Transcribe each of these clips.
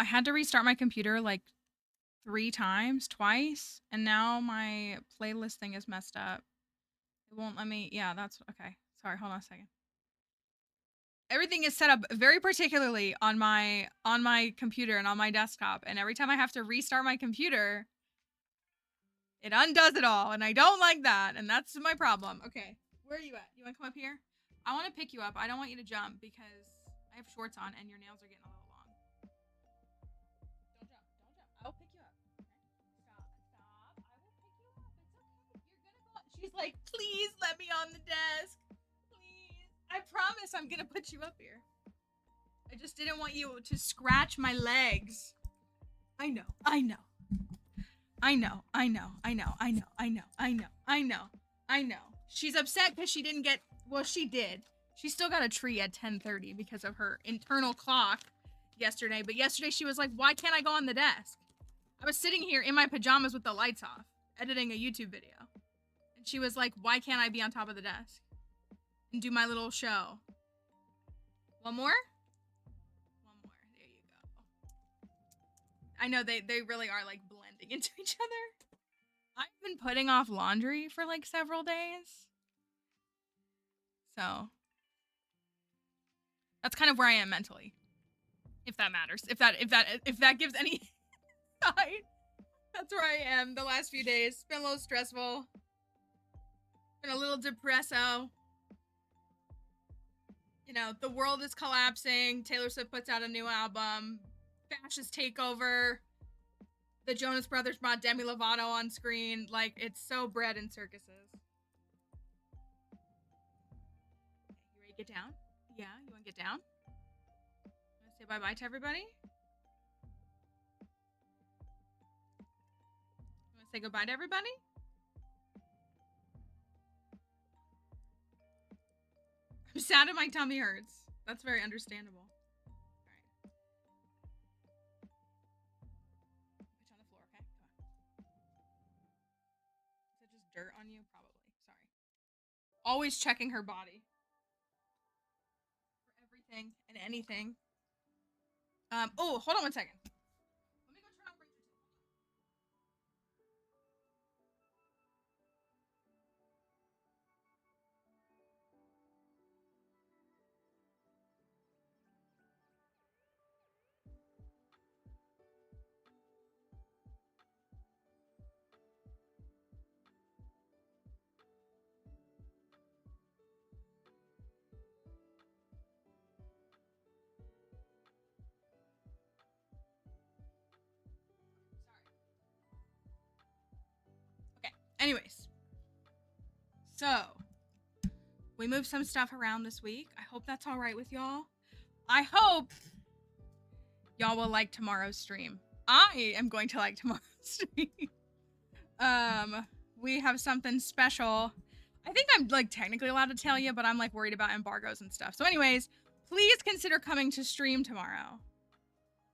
I had to restart my computer like 3 times, twice, and now my playlist thing is messed up. It won't let me. Yeah, that's okay. Sorry, hold on a second. Everything is set up very particularly on my computer and on my desktop, and every time I have to restart my computer, it undoes it all, and I don't like that, and that's my problem. Okay, where are you at? You want to come up here? I want to pick you up. I don't want you to jump because I have shorts on and your nails are getting a little long. Don't jump. Don't jump. I'll pick you up. Okay? Stop. Stop. I will pick you up. It's okay. You're gonna go. She's like, please let me on the desk. Please. I promise I'm gonna put you up here. I just didn't want you to scratch my legs. I know. I know. I know. I know. I know. I know. I know. I know. I know. I know. She's upset because she didn't get. Well, she did. She still got a tree at 10:30 because of her internal clock yesterday. But yesterday she was like, why can't I go on the desk? I was sitting here in my pajamas with the lights off, editing a YouTube video. And she was like, why can't I be on top of the desk and do my little show? One more? One more. There you go. I know they really are like blending into each other. I've been putting off laundry for like several days. So that's kind of where I am mentally. If that matters. If that gives any insight. That's where I am the last few days. It's been a little stressful. Been a little depresso. You know, the world is collapsing. Taylor Swift puts out a new album. Fascist takeover. The Jonas Brothers brought Demi Lovato on screen. Like, it's so bread and circuses. You ready to get down? Yeah, you want to get down? You want to say bye-bye to everybody? You want to say goodbye to everybody? I'm sad and my tummy hurts. That's very understandable. Dirt on you? Probably. Sorry. Always checking her body. For everything and anything. Oh, hold on one second. Let me go turn on Bridgerton. Anyways, so we moved some stuff around this week. I hope that's all right with y'all. I hope y'all will like tomorrow's stream. I am going to like tomorrow's stream. We have something special. I think I'm like technically allowed to tell you, but I'm like worried about embargoes and stuff. So anyways, please consider coming to stream tomorrow.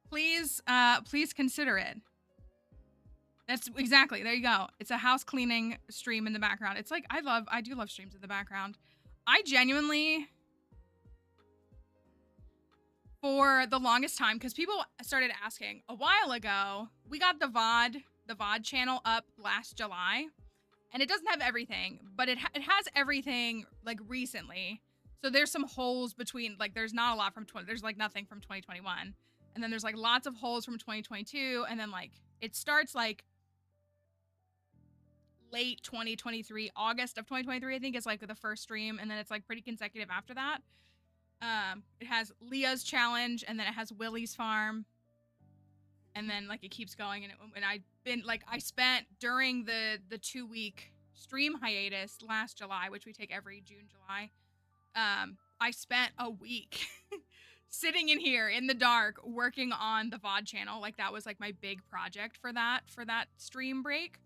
Please consider it. That's exactly, there you go. It's a house cleaning stream in the background. It's like, I do love streams in the background. I genuinely, for the longest time, because people started asking a while ago, we got the VOD channel up last July, and it doesn't have everything, but it has everything like recently. So there's some holes between, like there's not a lot from, there's like nothing from 2021. And then there's like lots of holes from 2022. And then like, it starts like late 2023, August of 2023, I think is like the first stream, and then it's like pretty consecutive after that. It has Leah's challenge, and then it has Willie's farm, and then like it keeps going. And I've been like, I spent during the 2-week stream hiatus last July, which we take every June, July. I spent a week sitting in here in the dark working on the VOD channel. Like that was like my big project for that stream break.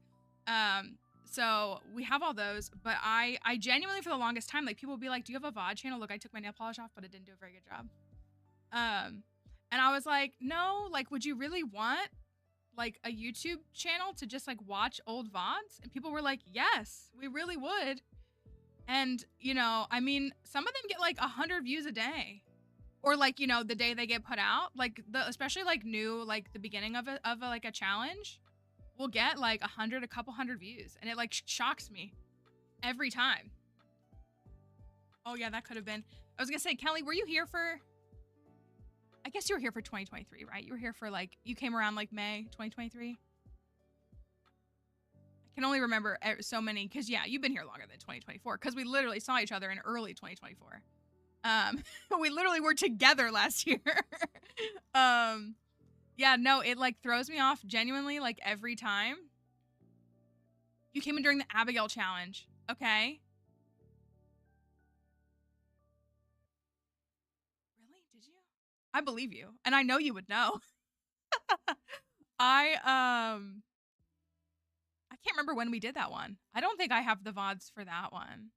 So we have all those, but I genuinely, for the longest time, like people would be like, do you have a VOD channel? Look, I took my nail polish off, but it didn't do a very good job. And I was like, no, like, would you really want like a YouTube channel to just like watch old VODs? And people were like, yes, we really would. And you know, I mean, some of them get like 100 views a day. or like, you know, the day they get put out, like especially like new, like the beginning of like a challenge will get like 100, a couple hundred views, and it like shocks me every time. Oh yeah, that could have been. I was gonna say, Kelly, were you here for? I guess you were here for 2023, right? You were here for like, you came around like May 2023. I can only remember so many, because yeah, you've been here longer than 2024, because we literally saw each other in early 2024. We literally were together last year. Yeah, no, it like throws me off genuinely like every time. You came in during the Abigail challenge. Okay. Really? Did you? I believe you. And I know you would know. I can't remember when we did that one. I don't think I have the VODs for that one.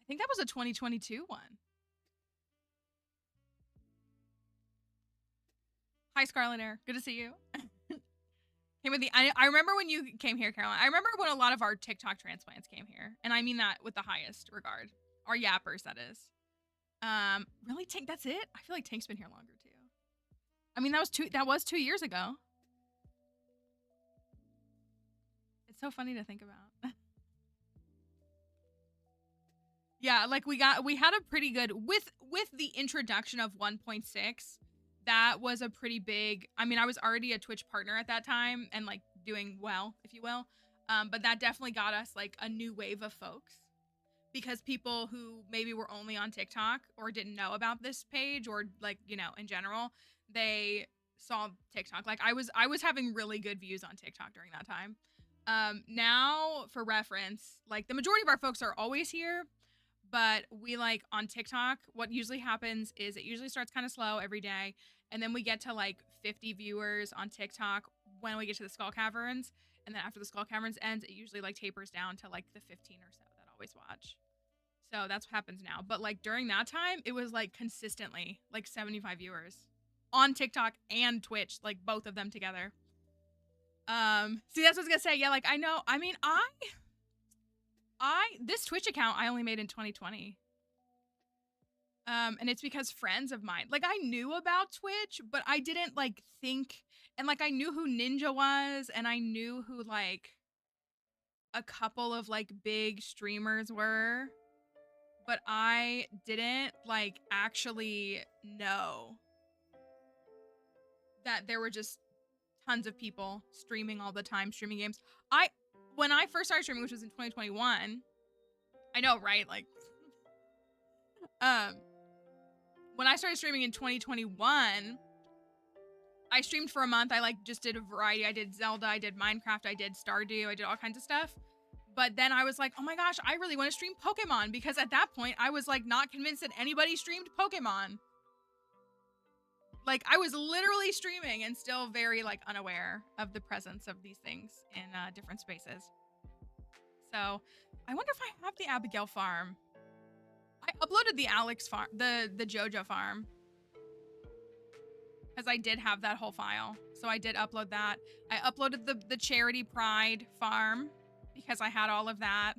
I think that was a 2022 one. Hi, Scarlet Air. Good to see you. Came with the. I remember when you came here, Caroline. I remember when a lot of our TikTok transplants came here, and I mean that with the highest regard. Our yappers, that is. Really, Tink? That's it? I feel like Tink's been here longer too. I mean, that was 2 years ago. It's so funny to think about. Yeah, like we had a pretty good with the introduction of 1.6. That was a pretty big. I mean, I was already a Twitch partner at that time and like doing well, if you will. But that definitely got us like a new wave of folks, because people who maybe were only on TikTok or didn't know about this page, or like, you know, in general, they saw TikTok. Like I was having really good views on TikTok during that time. Now for reference, like the majority of our folks are always here, but we like on TikTok, what usually happens is it usually starts kind of slow every day, and then we get to like 50 viewers on TikTok when we get to the Skull Caverns, and then after the Skull Caverns ends, it usually like tapers down to like the 15 or so that always watch. So that's what happens now. But like during that time, it was like consistently like 75 viewers on TikTok and Twitch, like both of them together. See, that's what I was gonna say. Yeah, like I know. I mean, this Twitch account I only made in 2020. And it's because friends of mine, like I knew about Twitch, but I didn't like think, and like I knew who Ninja was, and I knew who like a couple of like big streamers were, but I didn't like actually know that there were just tons of people streaming all the time, streaming games. When I first started streaming, which was in 2021, I know, right? Like, when I started streaming in 2021, I streamed for a month. I like just did a variety. I did Zelda, I did Minecraft, I did Stardew, I did all kinds of stuff. But then I was like, oh my gosh, I really want to stream Pokemon, because at that point I was like not convinced that anybody streamed Pokemon. Like I was literally streaming and still very like unaware of the presence of these things in different spaces. So I wonder if I have the Abigail farm. I uploaded the Alex farm, the JoJo farm, because I did have that whole file. So I did upload that. I uploaded the Charity Pride farm because I had all of that.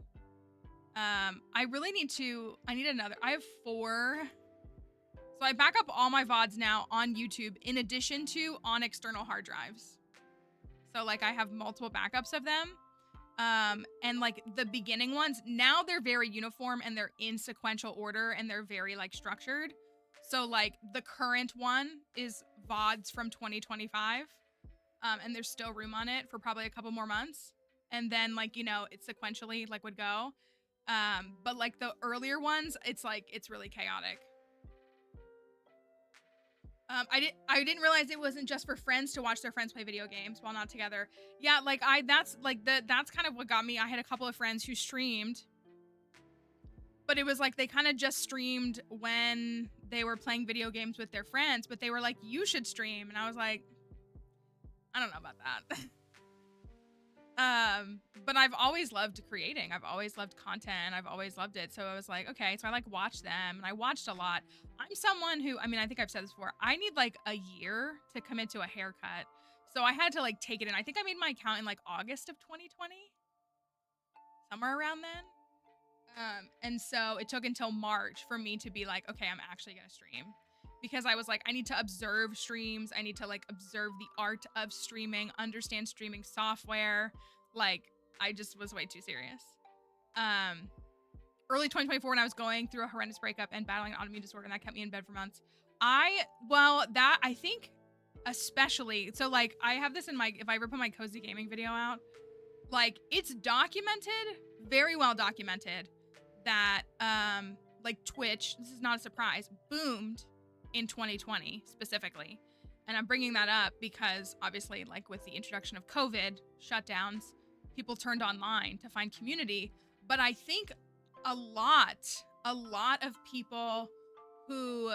I really need another. I have 4. So I back up all my VODs now on YouTube in addition to on external hard drives. So like I have multiple backups of them. And like the beginning ones, now they're very uniform and they're in sequential order and they're very like structured. So like the current one is VODs from 2025. And there's still room on it for probably a couple more months. And then like, you know, it sequentially like would go. But like the earlier ones, it's like, it's really chaotic. I didn't realize it wasn't just for friends to watch their friends play video games while not together. Yeah, like that's kind of what got me. I had a couple of friends who streamed, but it was like they kind of just streamed when they were playing video games with their friends, but they were like, you should stream. And I was like, I don't know about that. But I've always loved creating. I've always loved content. I've always loved it. So I was like, okay, so I like watched them and I watched a lot. I'm someone who, I mean, I think I've said this before. I need like a year to commit to a haircut. So I had to like take it in. I think I made my account in like August of 2020. Somewhere around then. And so it took until March for me to be like, okay, I'm actually gonna stream. Because I was like, I need to observe streams. I need to like observe the art of streaming, understand streaming software. Like, I just was way too serious. Early 2024 when I was going through a horrendous breakup and battling an autoimmune disorder, and that kept me in bed for months. I think especially, so like I have this in my, if I ever put my cozy gaming video out, like it's documented, very well documented, that like Twitch, this is not a surprise, boomed in 2020 specifically. And I'm bringing that up because obviously like with the introduction of COVID shutdowns, people turned online to find community. But I think a lot of people who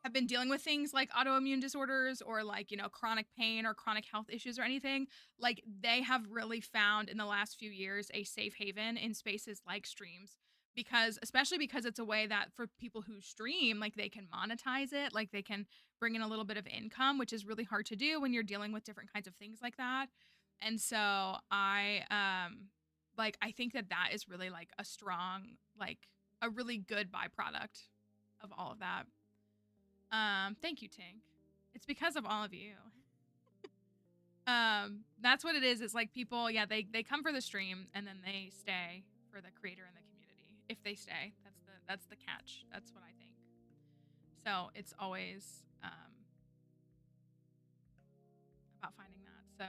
have been dealing with things like autoimmune disorders or like, you know, chronic pain or chronic health issues or anything, like they have really found in the last few years a safe haven in spaces like streams. Because especially because it's a way that for people who stream, like they can monetize it, like they can bring in a little bit of income, which is really hard to do when you're dealing with different kinds of things like that. And so I think that that is really like a strong, like a really good byproduct of all of that. Thank you, Tink. It's because of all of you. That's what it is. It's like people, yeah, they come for the stream and then they stay for the creator and the community. If they stay, that's the catch. That's what I think. So it's always about finding that. So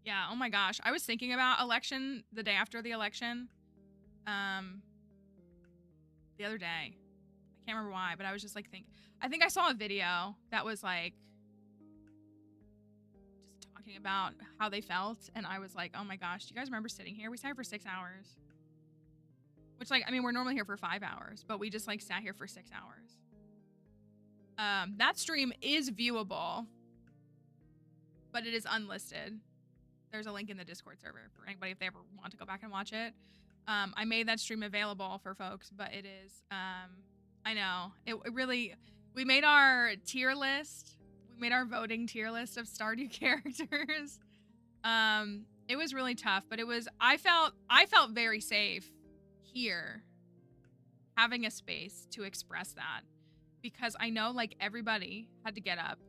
yeah, oh my gosh. I was thinking about election the day after the election. The other day. I can't remember why, but I was just like I think I saw a video that was like just talking about how they felt, and I was like, oh my gosh, do you guys remember sitting here? We sat here for 6 hours. Which like, I mean, we're normally here for 5 hours, but we just like sat here for 6 hours. That stream is viewable, but it is unlisted. There's a link in the Discord server for anybody if they ever want to go back and watch it. I made that stream available for folks, but it is, I know, it really, we made our tier list. We made our voting tier list of Stardew characters. It was really tough, but it was, I felt very safe here having a space to express that, because I know like everybody had to get up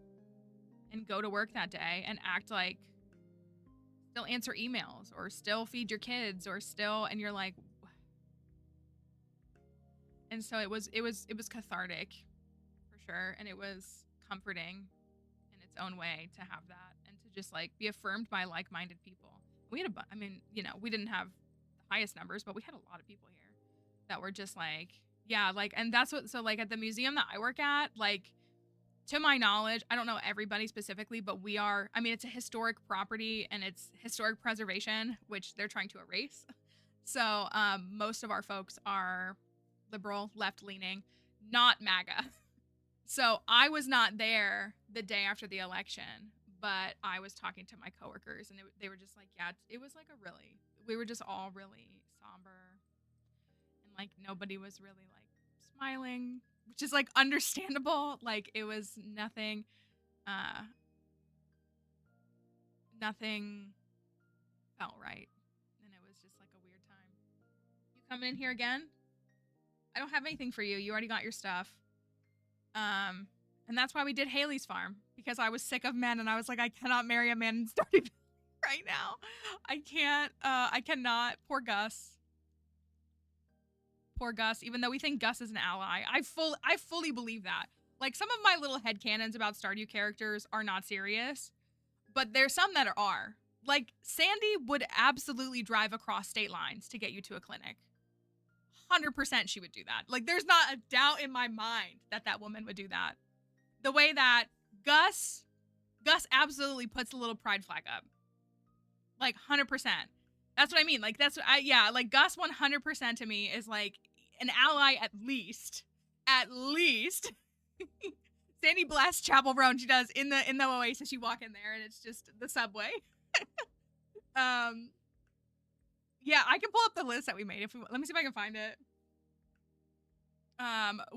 and go to work that day and act like still answer emails or still feed your kids or still, and you're like, and so it was cathartic for sure, and it was comforting in its own way to have that and to just like be affirmed by like-minded people. We had I mean, you know, we didn't have the highest numbers, but we had a lot of people here that were just like, yeah, like, and that's what, so like at the museum that I work at, like, to my knowledge, I don't know everybody specifically, but we are, I mean, it's a historic property and it's historic preservation, which they're trying to erase. So most of our folks are liberal, left-leaning, not MAGA. So I was not there the day after the election, but I was talking to my coworkers and they were just like, yeah, it was like we were just all really somber. And like nobody was really like smiling, which is like understandable. Like it was nothing felt right. And it was just like a weird time. You coming in here again? I don't have anything for you. You already got your stuff. And that's why we did Haley's farm, because I was sick of men and I was like, I cannot marry a man in Stardew Valley right now. I cannot. Poor Gus. Poor Gus, even though we think Gus is an ally. I fully believe that. Like some of my little headcanons about Stardew characters are not serious, but there's some that are. Like Sandy would absolutely drive across state lines to get you to a clinic. 100% she would do that. Like there's not a doubt in my mind that that woman would do that. The way that Gus absolutely puts a little pride flag up. Like 100%. That's what I mean. Like that's like Gus 100% to me is like an ally at least. At least. Sandy blasts Chapel Roan. She does in the Oasis. You walk in there and it's just the subway. Yeah, I can pull up the list that we made. Let me see if I can find it.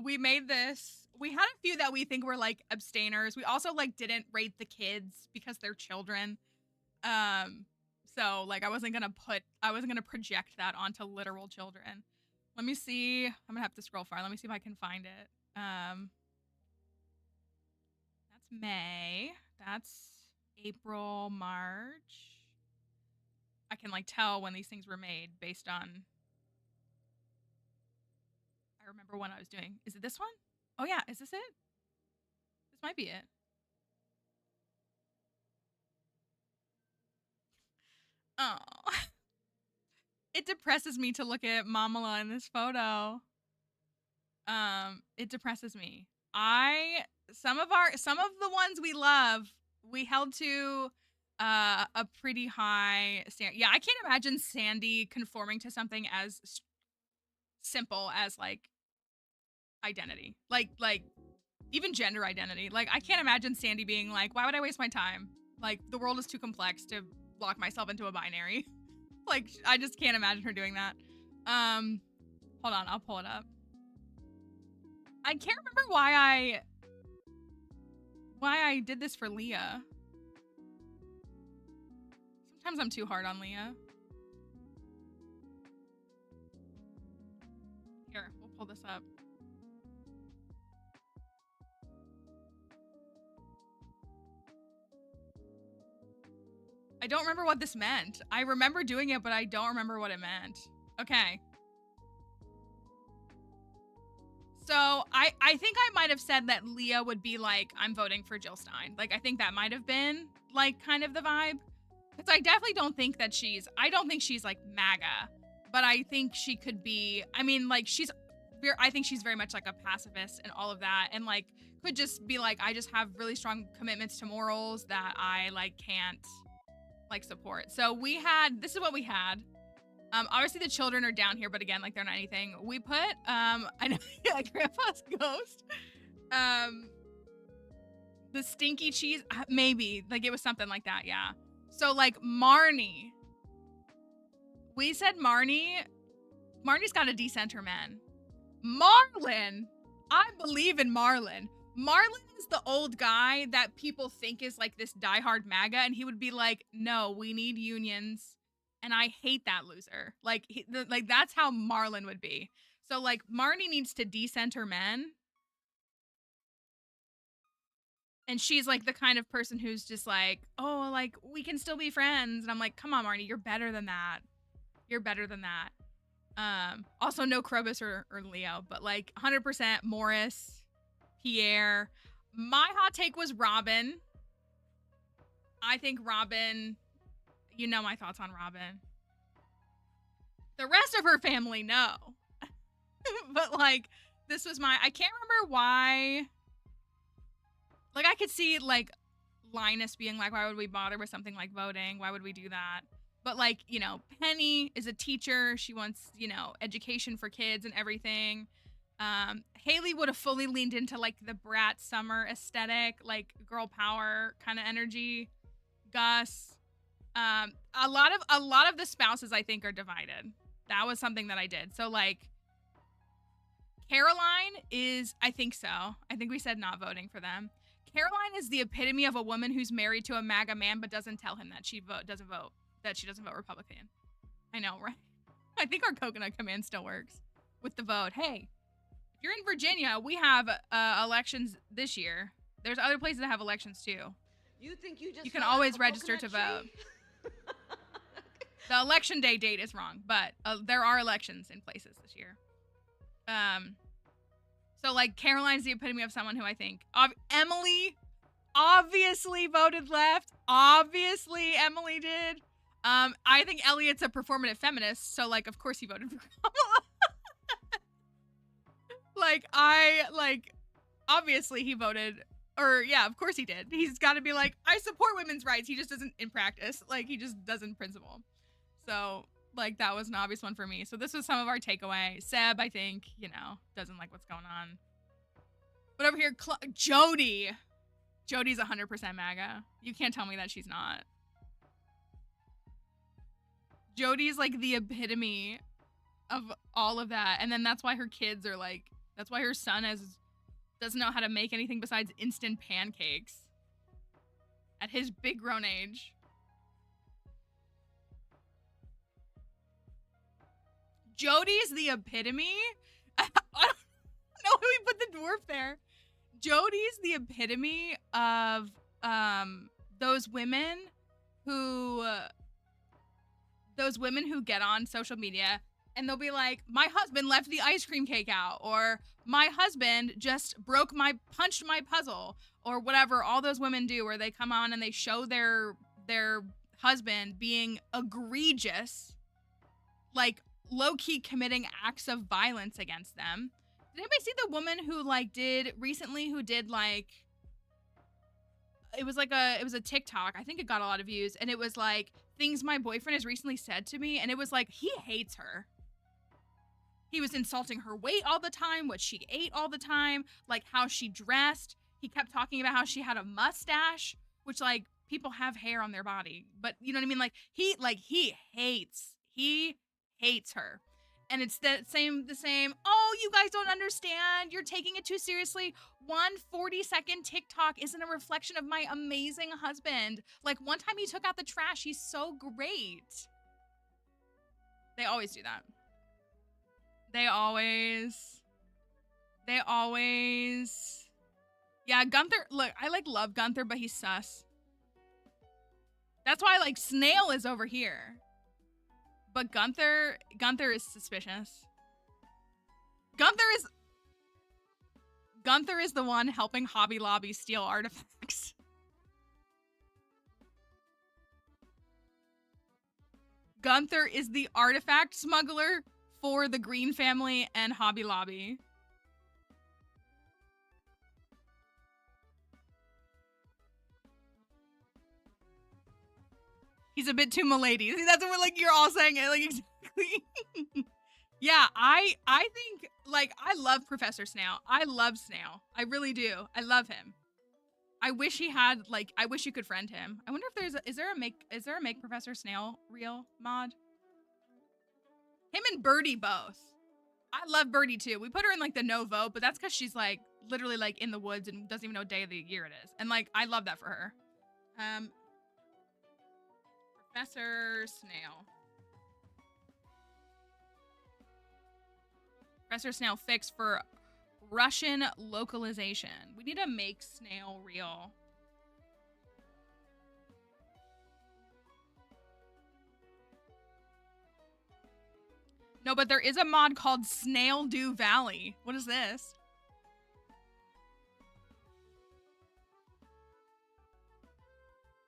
We made this. We had a few that we think were like abstainers. We also like didn't rate the kids because they're children. So So like I wasn't gonna project that onto literal children. Let me see. I'm gonna have to scroll far. Let me see if I can find it. That's May. That's April, March. I can like tell when these things were made based on. I remember when I was doing. Is it this one? Oh yeah, is this it? This might be it. Oh. It depresses me to look at Mamala in this photo. It depresses me. Some of the ones we love, we held to a pretty high standard. Yeah, I can't imagine Sandy conforming to something as simple as like identity. Like even gender identity. Like I can't imagine Sandy being like, why would I waste my time? Like the world is too complex to lock myself into a binary. Like I just can't imagine her doing that. Hold on, I'll pull it up. I can't remember why I did this for Leah. Sometimes I'm too hard on Leah. Here, we'll pull this up. I don't remember what this meant. I remember doing it, but I don't remember what it meant. Okay. So I think I might have said that Leah would be like, I'm voting for Jill Stein. Like, I think that might have been like kind of the vibe. Because I definitely don't think that I don't think she's like MAGA, but I think she could be, I mean, like I think she's very much like a pacifist and all of that. And like, could just be like, I just have really strong commitments to morals that I like can't like support. So this is what we had. Obviously the children are down here, but again, like they're not anything. We put, I know, yeah, Grandpa's ghost. The stinky cheese, maybe, like it was something like that, yeah. So like Marnie, we said Marnie's got a decenter man. Marlon, I believe in Marlon. Marlon is the old guy that people think is like this diehard MAGA, and he would be like, no, we need unions. And I hate that loser. Like, that's how Marlon would be. So, like, Marnie needs to decenter men. And she's, like, the kind of person who's just like, oh, like, we can still be friends. And I'm like, come on, Marnie, you're better than that. You're better than that. Also, no Krobus or Leo, but, like, 100% Morris, Pierre. My hot take was Robin. I think Robin... You know my thoughts on Robin. The rest of her family, no. But, like, this was I can't remember why. Like, I could see, like, Linus being like, why would we bother with something like voting? Why would we do that? But, like, you know, Penny is a teacher. She wants, you know, education for kids and everything. Haley would have fully leaned into, like, the brat summer aesthetic, like, girl power kind of energy. Gus... a lot of the spouses I think are divided. That was something that I did. So like Caroline is, I think so. I think we said not voting for them. Caroline is the epitome of a woman who's married to a MAGA man but doesn't tell him that she doesn't vote Republican. I know, right? I think our coconut command still works with the vote. Hey, if you're in Virginia, we have elections this year. There's other places that have elections too. You can always register to vote. The election day date is wrong, but there are elections in places this year. So like Caroline's the epitome of someone who I think Emily obviously voted left. Obviously Emily did. I think Elliot's a performative feminist, so like of course he voted for Kamala. Obviously he voted. Or, yeah, of course he did. He's got to be like, I support women's rights. He just doesn't in practice. Like, he just does in principle. So, like, that was an obvious one for me. So this was some of our takeaway. Seb, I think, you know, doesn't like what's going on. But over here, Jody. Jody's 100% MAGA. You can't tell me that she's not. Jody's, like, the epitome of all of that. And then that's why her kids are, like, that's why her son doesn't know how to make anything besides instant pancakes at his big grown age. Jody's the epitome. I don't know who we put the dwarf there. Jody's the epitome of those women who get on social media and they'll be like, my husband left the ice cream cake out, or my husband just punched my puzzle, or whatever all those women do, where they come on and they show their husband being egregious, like low-key committing acts of violence against them. Did anybody see the woman who did it was a TikTok. I think it got a lot of views, and it was like things my boyfriend has recently said to me, and it was like he hates her. He was insulting her weight all the time, what she ate all the time, like how she dressed. He kept talking about how she had a mustache, which like people have hair on their body, but you know what I mean? Like he hates her. And it's the same, oh, you guys don't understand. You're taking it too seriously. 1 40-second TikTok isn't a reflection of my amazing husband. Like, one time he took out the trash. He's so great. They always do that. They always. Yeah, Gunther, look, I love Gunther, but he's sus. That's why Snail is over here. But Gunther is suspicious. Gunther is the one helping Hobby Lobby steal artifacts. Gunther is the artifact smuggler for the Green family and Hobby Lobby. He's a bit too milady. See, that's what you're all saying it exactly. Yeah, I think I love Professor Snail. I love Snail. I really do. I love him. I wish he had I wish you could friend him. I wonder if is there a make Professor Snail real mod? Him and Birdie both. I love Birdie too. We put her in the no vote, but that's because she's literally in the woods and doesn't even know what day of the year it is. And I love that for her. Professor Snail. Professor Snail fix for Russian localization. We need to make Snail real. No, but there is a mod called Stardew Valley. What is this?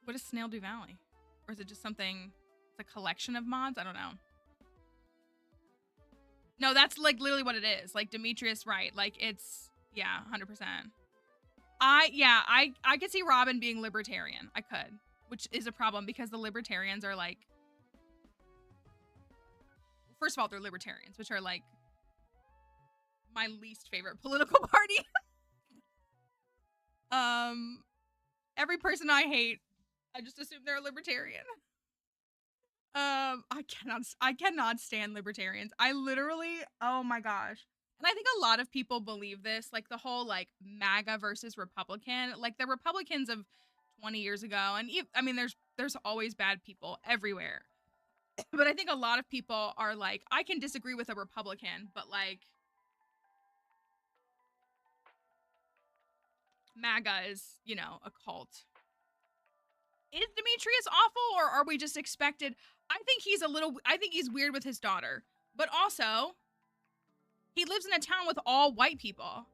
What is Stardew Valley? Or is it just something, it's a collection of mods? I don't know. No, that's literally what it is. Demetrius, right. It's, yeah, 100%. I could see Robin being libertarian. I could. Which is a problem because the libertarians are first of all, they're libertarians, which are my least favorite political party. Every person I hate, I just assume they're a libertarian. I cannot stand libertarians. I literally, oh my gosh. And I think a lot of people believe this, the whole MAGA versus Republican, the Republicans of 20 years ago. And I mean, there's always bad people everywhere. But I think a lot of people are I can disagree with a Republican, but MAGA is, a cult. Is Demetrius awful, or are we just expected? I think he's weird with his daughter, but also he lives in a town with all white people.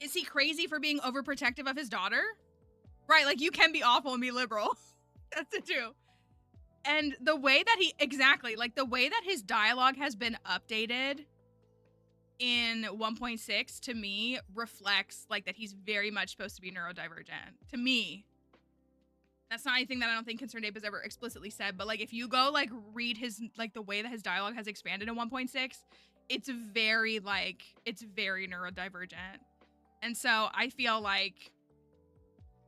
Is he crazy for being overprotective of his daughter? Right, you can be awful and be liberal. That's it too. And the way that the way that his dialogue has been updated in 1.6 to me reflects that he's very much supposed to be neurodivergent. To me. That's not anything that I don't think Concerned Ape has ever explicitly said, but if you go read his the way that his dialogue has expanded in 1.6, it's very very neurodivergent. And so I feel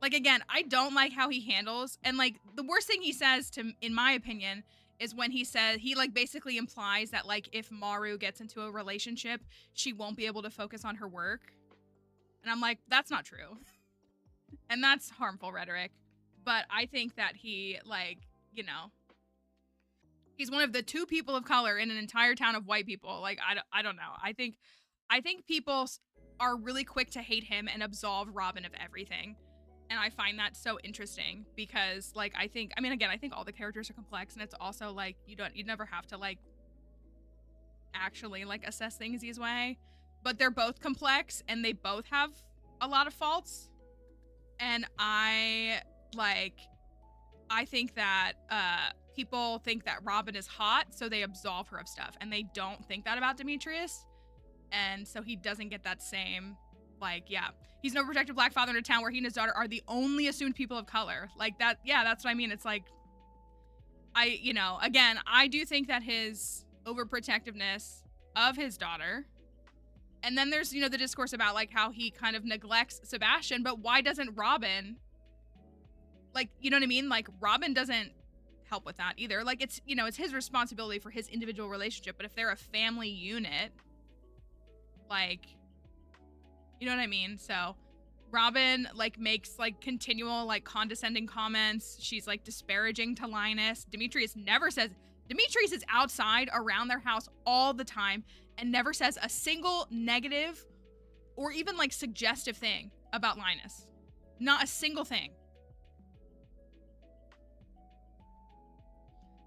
again, I don't like how he handles, and the worst thing he says in my opinion, is when he says, he basically implies that if Maru gets into a relationship, she won't be able to focus on her work. And I'm that's not true. And that's harmful rhetoric. But I think that he He's one of the 2 people of color in an entire town of white people. Like, I don't know. I think people are really quick to hate him and absolve Robin of everything. And I find that so interesting because, like, I mean, again, I think all the characters are complex, and it's also like you never have to like actually like assess things these way, but they're both complex and they both have a lot of faults. And I think that people think that Robin is hot, so they absolve her of stuff, and they don't think that about Demetrius, and so he doesn't get that same, like, yeah, he's an overprotective black father in a town where he and his daughter are the only assumed people of color. Like that, yeah, that's what I mean. It's like, again, I do think that his overprotectiveness of his daughter, and then there's, the discourse about like how he kind of neglects Sebastian, but why doesn't Robin, like, you know what I mean? Like, Robin doesn't help with that either. Like, it's, it's his responsibility for his individual relationship, but if they're a family unit, like, you know what I mean? So Robin like makes like continual like condescending comments. She's like disparaging to Linus. Demetrius is outside around their house all the time and never says a single negative or even like suggestive thing about Linus. Not a single thing.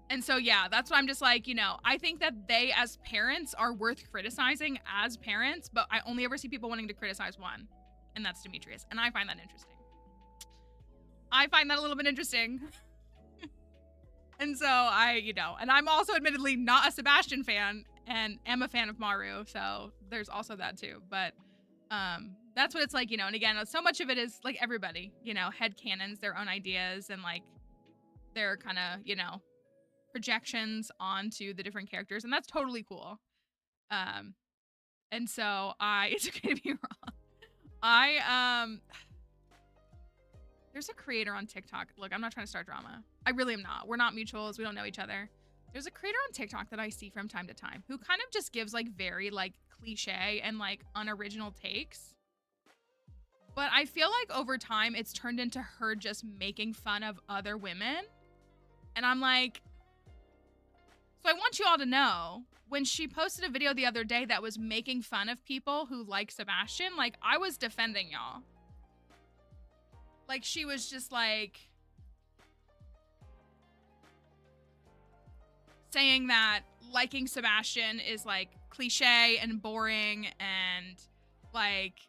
And so, yeah, that's why I'm just like, I think that they as parents are worth criticizing as parents, but I only ever see people wanting to criticize one, and that's Demetrius. And I find that interesting. I find that a little bit interesting. And so and I'm also admittedly not a Sebastian fan and am a fan of Maru. So there's also that too. But that's what it's like, and again, so much of it is like everybody, head canons, their own ideas, and like their kind of, projections onto the different characters, and that's totally cool. And so it's okay to be wrong. There's a creator on TikTok. Look, I'm not trying to start drama. I really am not. We're not mutuals. We don't know each other. There's a creator on TikTok that I see from time to time who kind of just gives like very like cliche and like unoriginal takes. But I feel like over time it's turned into her just making fun of other women. And I'm like, so I want you all to know, when she posted a video the other day that was making fun of people who like Sebastian, like, I was defending y'all. Like, she was just like saying that liking Sebastian is like cliche and boring and like,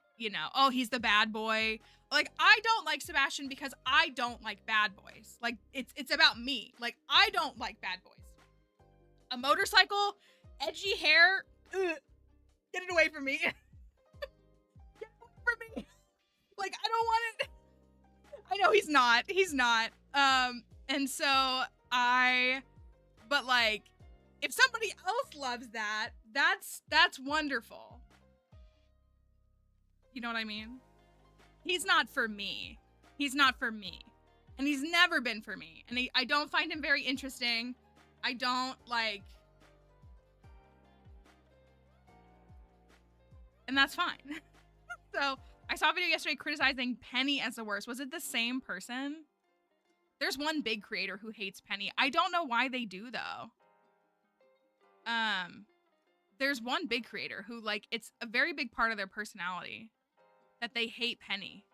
oh, he's the bad boy. Like, I don't like Sebastian because I don't like bad boys. Like, it's about me. Like, I don't like bad boys. A motorcycle, edgy hair, ugh, get it away from me. Get it away from me. Like, I don't want it. I know he's not. And so but like, if somebody else loves that, that's wonderful. You know what I mean? He's not for me. He's not for me. And he's never been for me. And I don't find him very interesting. I don't like, and that's fine. So I saw a video yesterday criticizing Penny as the worst. Was it the same person? There's one big creator who hates Penny. I don't know why they do though. There's one big creator who like, it's a very big part of their personality that they hate Penny.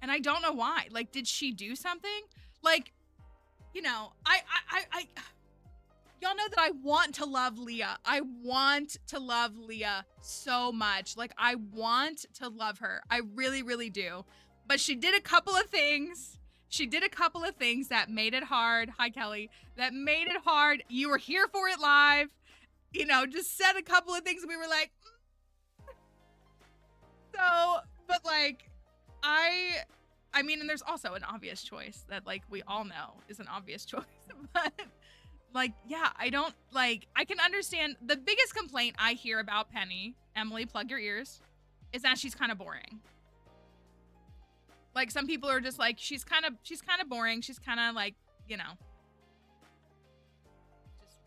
And I don't know why. Like, did she do something? Like, I y'all know that I want to love Leah. I want to love Leah so much. Like, I want to love her. I really, really do. But she did a couple of things. That made it hard. Hi, Kelly. That made it hard. You were here for it live. Just said a couple of things and we were like, So, but like, I mean, and there's also an obvious choice that like we all know is an obvious choice, but like, yeah, I don't like, I can understand the biggest complaint I hear about Penny, Emily, plug your ears, is that she's kind of boring. Like, some people are just like, she's kind of boring. She's kind of like, just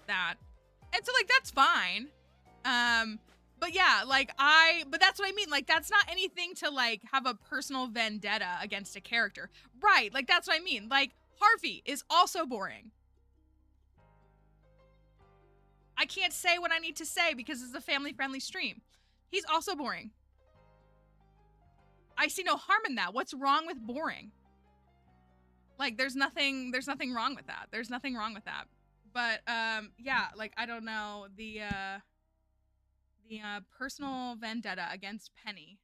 that. And so like, that's fine. But yeah, like but that's what I mean. Like that's not anything to like have a personal vendetta against a character. Right, like that's what I mean. Like Harvey is also boring. I can't say what I need to say because it's a family-friendly stream. He's also boring. I see no harm in that. What's wrong with boring? Like there's nothing wrong with that. There's nothing wrong with that. But yeah, like I don't know, the personal vendetta against Penny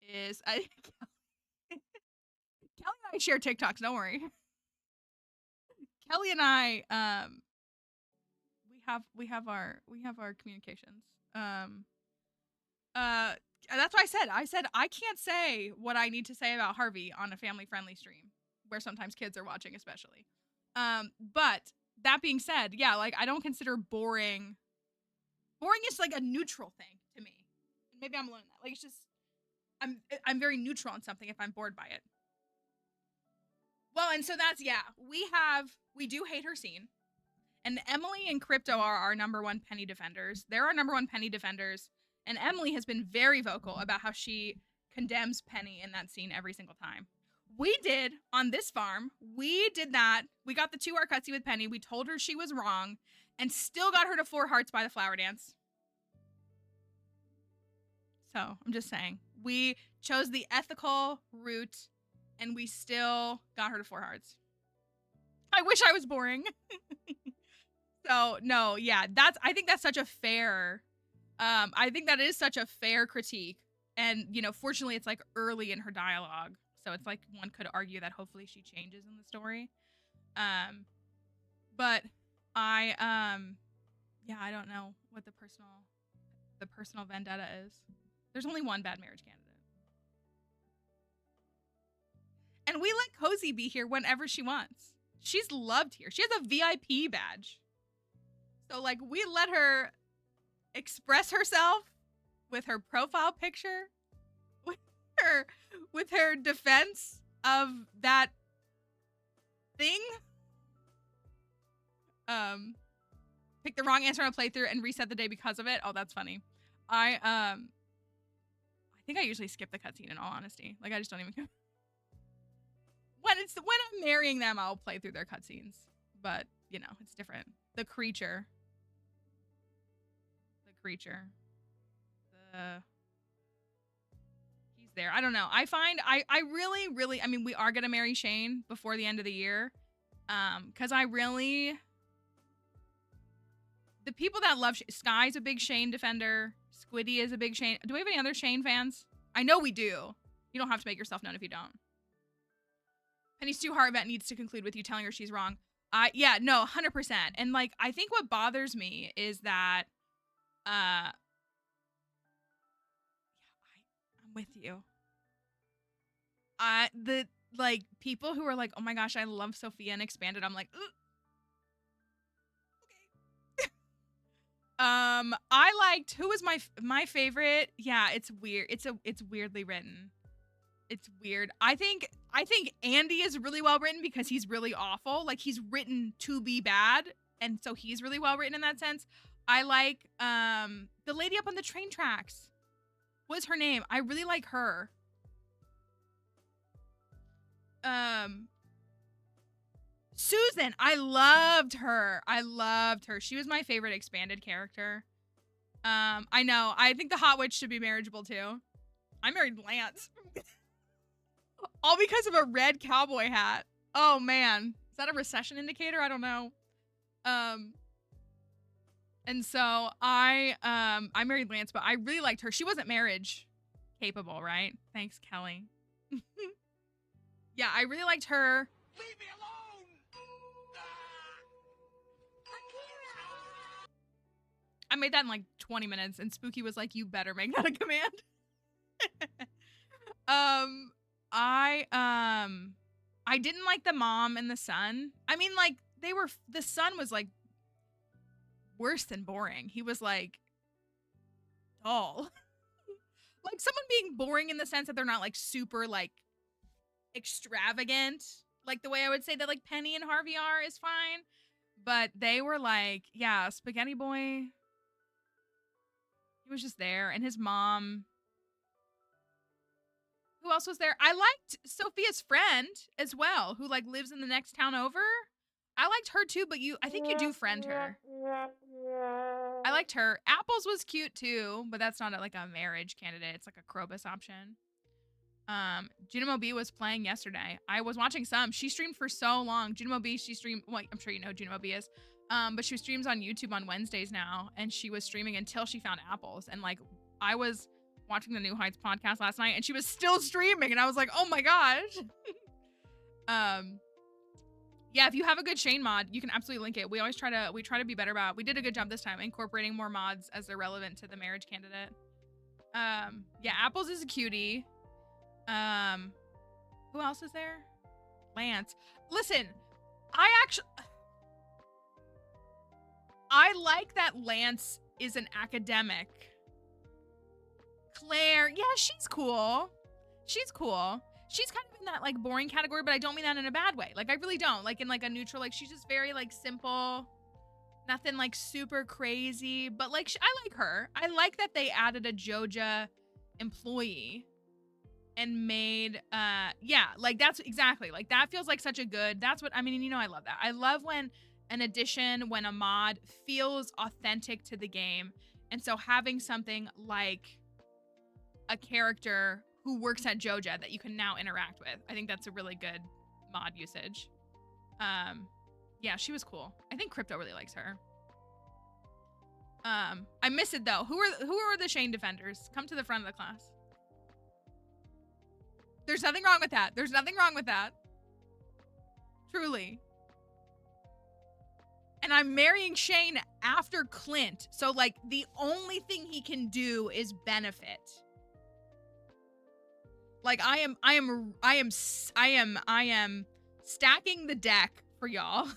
is Kelly and I share TikToks, don't worry. Kelly and I we have our communications. That's what I said I can't say what I need to say about Harvey on a family friendly stream where sometimes kids are watching especially. But that being said, yeah, like I don't consider boring is like a neutral thing to me. Maybe I'm alone in that. Like it's just I'm very neutral on something if I'm bored by it. Well, and so that's yeah, we do hate her scene. And Emily and Crypto are our #1 Penny defenders. They're our #1 Penny defenders. And Emily has been very vocal about how she condemns Penny in that scene every single time. We did on this farm. We did that. We got the 2-hour cutscene with Penny. We told her she was wrong and still got her to 4 hearts by the flower dance. So I'm just saying. We chose the ethical route and we still got her to 4 hearts. I wish I was boring. So no, yeah, I think that's such a fair I think that is such a fair critique. And, you know, fortunately it's like early in her dialogue. So it's like one could argue that hopefully she changes in the story. But I yeah, I don't know what the personal vendetta is. There's only one bad marriage candidate. And we let Cozy be here whenever she wants. She's loved here. She has a VIP badge. So like we let her express herself with her profile picture, with her defense of that thing. Pick the wrong answer on a playthrough and reset the day because of it. Oh, that's funny. I think I usually skip the cutscene in all honesty. Like I just don't even when I'm marrying them, I'll play through their cutscenes. But, you know, it's different. The creature. He's there. I don't know. I find I really I mean we are gonna marry Shane before the end of the year. Cause I really the people that love Sky's a big Shane defender. Squiddy is a big Shane. Do we have any other Shane fans? I know we do. You don't have to make yourself known if you don't. Penny's too hard bet needs to conclude with you telling her she's wrong. Yeah, no, 100%. And like I think what bothers me is that I'm with you. The like people who are like, oh my gosh, I love Sophia and Expanded. I'm like, okay. I liked who was my favorite. Yeah, it's weird. It's weirdly written. It's weird. I think Andy is really well written because he's really awful. Like he's written to be bad, and so he's really well written in that sense. I like the lady up on the train tracks. What's her name? I really like her. Susan, I loved her. She was my favorite expanded character. I know. I think the Hot Witch should be marriageable too. I married Lance. All because of a red cowboy hat. Oh man. Is that a recession indicator? I don't know. And so I married Lance, but I really liked her. She wasn't marriage capable, right? Thanks, Kelly. Yeah, I really liked her. Leave me alone! I made that in like 20 minutes, and Spooky was like, you better make that a command. I didn't like the mom and the son. I mean, like, the son was like worse than boring. He was like dull. Like someone being boring in the sense that they're not like super like extravagant. Like the way I would say that like Penny and Harvey are is fine. But they were like, yeah, Spaghetti Boy. He was just there, and his mom. Who else was there? I liked Sophia's friend as well, who like lives in the next town over. I liked her too, but I think you do friend her. I liked her. Apples was cute too, but that's not like a marriage candidate. It's like a Krobus option. Junimo B was playing yesterday. I was watching some. She streamed for so long. Junimo B, she streamed, well, I'm sure you know who Junimo B is. But she streams on YouTube on Wednesdays now, and she was streaming until she found apples. And like, I was watching the New Heights podcast last night, and she was still streaming, and I was like, oh my gosh. Yeah, if you have a good Shane mod, you can absolutely link it. We always try to be better about it. We did a good job this time incorporating more mods as they're relevant to the marriage candidate. Yeah, Apples is a cutie. Who else is there? Lance. Listen, I like that Lance is an academic. Claire, yeah, she's cool. She's cool. She's kind of in that like boring category, but I don't mean that in a bad way. Like I really don't. Like in like a neutral, like she's just very like simple. Nothing like super crazy, but like I like her. I like that they added a Joja employee and made yeah, like that's exactly, like that feels like such a good, that's what I mean, you know, I love that. I love when an addition, when a mod feels authentic to the game. And so having something like a character who works at Joja that you can now interact with, I think that's a really good mod usage. Yeah, she was cool. I think Crypto really likes her. I miss it though. Who are the Shane defenders? Come to the front of the class. There's nothing wrong with that. There's nothing wrong with that. Truly. And I'm marrying Shane after Clint. So like the only thing he can do is benefit. Like I am stacking the deck for y'all.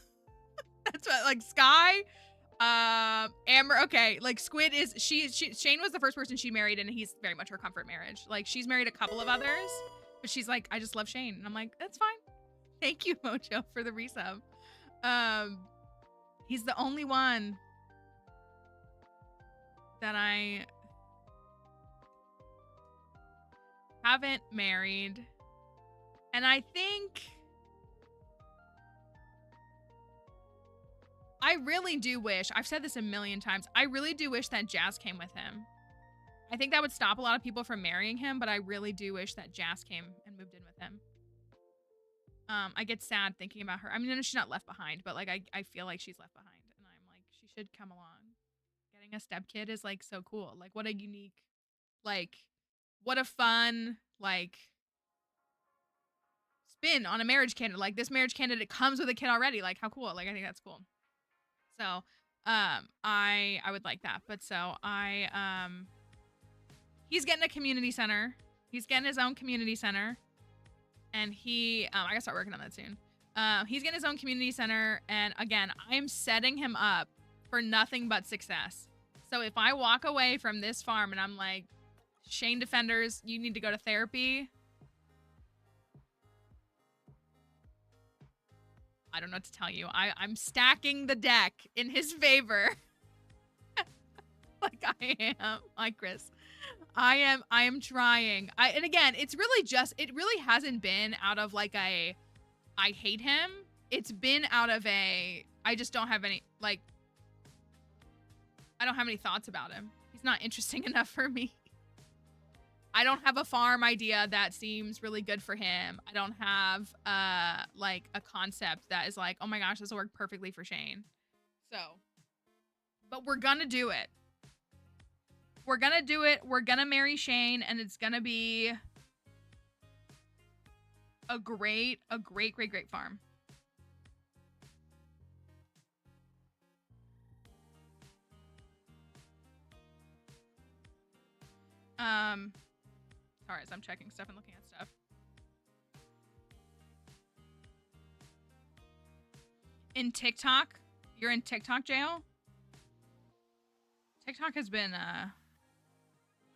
That's what, like Sky, Amber, okay, like Squid is, Shane was the first person she married, and he's very much her comfort marriage. Like she's married a couple of others, but she's like, I just love Shane. And I'm like, that's fine. Thank you, Mojo, for the resub. He's the only one that I haven't married. And I think I really do wish, I've said this a million times, I really do wish that Jazz came with him. I think that would stop a lot of people from marrying him, but I really do wish that Jazz came and moved in with him. I get sad thinking about her. I mean, she's not left behind, but like I feel like she's left behind, and I'm like, she should come along. Getting a stepkid is like so cool. Like what a unique, like what a fun like spin on a marriage candidate. Like this marriage candidate comes with a kid already. Like how cool. Like I think that's cool. So I would like that. But so he's getting a community center. He's getting his own community center. And I gotta start working on that soon. He's getting his own community center. And again, I'm setting him up for nothing but success. So if I walk away from this farm and I'm like, Shane defenders, you need to go to therapy. I don't know what to tell you. I'm stacking the deck in his favor. Like I am. Like Chris. I am trying. And again, it really hasn't been out of like I hate him. It's been out of I just don't have any, like, I don't have any thoughts about him. He's not interesting enough for me. I don't have a farm idea that seems really good for him. I don't have like a concept that is like, oh my gosh, this will work perfectly for Shane. So, but we're gonna do it. We're gonna do it. We're gonna marry Shane, and it's gonna be a great farm. Sorry, as I'm checking stuff and looking at stuff. In TikTok? You're in TikTok jail? TikTok has been, I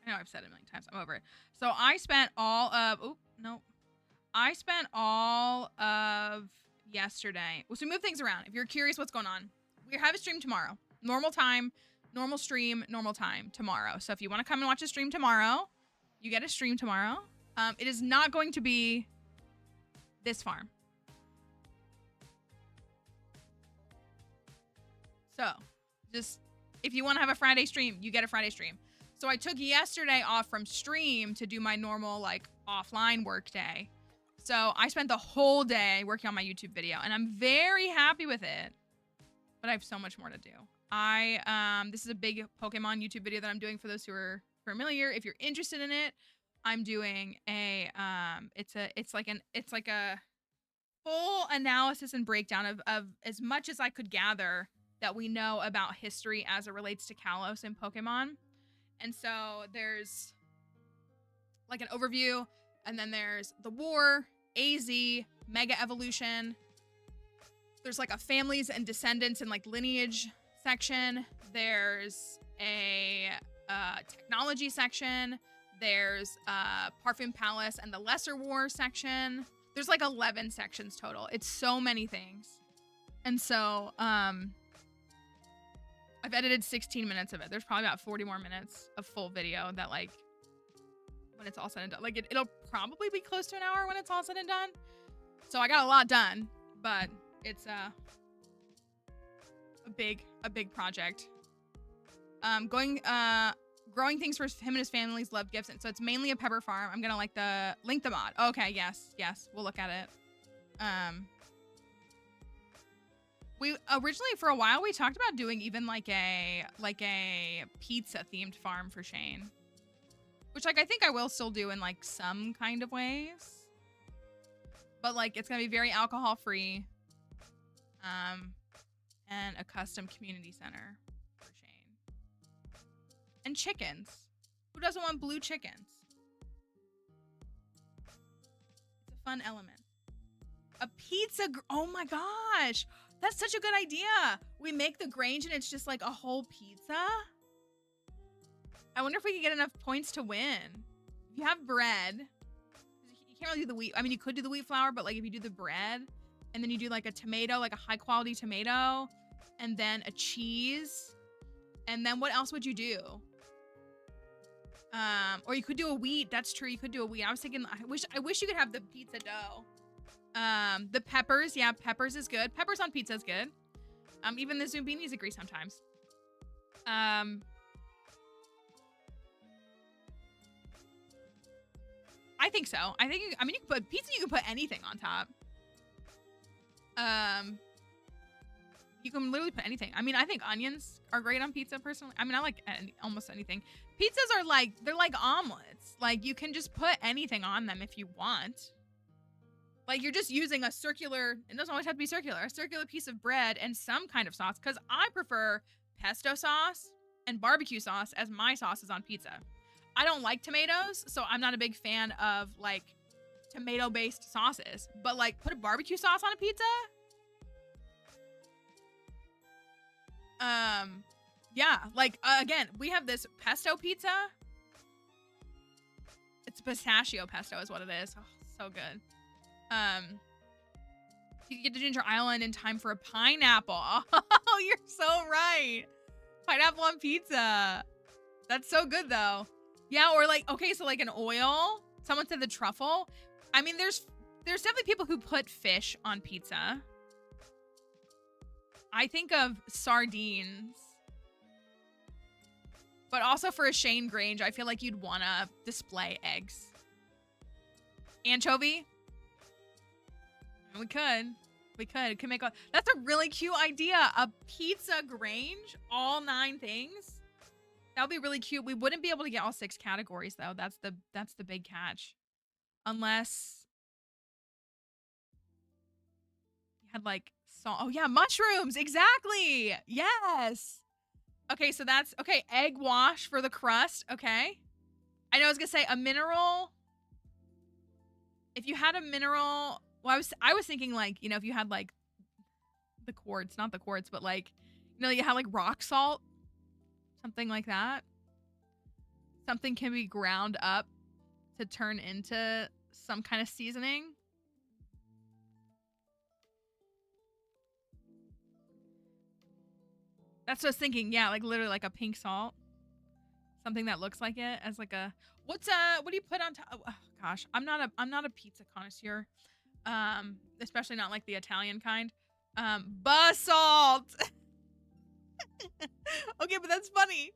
know I've said it a million times. I'm over it. So I spent all of yesterday. So we move things around. If you're curious what's going on, we have a stream tomorrow. Normal time. Normal stream, normal time tomorrow. So if you want to come and watch a stream tomorrow, you get a stream tomorrow. It is not going to be this farm. So just if you want to have a Friday stream, you get a Friday stream. So I took yesterday off from stream to do my normal like offline work day. So I spent the whole day working on my YouTube video and I'm very happy with it. But I have so much more to do. This is a big Pokemon YouTube video that I'm doing for those who are familiar. If you're interested in it, I'm doing a it's like a full analysis and breakdown of as much as I could gather that we know about history as it relates to Kalos and Pokemon. And so there's like an overview, and then there's the war, AZ, Mega Evolution. There's like a families and descendants and like lineage section. There's a technology section. There's Parfum Palace and the Lesser War section. There's like 11 sections total. It's so many things. And so I've edited 16 minutes of it. There's probably about 40 more minutes of full video that like when it's all said and done. Like it'll probably be close to an hour when it's all said and done. So I got a lot done, but it's a big project. Growing things for him and his family's love gifts. And so it's mainly a pepper farm. I'm gonna like link the mod. Okay, yes, we'll look at it. We originally for a while we talked about doing even like a pizza themed farm for Shane, which like I think I will still do in like some kind of ways, but like it's gonna be very alcohol free, and a custom community center for Shane and chickens. Who doesn't want blue chickens? It's a fun element. A pizza. Oh my gosh. That's such a good idea. We make the Grange and it's just like a whole pizza. I wonder if we could get enough points to win. If you have bread, you can't really do the wheat. I mean, you could do the wheat flour, but like if you do the bread and then you do like a tomato, like a high quality tomato, and then a cheese, and then what else would you do? Or you could do a wheat. That's true. You could do a wheat. I was thinking, I wish you could have the pizza dough. The peppers, yeah, peppers is good. Peppers on pizza is good. Even the Zumbinis agree sometimes. I think so. I mean, you can put pizza, you can put anything on top. You can literally put anything. I mean, I think onions are great on pizza personally. I mean, I like almost anything. Pizzas are like, they're like omelets. Like you can just put anything on them if you want. Like you're just using a circular, it doesn't always have to be circular, a circular piece of bread and some kind of sauce, because I prefer pesto sauce and barbecue sauce as my sauces on pizza. I don't like tomatoes, so I'm not a big fan of like tomato-based sauces, but like put a barbecue sauce on a pizza? Yeah, like again, we have this pesto pizza. It's pistachio pesto is what it is. Oh, so good. You can get to Ginger Island in time for a pineapple. Oh, you're so right. Pineapple on pizza. That's so good though. Yeah, or like, okay, so like an oil. Someone said the truffle. I mean, there's definitely people who put fish on pizza. I think of sardines. But also for a Shane Grange, I feel like you'd want to display eggs. Anchovy. We could make that's a really cute idea. A pizza Grange, all 9 things. That would be really cute. We wouldn't be able to get all 6 categories though. That's the big catch. Unless you had like salt. Oh yeah, mushrooms. Exactly. Yes. Okay, so that's okay. Egg wash for the crust. Okay. I know I was gonna say a mineral. If you had a mineral, well, I was thinking like, you know, if you had like the quartz, not the quartz, but like, you know, you have like rock salt, something like that. Something can be ground up to turn into some kind of seasoning. That's what I was thinking. Yeah, like literally like a pink salt. Something that looks like it as like a what do you put on top? Oh, gosh, I'm not a pizza connoisseur. Especially not like the Italian kind. Basalt. Okay, but that's funny.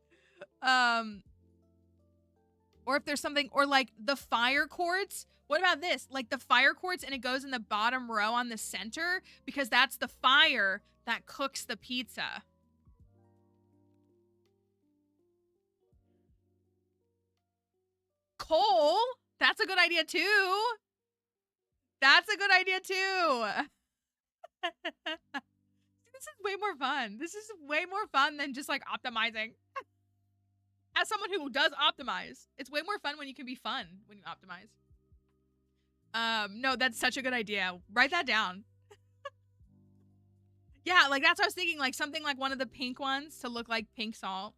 Or if there's something, or like the fire quartz. What about this? Like the fire quartz, and it goes in the bottom row on the center because that's the fire that cooks the pizza. Coal? That's a good idea too. That's a good idea too. This is way more fun. This is way more fun than just like optimizing. As someone who does optimize, it's way more fun when you can be fun when you optimize. No, that's such a good idea. Write that down. Yeah, like that's what I was thinking, like something like one of the pink ones to look like pink salt.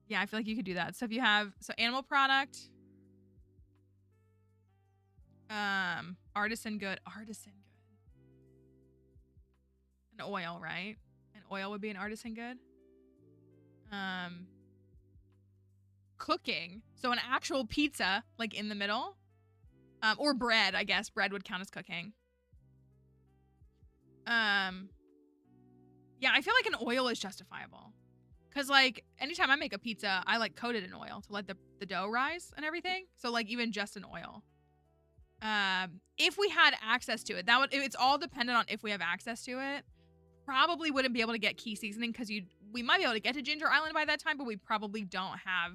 Yeah, I feel like you could do that. So if you have, so animal product, artisan good. An oil, right? An oil would be an artisan good. Cooking. So an actual pizza, like in the middle. Or bread, I guess. Bread would count as cooking. Yeah, I feel like an oil is justifiable. Because, like, anytime I make a pizza, I, like, coat it in oil to let the dough rise and everything. So, like, even just an oil. If we had access to it, it's all dependent on if we have access to it. Probably wouldn't be able to get key seasoning because we might be able to get to Ginger Island by that time, but we probably don't have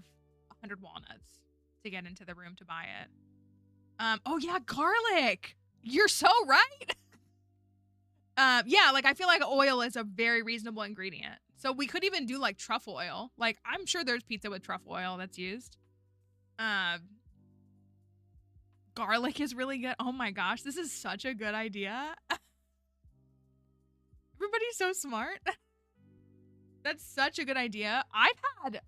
100 walnuts to get into the room to buy it. Oh yeah, garlic. You're so right. Yeah, like I feel like oil is a very reasonable ingredient. So we could even do like truffle oil. Like I'm sure there's pizza with truffle oil that's used. Garlic is really good. Oh my gosh, this is such a good idea. Everybody's so smart. That's such a good idea. I've had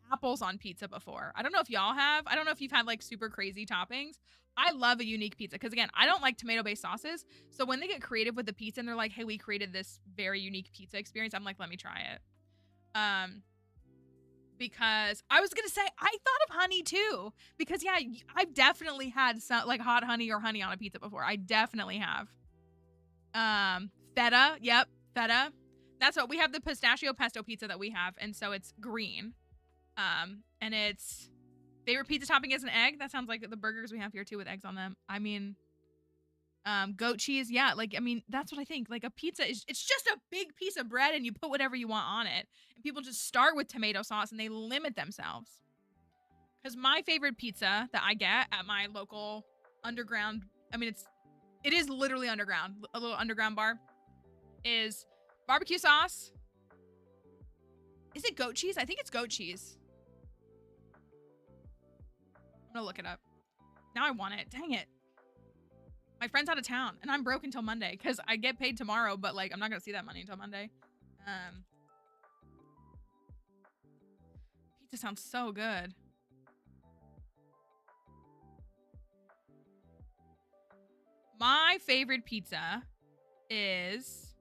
apples on pizza before. I don't know if y'all have. I don't know if you've had like super crazy toppings. I love a unique pizza because again, I don't like tomato-based sauces. So when they get creative with the pizza and they're like, "Hey, we created this very unique pizza experience," I'm like, "Let me try it." Because I was gonna say I thought of honey too. Because yeah, I've definitely had some like hot honey or honey on a pizza before. I definitely have. Feta. Yep, feta. That's what we have, the pistachio pesto pizza that we have, and so it's green. And it's favorite pizza topping is an egg. That sounds like the burgers we have here too with eggs on them. I mean, goat cheese. Yeah, like I mean that's what I think. Like a pizza it's just a big piece of bread and you put whatever you want on it. And people just start with tomato sauce and they limit themselves. Because my favorite pizza that I get at my local underground, I mean it is literally underground, a little underground bar, is barbecue sauce. Is it goat cheese? I think it's goat cheese. I'm gonna look it up. Now I want it. Dang it. My friend's out of town and I'm broke until Monday because I get paid tomorrow, but like I'm not gonna see that money until Monday. Pizza sounds so good. My favorite pizza is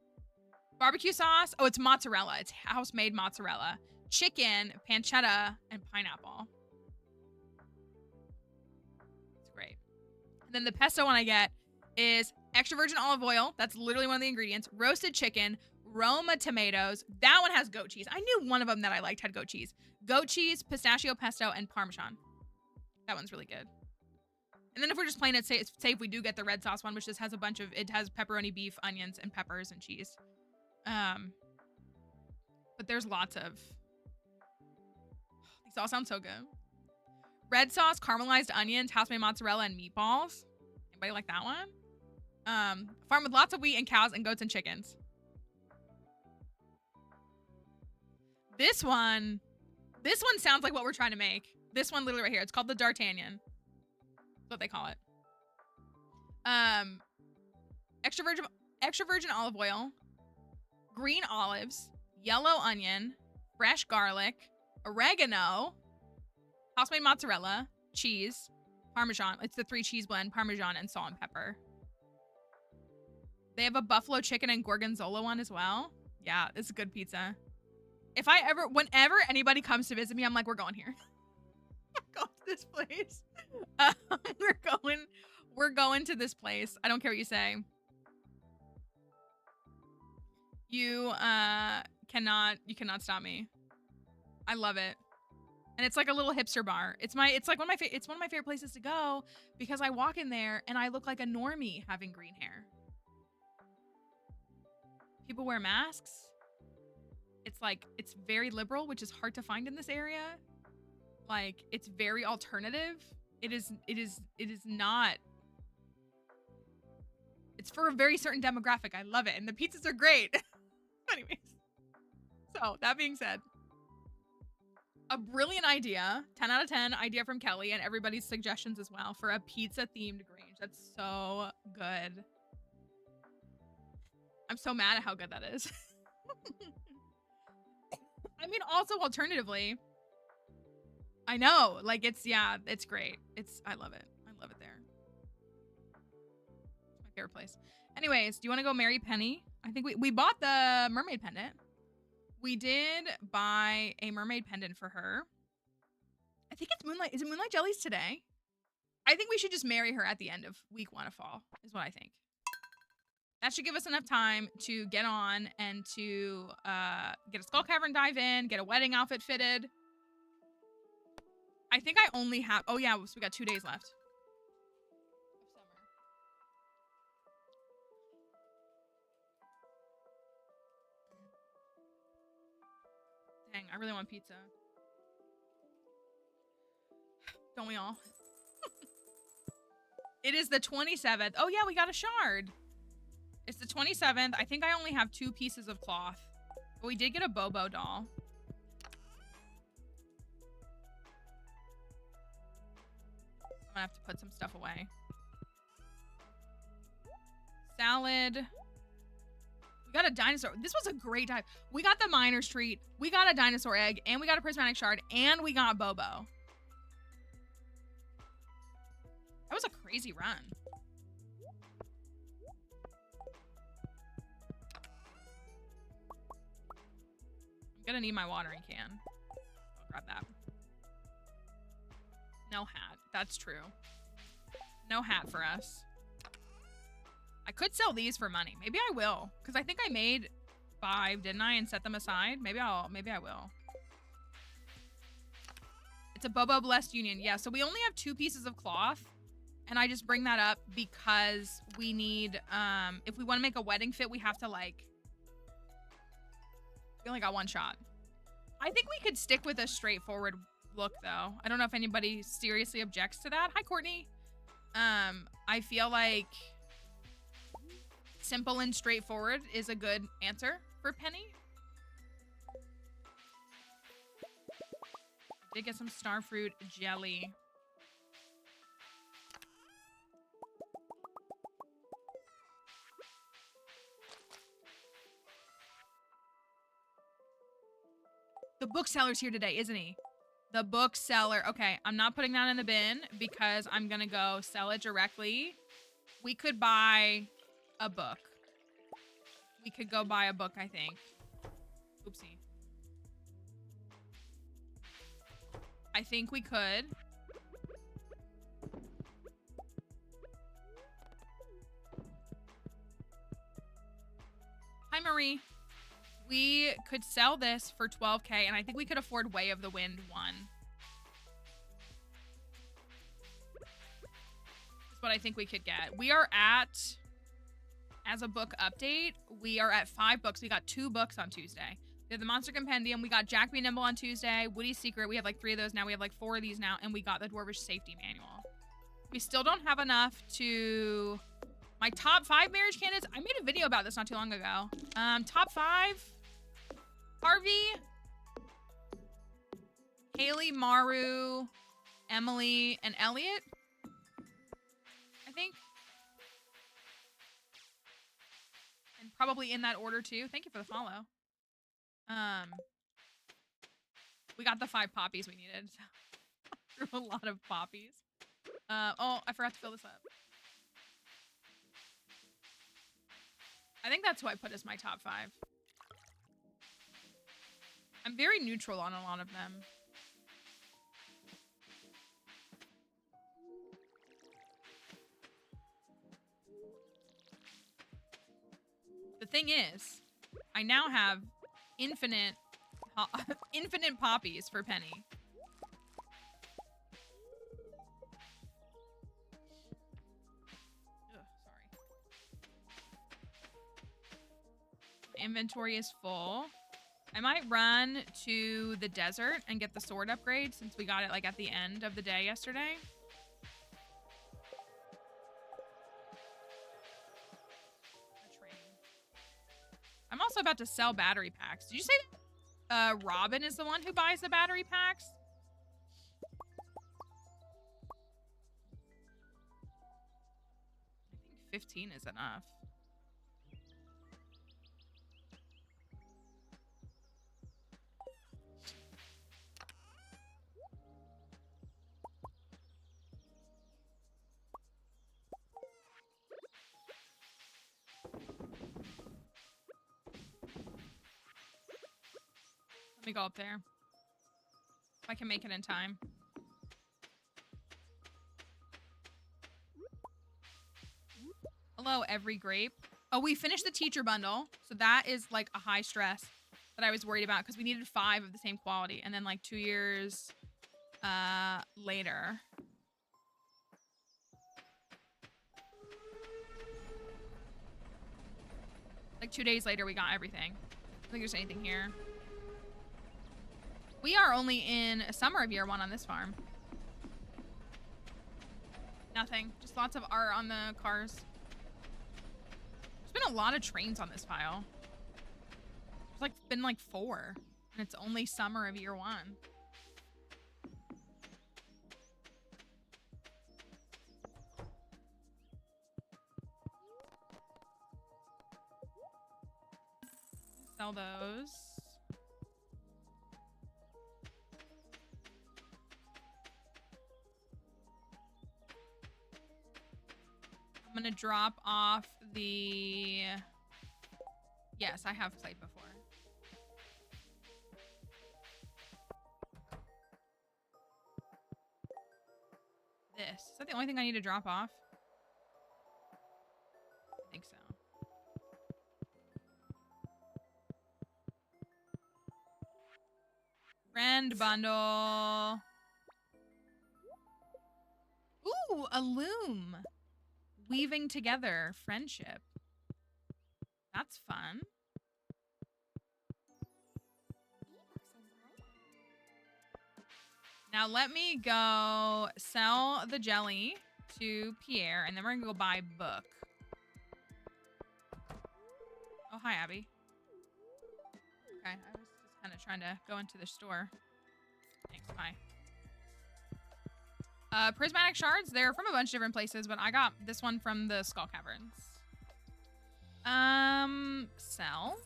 barbecue sauce. Oh, it's mozzarella. It's house-made mozzarella. Chicken, pancetta, and pineapple. It's great. And then the pesto one I get is extra virgin olive oil. That's literally one of the ingredients. Roasted chicken, Roma tomatoes. That one has goat cheese. I knew one of them that I liked had goat cheese. Goat cheese, pistachio pesto, and Parmesan. That one's really good. And then if we're just plain it, say if we do get the red sauce one, which just has it has pepperoni, beef, onions, and peppers and cheese. But there's lots of, these all sound so good. Red sauce, caramelized onions, house-made mozzarella, and meatballs. Anybody like that one? Farm with lots of wheat and cows and goats and chickens. This one sounds like what we're trying to make. This one literally right here. It's called the D'Artagnan. That's what they call it. Extra virgin olive oil, green olives, yellow onion, fresh garlic, oregano, house-made mozzarella, cheese, Parmesan. It's the 3 cheese blend, Parmesan, and salt and pepper. They have a buffalo chicken and gorgonzola one as well. Yeah, it's good pizza. Whenever anybody comes to visit me, I'm like, we're going here. Go to this place. We're going to this place. I don't care what you say. You cannot stop me. I love it. And it's like a little hipster bar. It's like one of my favorite places to go because I walk in there and I look like a normie having green hair. People wear masks. It's very liberal, which is hard to find in this area. Like, it's very alternative. It is not. It's for a very certain demographic. I love it. And the pizzas are great. Anyways. So, that being said, a brilliant idea, 10 out of 10 idea from Kelly and everybody's suggestions as well for a pizza themed Grange. That's so good. I'm so mad at how good that is. I mean, also alternatively, I know, like it's great. I love it. I love it there. It's my favorite place. Anyways, do you want to go marry Penny? I think we bought the mermaid pendant. We did buy a mermaid pendant for her. I think it's Moonlight. Is it Moonlight Jellies today? I think we should just marry her at the end of week 1 of fall, is what I think. That should give us enough time to get on and to get a Skull Cavern dive in, get a wedding outfit fitted. I think I only have... Oh, yeah, so we got 2 days left. Dang, I really want pizza. Don't we all? It is the 27th. Oh, yeah, we got a shard. It's the 27th. I think I only have 2 pieces of cloth. But we did get a Bobo doll. I'm gonna have to put some stuff away. Salad. We got a dinosaur. This was a great dive. We got the miner's treat. We got a dinosaur egg. And we got a prismatic shard. And we got Bobo. That was a crazy run. I'm gonna need my watering can. I'll grab that. No hat. That's true. No hat for us. I could sell these for money. Maybe I will. Because I think I made 5, didn't I? And set them aside. Maybe I will. It's a Bobo Blessed Union. Yeah, so we only have 2 pieces of cloth. And I just bring that up because we need, if we want to make a wedding fit, we have to like, we only got 1 shot. I think we could stick with a straightforward look though. I don't know if anybody seriously objects to that. Hi, Courtney. I feel like simple and straightforward is a good answer for Penny. I did get some starfruit jelly. The bookseller's here today, isn't he? The bookseller. Okay, I'm not putting that in the bin because I'm gonna go sell it directly. We could buy a book. We could go buy a book, I think. Oopsie. I think we could. Hi, Marie. We could sell this for 12K, and I think we could afford Way of the Wind 1. That's what I think we could get. We are at, as a book update, we are at 5 books. We got 2 books on Tuesday. We have the Monster Compendium. We got Jack Be Nimble on Tuesday. Woody's Secret. We have like 3 of those now. We have like 4 of these now, and we got the Dwarvish Safety Manual. We still don't have enough to... My top 5 marriage candidates. I made a video about this not too long ago. Top 5... Harvey, Haley, Maru, Emily, and Elliot, I think. And probably in that order too. Thank you for the follow. We got the 5 poppies we needed. Threw a lot of poppies. Oh, I forgot to fill this up. I think that's who I put as my top 5. very neutral on a lot of them. The thing is, I now have infinite poppies for Penny. Ugh, sorry. My inventory is full. I might run to the desert and get the sword upgrade since we got it like at the end of the day yesterday. I'm also about to sell battery packs. Did you say that Robin is the one who buys the battery packs? I think 15 is enough. Let me go up there. If I can make it in time. Hello, every grape. Oh, we finished the teacher bundle. So that is like a high stress that I was worried about because we needed 5 of the same quality. And then like 2 years later. Like 2 days later, we got everything. I don't think there's anything here. We are only in summer of year 1 on this farm. Nothing. Just lots of art on the cars. There's been a lot of trains on this file. There's like been like 4. And it's only summer of year 1. Sell those. I'm gonna drop off the... Yes, I have played before. This. Is that the only thing I need to drop off? I think so. Friend bundle. Ooh, a loom. Weaving together friendship. That's fun. Now let me go sell the jelly to Pierre, and then we're gonna go buy a book. Oh, hi, Abby. Okay, I was just kind of trying to go into the store. Thanks, bye. Prismatic shards, they're from a bunch of different places, but I got this one from the Skull Caverns. Sell.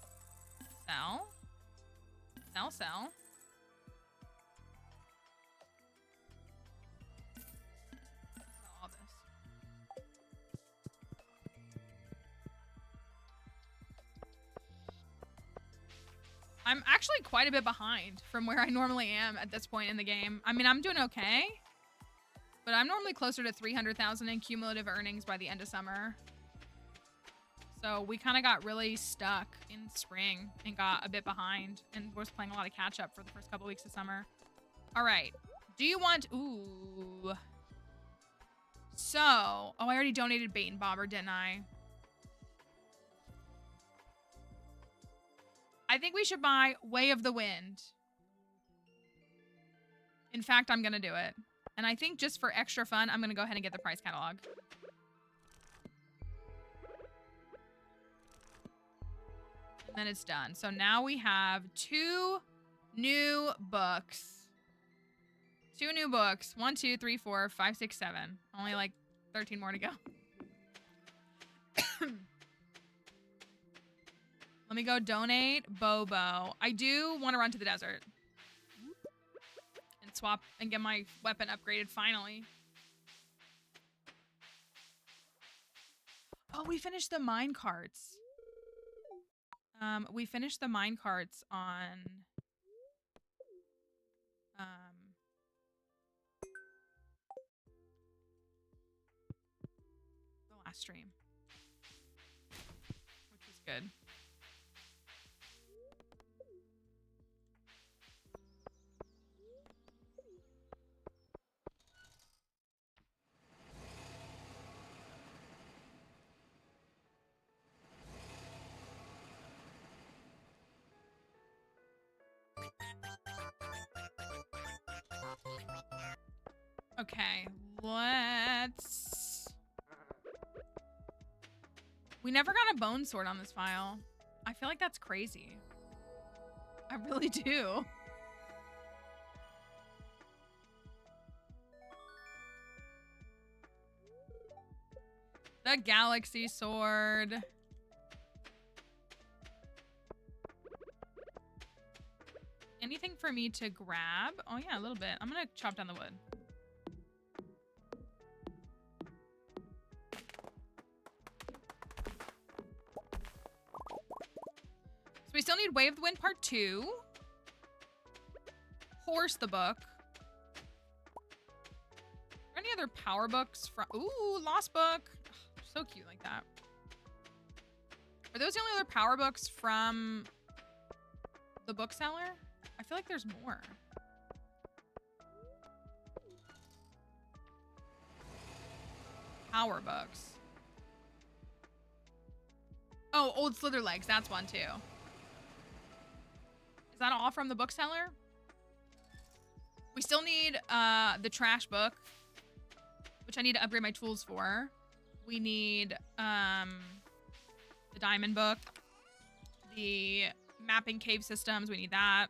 Sell. Sell, sell. Sell all this. I'm actually quite a bit behind from where I normally am at this point in the game. I mean, I'm doing okay. But I'm normally closer to 300,000 in cumulative earnings by the end of summer. So we kind of got really stuck in spring and got a bit behind and was playing a lot of catch up for the first couple weeks of summer. All right. Do you want... Ooh. So... Oh, I already donated Bait and Bobber, didn't I? I think we should buy Way of the Wind. In fact, I'm going to do it. And I think just for extra fun, I'm going to go ahead and get the price catalog. And then it's done. So now we have 2 new books. 2 new books. 1, 2, 3, 4, 5, 6, 7. Only like 13 more to go. Let me go donate Bobo. I do want to run to the desert. Swap and get my weapon upgraded finally. Oh, we finished the mine carts. We finished the mine carts on last stream, which was good. Okay, let's... We never got a bone sword on this file. I feel like that's crazy. I really do. The galaxy sword. Anything for me to grab? Oh yeah, a little bit. I'm gonna chop down the wood. So we still need Wave the Wind Part 2. Horse the book. Are there any other power books from... Ooh, Lost Book. Ugh, so cute like that. Are those the only other power books from the bookseller? I feel like there's more. Power books. Oh, Old Slither Legs. That's one too. Is that all from the bookseller? We still need the trash book, which I need to upgrade my tools for. We need the diamond book, the mapping cave systems. We need that.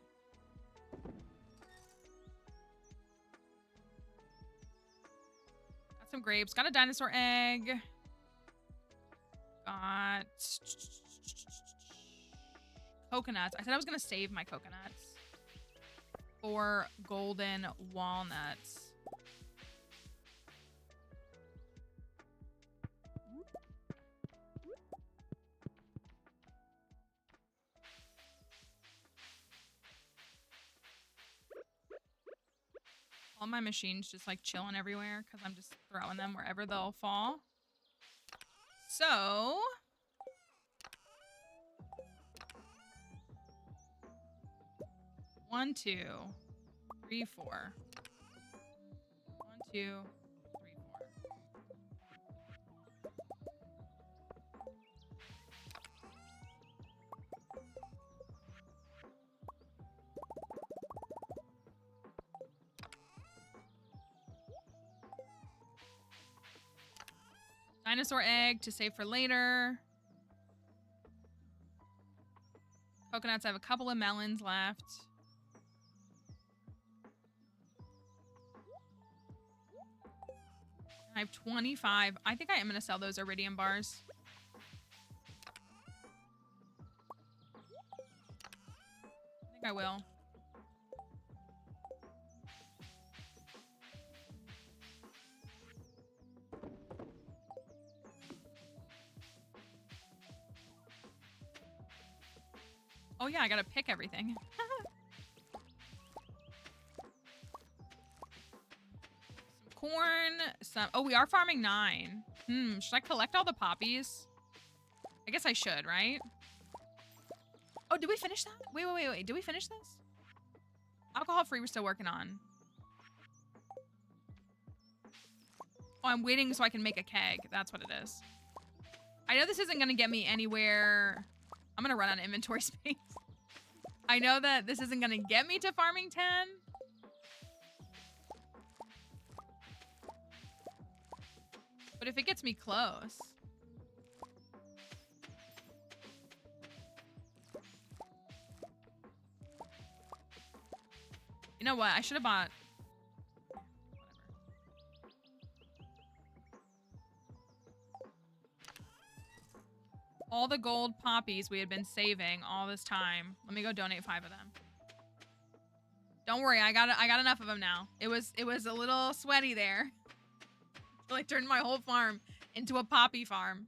Got some grapes. Got a dinosaur egg. Got coconuts. I said I was gonna save my coconuts for golden walnuts. All my machines just like chilling everywhere because I'm just throwing them wherever they'll fall. So... 1, 2, 3, 4. 1, 2, 3, 4. Dinosaur egg to save for later. Coconuts, I have a couple of melons left. I have 25. I think I am going to sell those iridium bars. I think I will. Oh yeah, I gotta pick everything. Some corn, some... Oh, we are farming 9. Should I collect all the poppies? I guess I should, right? Oh, did we finish that? Wait. Did we finish this? Alcohol-free we're still working on. Oh, I'm waiting so I can make a keg. That's what it is. I know this isn't gonna get me anywhere... I'm gonna run out of inventory space. I know that this isn't gonna get me to farming 10. But if it gets me close. You know what? I should have bought... all the gold poppies we had been saving all this time. Let me go donate 5 of them. Don't worry, I got enough of them now. It was a little sweaty there. I like turned my whole farm into a poppy farm.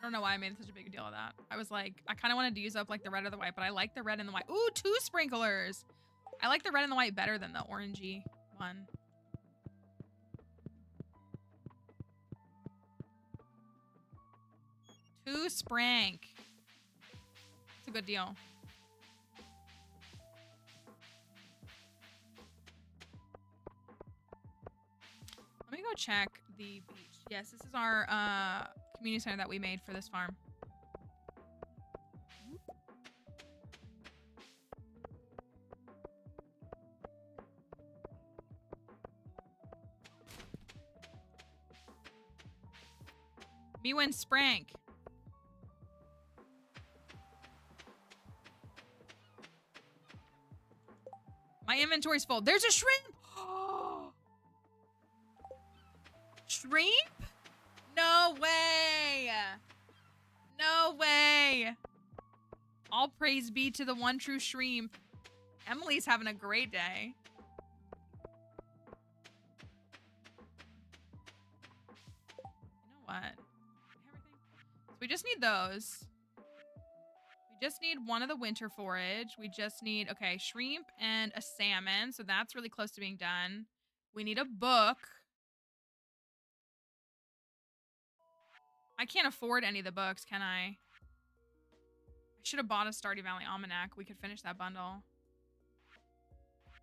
I don't know why I made such a big deal of that. I was like, I kind of wanted to use up like the red or the white, but I like the red and the white. Ooh, 2 sprinklers. I like the red and the white better than the orangey one. Two sprank. It's a good deal. Let me go check the beach. Yes, this is our community center that we made for this farm. Me win sprank. My inventory's full. There's a shrimp. Shrimp? No way. No way. All praise be to the one true shrimp. Emily's having a great day. You know what? Everything. So we just need those. We just need one of the winter forage. We just need, okay, shrimp and a salmon. So that's really close to being done. We need a book. I can't afford any of the books, can I? I should have bought a Stardew Valley Almanac. We could finish that bundle.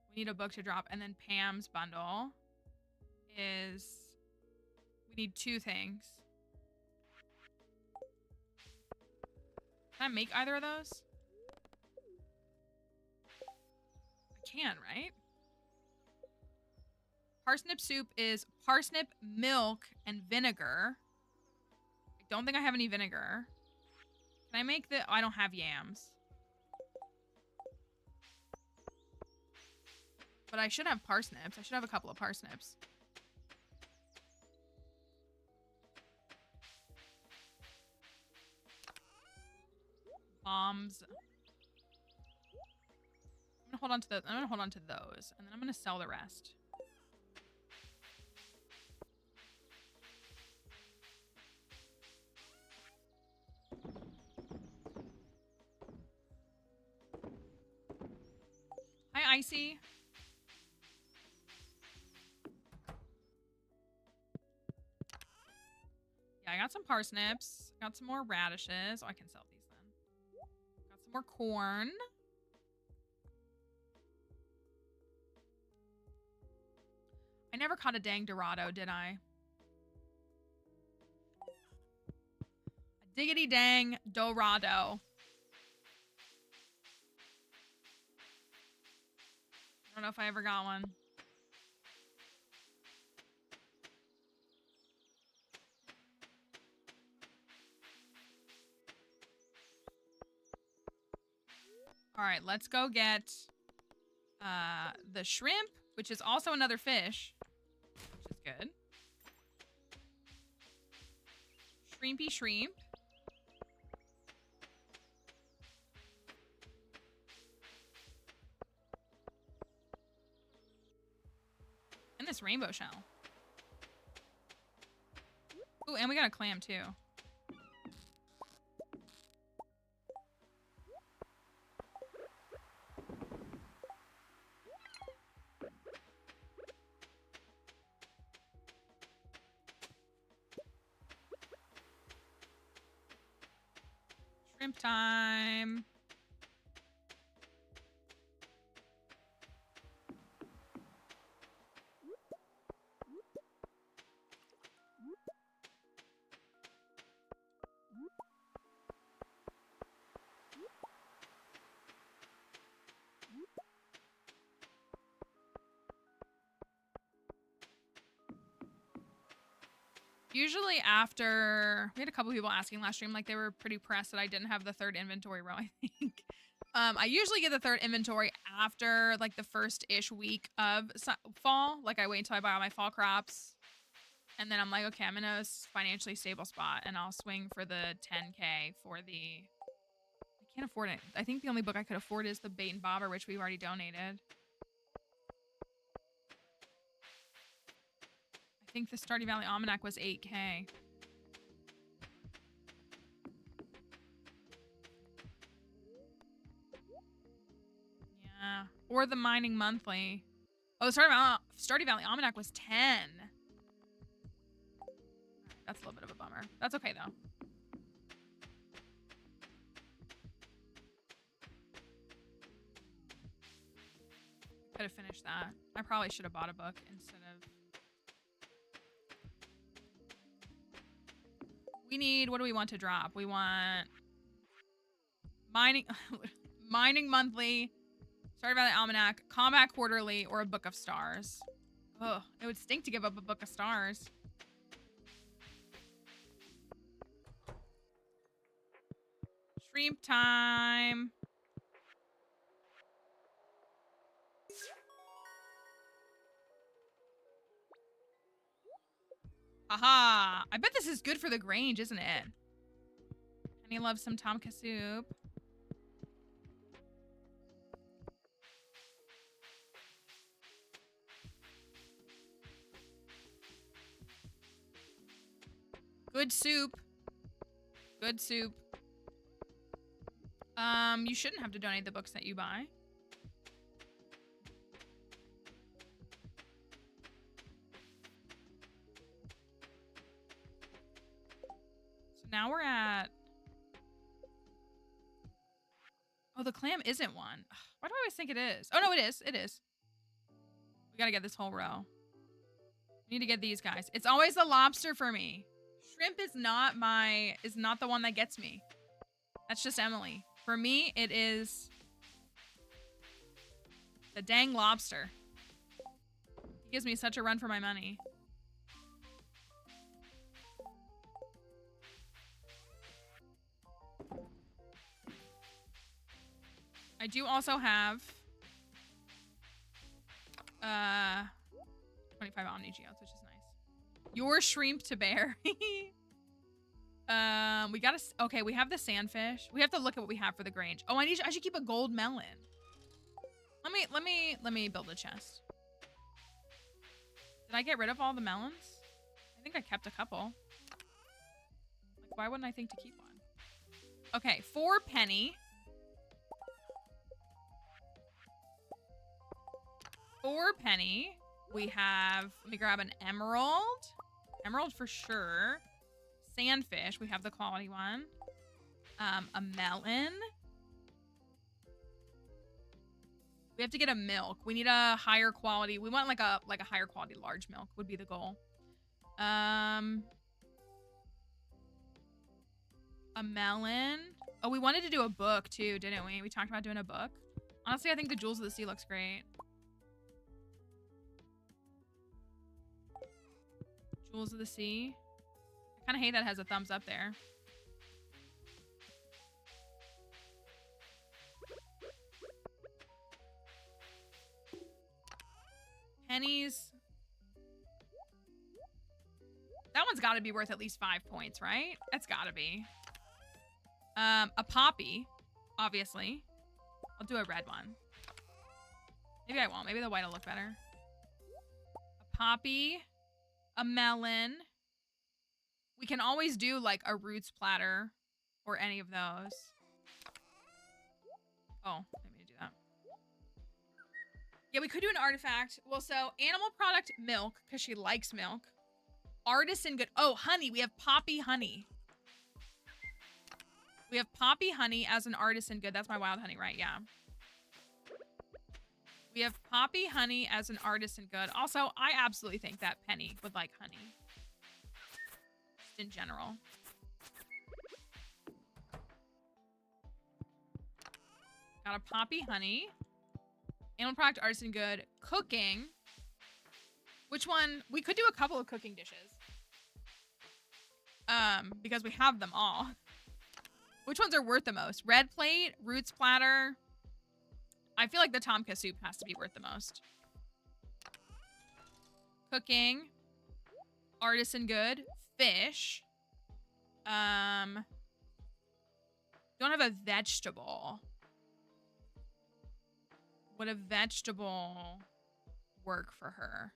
We need a book to drop. And then Pam's bundle is... We need 2 things. Can I make either of those? I can, right? Parsnip soup is parsnip, milk, and vinegar. I don't think I have any vinegar. Can I make the... Oh, I don't have yams. But I should have parsnips. I should have a couple of parsnips. Bombs. I'm gonna hold on to those. I'm gonna hold on to those, and then I'm gonna sell the rest. Hi, Icy. Yeah, I got some parsnips. Got some more radishes. Oh, I can sell these then. Got some more corn. I never caught a dang Dorado, did I? A diggity dang Dorado. I don't know if I ever got one. All right, let's go get the shrimp, which is also another fish, which is good. Shrimpy shrimp. And this rainbow shell. Ooh, and we got a clam too. Shrimp time. Usually after, we had a couple people asking last stream, like they were pretty pressed that I didn't have the 3rd inventory row, I think. I usually get the 3rd inventory after like the 1st-ish week of fall. Like I wait until I buy all my fall crops. And then I'm like, okay, I'm in a financially stable spot and I'll swing for the 10K for the, I can't afford it. I think the only book I could afford is the Bait and Bobber, which we've already donated. I think the Stardew Valley Almanac was 8K. Or the Mining Monthly. Oh, the Stardew Valley Almanac was 10. That's a little bit of a bummer. That's okay, though. Could have finished that. I probably should have bought a book instead of... We need... What do we want to drop? We want... Mining... Mining Monthly, Stardew Valley Almanac, Combat Quarterly, or a Book of Stars. Ugh, it would stink to give up a Book of Stars. Shrimp time. Haha. I bet this is good for the Grange, isn't it? Penny loves some Tomka soup. Good soup. Good soup. You shouldn't have to donate the books that you buy. So now we're at... Oh, the clam isn't one. Why do I always think it is? Oh, no, it is. It is. We gotta get this whole row. We need to get these guys. It's always the lobster for me. Shrimp is not the one that gets me. That's just Emily. For me, it is the dang lobster. He gives me such a run for my money. I do also have 25 Omni Geodes, which is nice. Your shrimp to bear. We gotta... Okay, we have the sandfish. We have to look at what we have for the Grange. Oh, I should keep a gold melon. Let me build a chest. Did I get rid of all the melons? I think I kept a couple. Like, why wouldn't I think to keep one? Okay, for Penny. For Penny, we have... Let me grab an emerald. Emerald for sure. Sandfish, we have the quality one. A melon. We have to get a milk. We need a higher quality. We want like a higher quality large milk would be the goal. A melon. Oh, we wanted to do a book too, didn't we? We talked about doing a book. Honestly, I think the Jewels of the Sea looks great. Jewels of the Sea. I kind of hate that it has a thumbs up there. Pennies. That one's got to be worth at least 5 points, right? That's got to be. A poppy, obviously. I'll do a red one. Maybe I won't. Maybe the white will look better. A poppy. A melon. We can always do like a roots platter or any of those. Oh, let me do that. Yeah, we could do an artifact. Well, so animal product milk, because she likes milk. Artisan good. Oh, honey. We have poppy honey. We have poppy honey as an artisan good. That's my wild honey, right? Yeah. We have poppy honey as an artisan good. Also, I absolutely think that Penny would like honey. Just in general. Got a poppy honey. Animal product, artisan good. Cooking. Which one? We could do a couple of cooking dishes. Because we have them all. Which ones are worth the most? Red plate, roots platter. I feel like the Tomka soup has to be worth the most. Cooking. Artisan good. Fish. Don't have a vegetable. Would a vegetable work for her?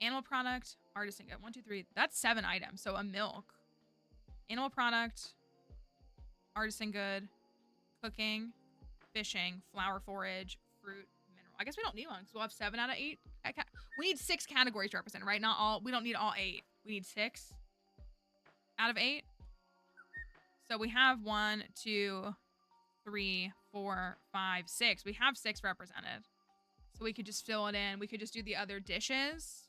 Animal product, artisan good. 1, 2, 3. That's 7 items. So a milk. Animal product, artisan good, cooking, fishing, flower forage, fruit, mineral. I guess we don't need one because we'll have 7 out of 8. We need 6 categories represented, right? Not all. We don't need all 8. We need 6 out of 8. So we have 1, 2, 3, 4, 5, 6. We have 6 represented. So we could just fill it in. We could just do the other dishes.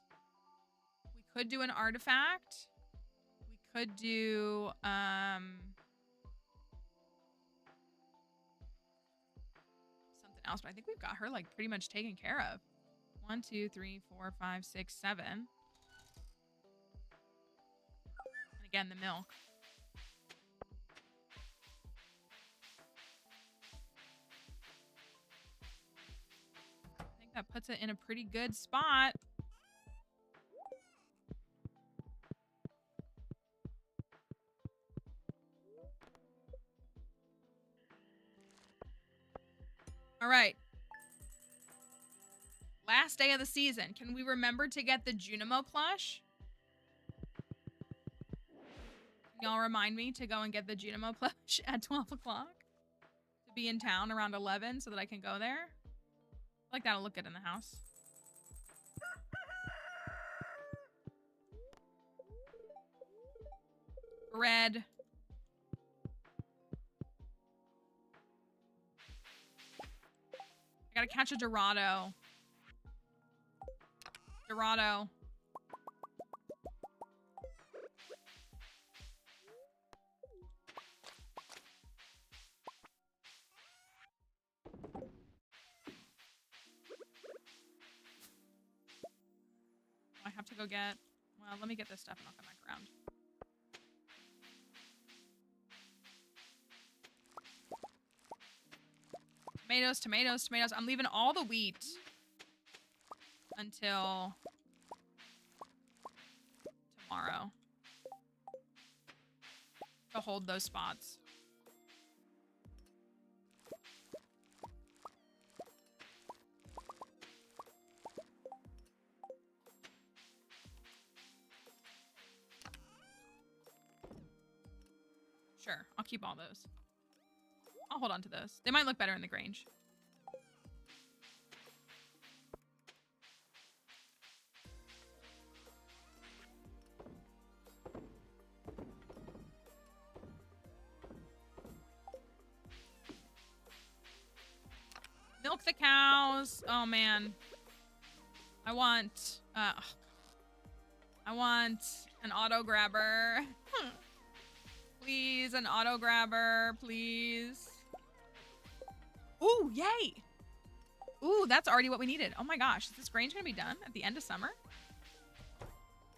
We could do an artifact. We could do something else, but I think we've got her like pretty much taken care of. 1, 2, 3, 4, 5, 6, 7. And again, the milk. I think that puts it in a pretty good spot. All right. Last day of the season. Can we remember to get the Junimo plush? Can y'all remind me to go and get the Junimo plush at 12 o'clock? To be in town around 11 so that I can go there? I like that'll look good in the house. Bread. I gotta catch a Dorado. Dorado. I have to go get... Well, let me get this stuff and I'll come back around. Tomatoes, tomatoes, tomatoes. I'm leaving all the wheat until tomorrow to hold those spots. Sure, I'll keep all those. I'll hold on to those. They might look better in the Grange. Milk the cows. Oh, man. I want an auto grabber. Please, an auto grabber, please. Ooh, yay. Ooh, that's already what we needed. Oh my gosh, is this Grange gonna be done at the end of summer?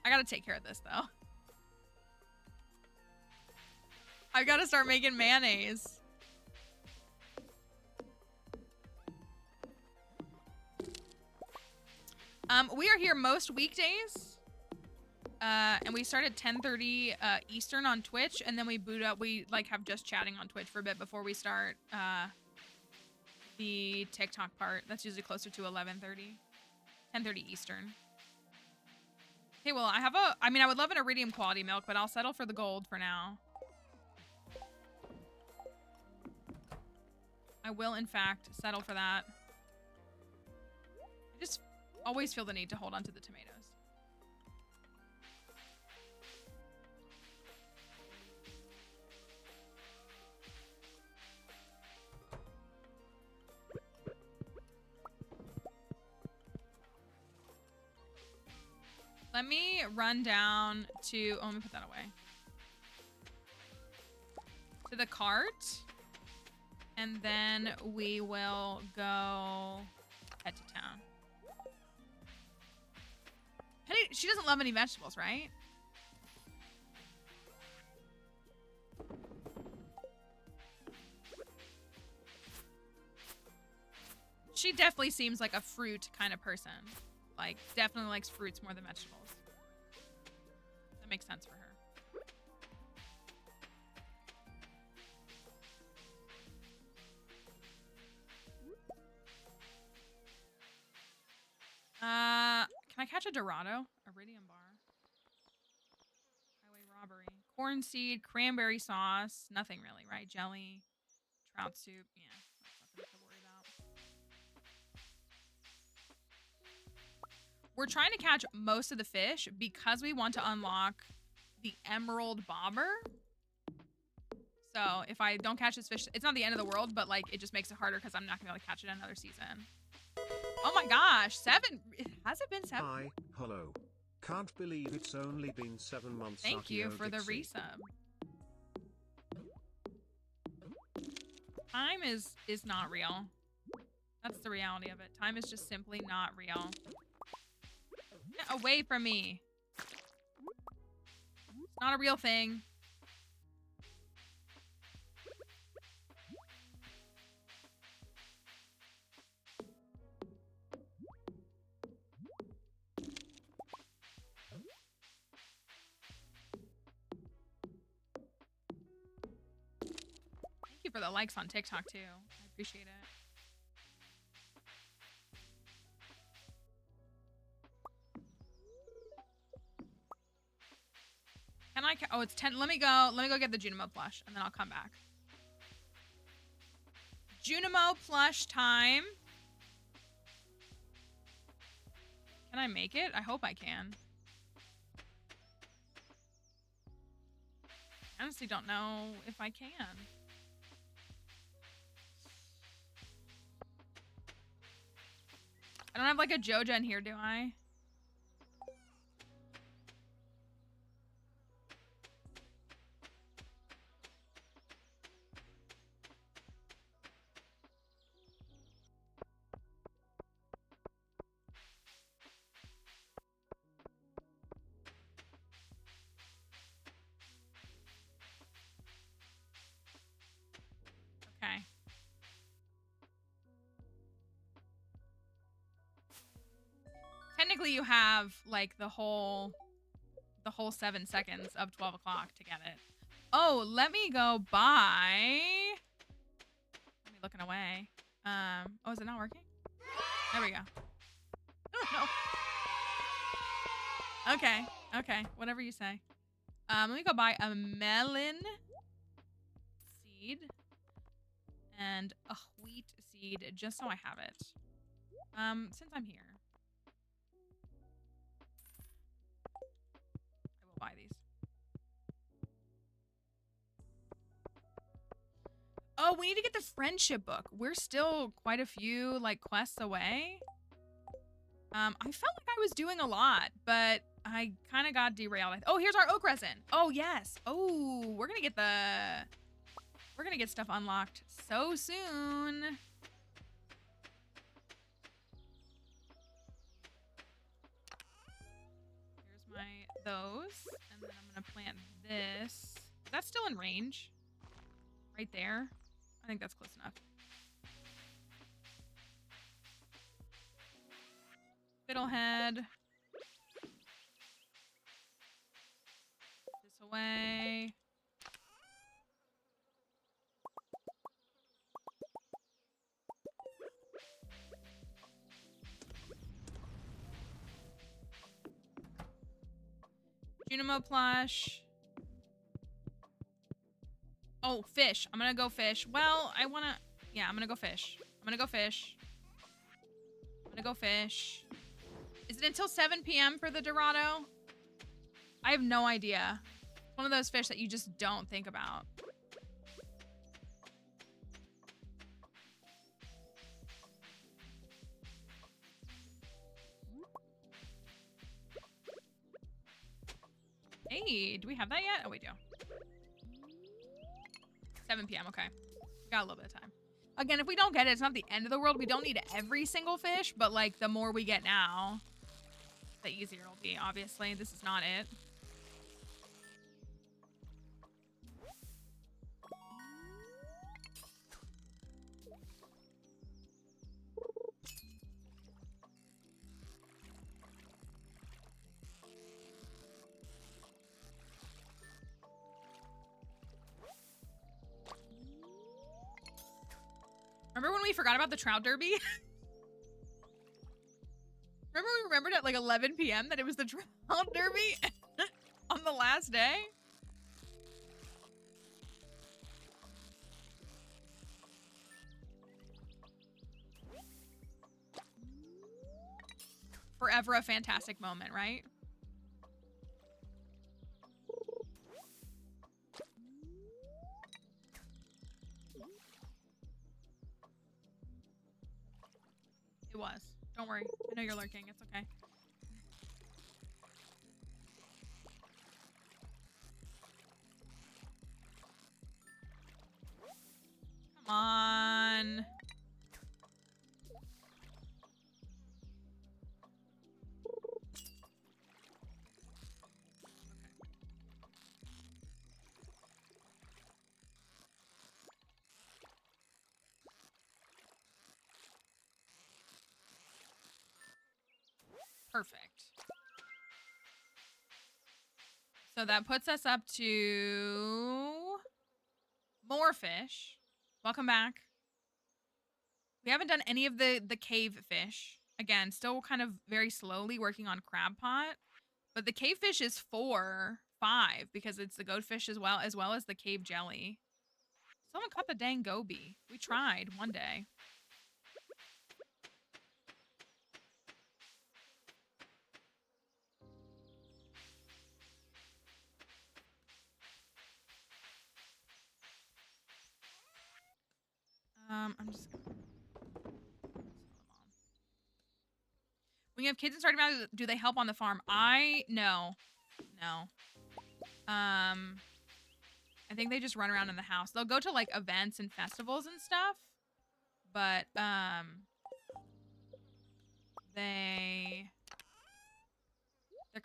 I gotta take care of this though. I gotta start making mayonnaise. We are here most weekdays. And we start at 10:30 Eastern on Twitch, and then we boot up. We like have just chatting on Twitch for a bit before we start the TikTok part. That's usually closer to 11:30, 10:30 Eastern. Okay, well, I mean, I would love an iridium quality milk, but I'll settle for the gold for now. I will, in fact, settle for that. I just always feel the need to hold on to the tomatoes. Let me run down to... Oh, let me put that away. To the cart. And then we will go head to town. Penny, she doesn't love any vegetables, right? She definitely seems like a fruit kind of person. Like, definitely likes fruits more than vegetables. That makes sense for her. Can I catch a Dorado? Iridium bar. Highway robbery. Corn seed, cranberry sauce. Nothing really, right? Jelly, trout soup. Yeah, that's nothing to worry about. we're trying to catch most of the fish because we want to unlock the emerald bobber. So if I don't catch this fish, it's not the end of the world, but like it just makes it harder because I'm not gonna be able to catch it another season. Oh my gosh, 7. Has it been 7? Hi, hello. Can't believe it's only been 7 months. Thank you for the Dixie. resub. Time is not real. That's the reality of it. Time is just simply not real. Get away from me. It's not a real thing. Thank you for the likes on TikTok too. I appreciate it. Can I? Oh, it's 10. Let me go get the Junimo plush, and then I'll come back. Junimo plush time. Can I make it? I hope I can. I honestly don't know if I can. I don't have like a Joja in here, do I? Okay. Technically you have like the whole 7 seconds of 12 o'clock to get it. Oh, let me go buy. Let me looking away. Oh, is it not working? There we go. Oh, no. Okay, okay, whatever you say. Let me go buy a melon seed and a wheat seed just so I have it. Since I'm here. I will buy these. Oh, we need to get the friendship book. We're still quite a few like quests away. I felt like I was doing a lot, but I kind of got derailed. Oh, here's our oak resin. Oh, yes. Oh, we're gonna get stuff unlocked so soon. Here's those, and then I'm gonna plant this. That's still in range. Right there. I think that's close enough. Fiddlehead. This away. Junimo plush. Oh, fish. I'm gonna go fish. Well, yeah, I'm gonna go fish. I'm gonna go fish. I'm gonna go fish. Is it until 7 p.m. for the Dorado? I have no idea. It's one of those fish that you just don't think about. Hey, do we have that yet? Oh, we do. 7 p.m. Okay. We got a little bit of time. Again, if we don't get it, it's not the end of the world. We don't need every single fish, but like the more we get now, the easier it'll be, obviously. This is not it. Remember when we forgot about the trout derby? Remember we remembered at like 11 p.m. that it was the trout derby on the last day? forever a fantastic moment, right? It was. Don't worry. I know you're lurking. It's okay. Come on. Perfect. So that puts us up to more fish. Welcome back. We haven't done any of the cave fish. Again, still kind of very slowly working on crab pot. But the cave fish is 4, 5 because it's the goatfish as well as the cave jelly. Someone caught the dang goby. We tried one day. I'm just gonna... When you have kids in Stardew Valley, do they help on the farm? No. I think they just run around in the house. They'll go to like events and festivals and stuff, but they're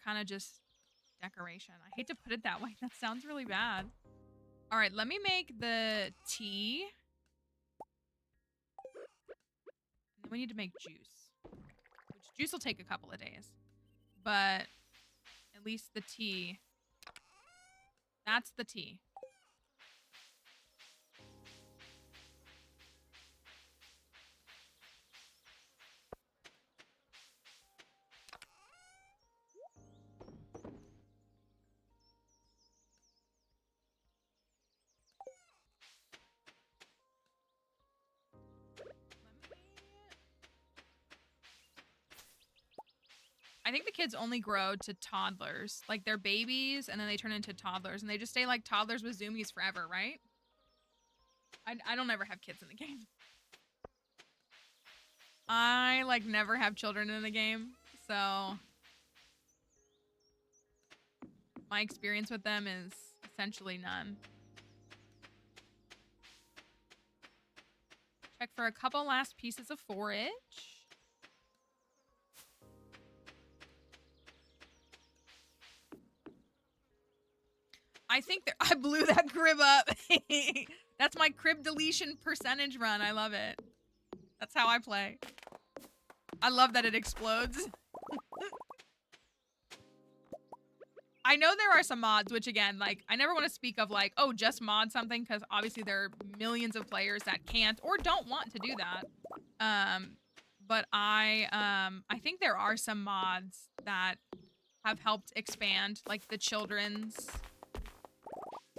kind of just decoration. I hate to put it that way. That sounds really bad. All right, let me make the tea. And then we need to make juice. Which juice will take a couple of days. But at least the tea. That's the tea. I think the kids only grow to toddlers. Like they're babies and then they turn into toddlers and they just stay like toddlers with zoomies forever, right? I don't ever have kids in the game. I like never have children in the game. So my experience with them is essentially none. Check for a couple last pieces of forage. I think I blew that crib up. That's my crib deletion percentage run. I love it. That's how I play. I love that it explodes. I know there are some mods, which again, like, I never want to speak of like, oh, just mod something, because obviously there are millions of players that can't or don't want to do that. But I think there are some mods that have helped expand, like, the children's.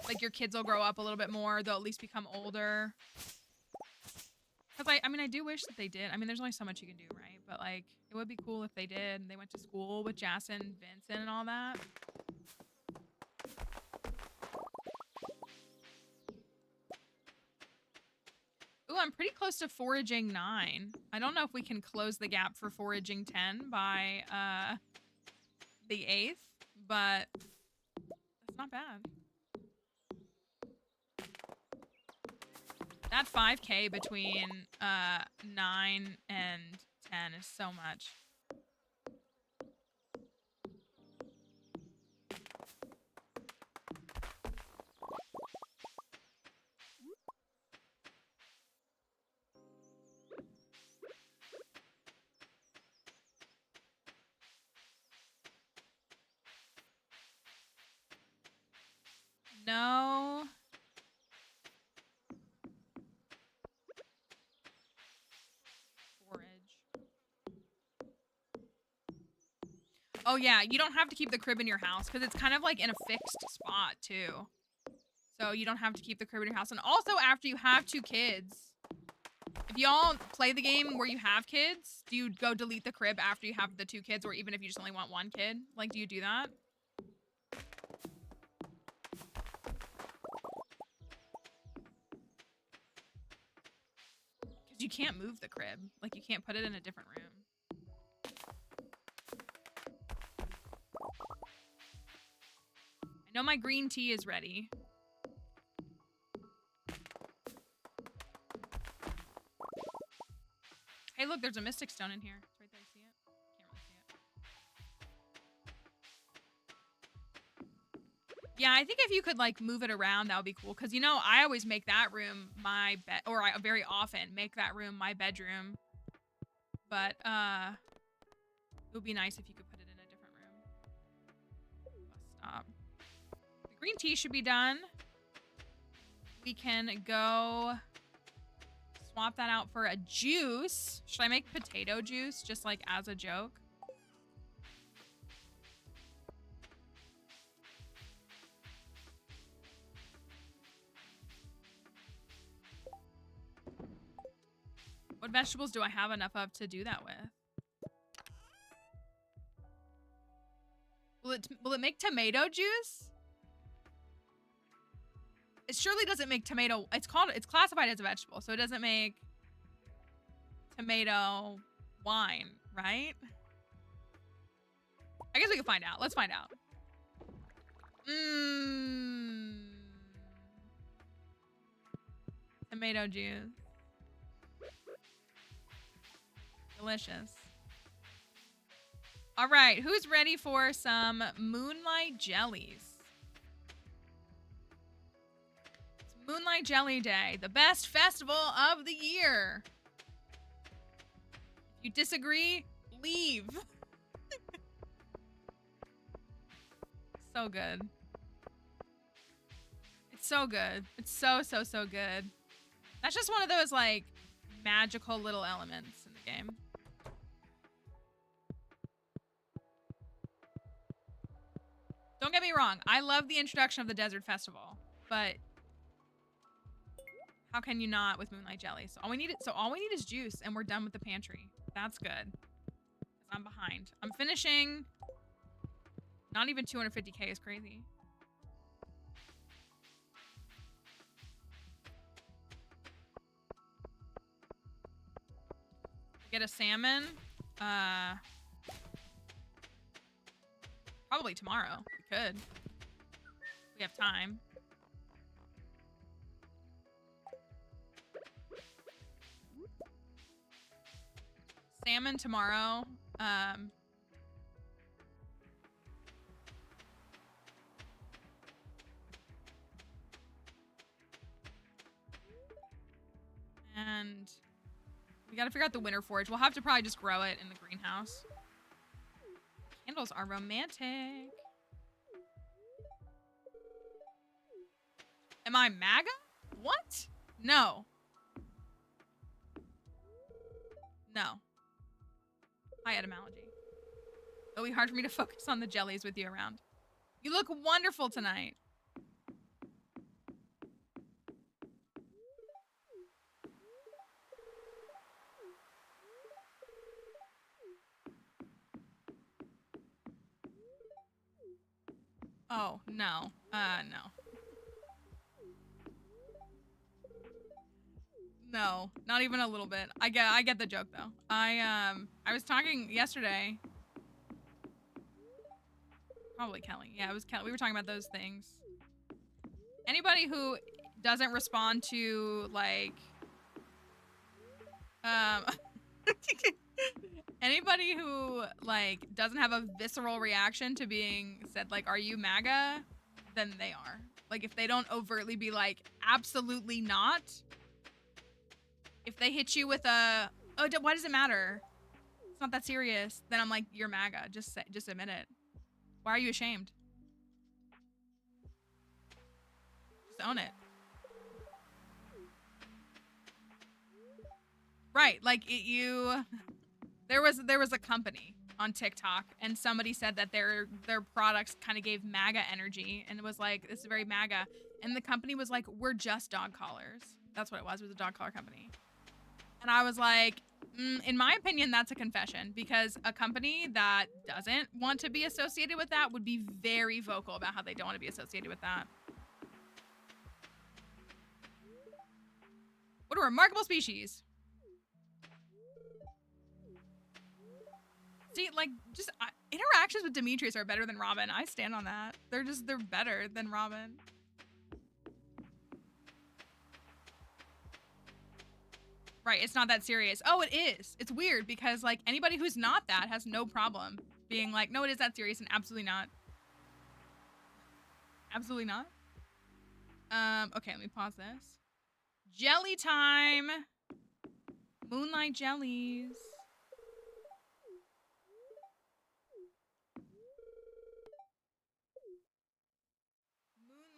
Like, your kids will grow up a little bit more. They'll at least become older. Because, I mean, I do wish that they did. I mean, there's only so much you can do, right? But, like, it would be cool if they did. And they went to school with Jason, Vincent, and all that. Ooh, I'm pretty close to foraging 9. I don't know if we can close the gap for foraging 10 by the 8th, but that's not bad. That 5K between 9 and 10 is so much. No. Forage. Oh yeah, you don't have to keep the crib in your house because it's kind of like in a fixed spot too. So you don't have to keep the crib in your house. And also after you have 2 kids, y'all play the game where you have kids, do you go delete the crib after you have the 2 kids, or even if you just only want 1 kid? Like, do you do that? Because you can't move the crib. Like, you can't put it in a different room. I know my green tea is ready. Hey, look, there's a mystic stone in here. It's right there. See it? Can't really see it. Yeah, I think if you could, like, move it around, that would be cool. Because, you know, I always make that room my bed, or I very often make that room my bedroom. But, it would be nice if you could put it in a different room. Stop. The green tea should be done. We can go swap that out for a juice. Should I make potato juice just like as a joke? What vegetables do I have enough of to do that with? Will it make tomato juice? It surely doesn't make tomato. It's classified as a vegetable, so it doesn't make tomato wine, right? I guess we can find out. Let's find out. Tomato juice. Delicious. All right, who's ready for some moonlight jellies? It's Moonlight Jelly Day, the best festival of the year. If you disagree, leave. So good. It's so good. It's so good. That's just one of those, like, magical little elements in the game. Don't get me wrong. I love the introduction of the Desert Festival, but how can you not with Moonlight Jelly? So all we need is juice, and we're done with the pantry. That's good. I'm behind. I'm finishing. Not even 250K is crazy. Get a salmon. Probably tomorrow. We could. We have time. Salmon tomorrow. And we gotta figure out the winter forage. We'll have to probably just grow it in the greenhouse. Candles are romantic. Am I MAGA? What? No. No. Hi, etymology. It'll be hard for me to focus on the jellies with you around. You look wonderful tonight. Oh, no. No. No, not even a little bit. I get the joke though. I was talking yesterday. Probably Kelly. Yeah, it was Kelly. We were talking about those things. Anybody who doesn't respond to like anybody who like doesn't have a visceral reaction to being said like, are you MAGA? Then they are. Like if they don't overtly be like, absolutely not. If they hit you with a, oh, why does it matter? It's not that serious. Then I'm like, you're MAGA. Just admit it. Why are you ashamed? Just own it. Right, like there was a company on TikTok and somebody said that their products kind of gave MAGA energy and it was like, this is very MAGA. And the company was like, we're just dog collars. That's what it was a dog collar company. And I was like, in my opinion, that's a confession, because a company that doesn't want to be associated with that would be very vocal about how they don't want to be associated with that. What a remarkable species. See, like, just interactions with Demetrius are better than Robin. I stand on that. They're better than Robin. Right, it's not that serious. Oh, it is. It's weird because, like, anybody who's not that has no problem being like, no, it is that serious, and absolutely not. Absolutely not. Okay, let me pause this. Jelly time. Moonlight jellies.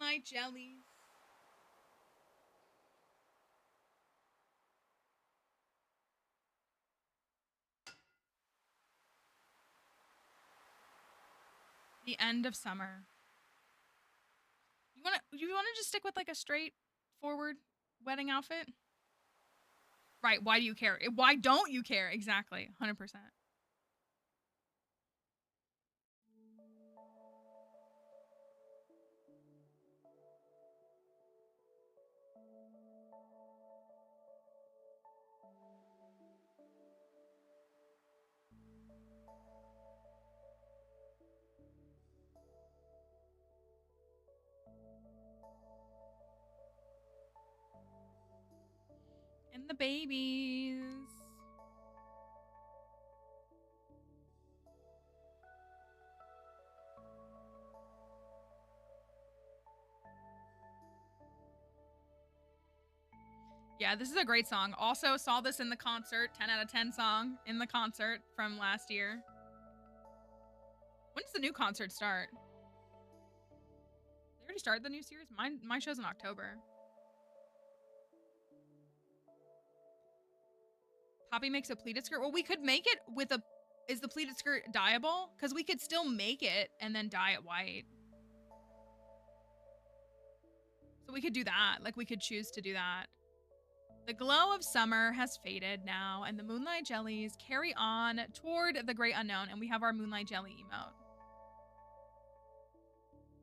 Moonlight jellies. The end of summer. You wanna just stick with like a straightforward wedding outfit? Right, why do you care? Why don't you care? Exactly, 100%. And the babies. Yeah, this is a great song. Also saw this in the concert, 10 out of 10 song in the concert from last year. When does the new concert start? They already started the new series? My show's in October. Poppy makes a pleated skirt. Well, we could make it with a... Is the pleated skirt dyeable? Because we could still make it and then dye it white. So we could do that. Like, we could choose to do that. The glow of summer has faded now, and the moonlight jellies carry on toward the great unknown, and we have our moonlight jelly emote.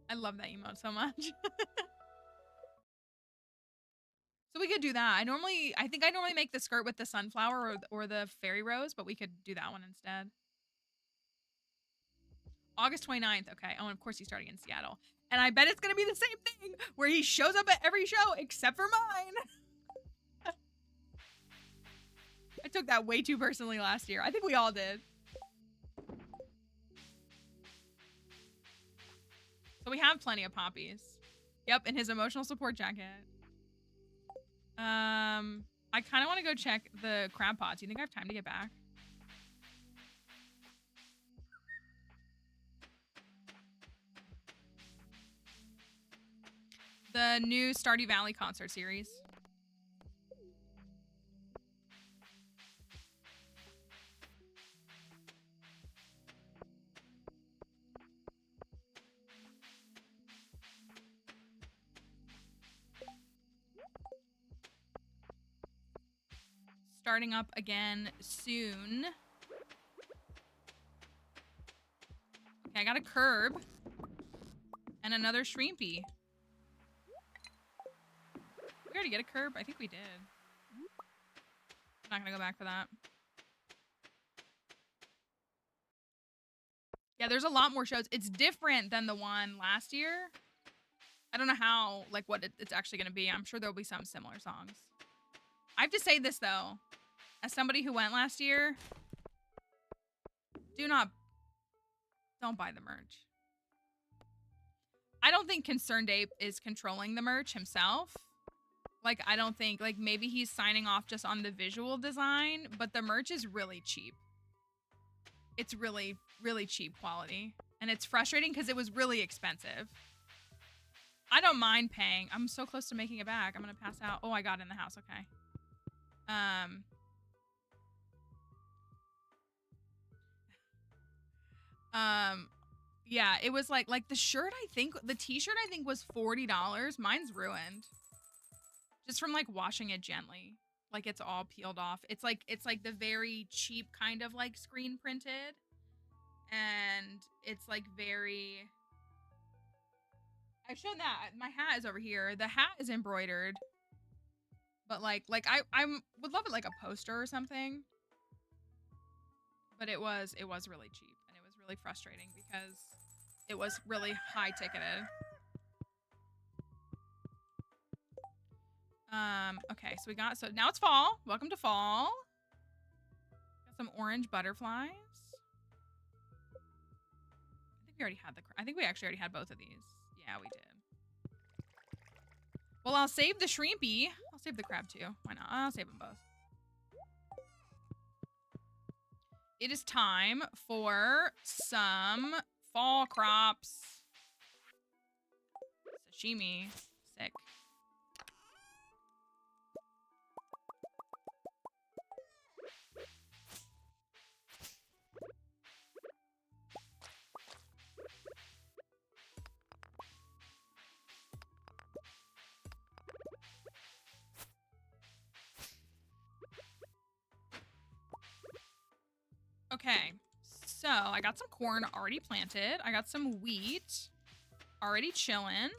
I love that emote so much. So we could do that. I think I normally make the skirt with the sunflower or the fairy rose, but we could do that one instead. August 29th. Okay. Oh, and of course he's starting in Seattle. And I bet it's going to be the same thing where he shows up at every show except for mine. I took that way too personally last year. I think we all did. So we have plenty of poppies. Yep, in his emotional support jacket. I kind of want to go check the crab pots. You think I have time to get back? The new Stardew Valley concert series. Starting up again soon. Okay, I got a curb. And another shrimpy. We already get a curb? I think we did. I'm not gonna go back for that. Yeah, there's a lot more shows. It's different than the one last year. I don't know how, like, what it's actually gonna be. I'm sure there'll be some similar songs. I have to say this, though. As somebody who went last year, don't buy the merch. I don't think Concerned Ape is controlling the merch himself. Like, I don't think, like, maybe he's signing off just on the visual design, but the merch is really cheap. It's really, really cheap quality. And it's frustrating because it was really expensive. I don't mind paying. I'm so close to making it back. I'm gonna pass out. Oh, I got in the house. Okay. Yeah, it was like the shirt, the t-shirt I think was $40. Mine's ruined. Just from like washing it gently. Like it's all peeled off. It's like the very cheap kind of like screen printed. And it's like very, I've shown that. My hat is over here. The hat is embroidered. But like I would love it like a poster or something. But it was really cheap, and it was really frustrating because it was really high ticketed. Okay, so now it's fall. Welcome to fall. Got some orange butterflies. I think we actually already had both of these. Yeah, we did. Well, I'll save the shrimpy. I'll save the crab too. Why not? I'll save them both. It is time for some fall crops. Sashimi. Sick. Okay, so I got some corn already planted. I got some wheat already chilling.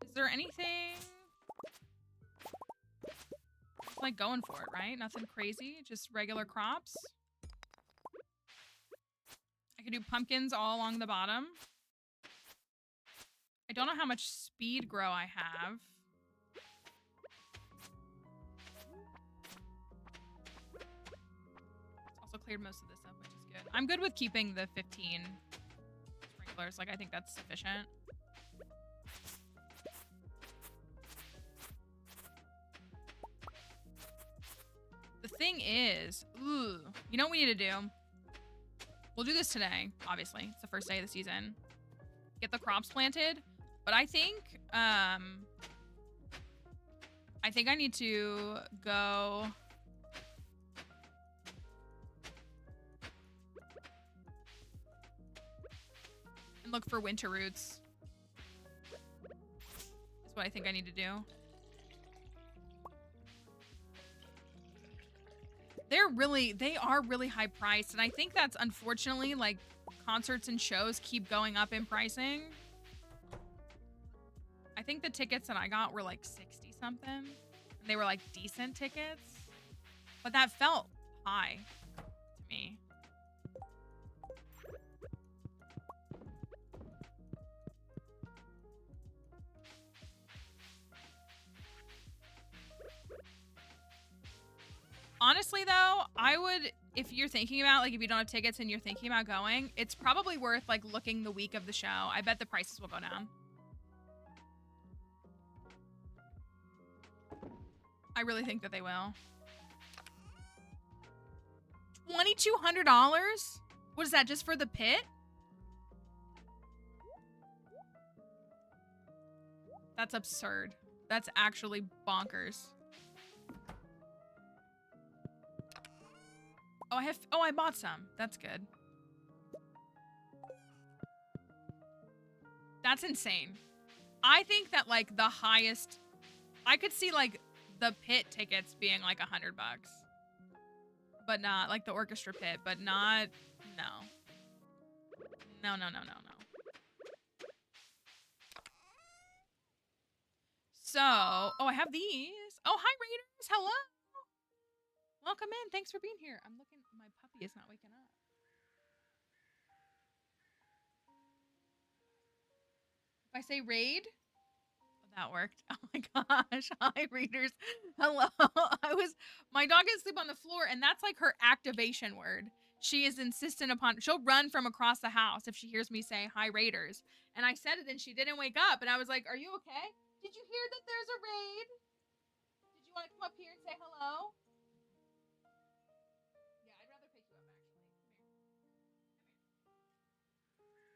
Is there anything like going for it, right? Nothing crazy, just regular crops. I could do pumpkins all along the bottom. I don't know how much speed grow I have. Also cleared most of this up, which is good. I'm good with keeping the 15 sprinklers. Like, I think that's sufficient. The thing is, you know what we need to do? We'll do this today, obviously. It's the first day of the season. Get the crops planted. But I think I need to go and look for winter roots. That's what I think I need to do. They are really high priced, and I think that's unfortunately like concerts and shows keep going up in pricing. I think the tickets that I got were like 60 something, and they were like decent tickets, but that felt high to me. Honestly, though, I would, if you're thinking about, like, if you don't have tickets and you're thinking about going, it's probably worth, like, looking the week of the show. I bet the prices will go down. I really think that they will. $2,200? What is that, just for the pit? That's absurd. That's actually bonkers. Oh, I bought some. That's good. That's insane. I think that, like, the highest, I could see, like, the pit tickets being like $100, but not like the orchestra pit, but not, no. So, oh, I have these. Oh, hi, Raiders. Hello. Welcome in. Thanks for being here. I'm looking, my puppy is not waking up. If I say raid, oh, that worked. Oh my gosh. Hi, readers. Hello. My dog is asleep on the floor, and that's like her activation word. She is insistent upon, she'll run from across the house if she hears me say, hi, raiders. And I said it, and she didn't wake up, and I was like, are you okay? Did you hear that there's a raid? Did you want to come up here and say hello? Yeah, I'd rather pick you up, actually. Come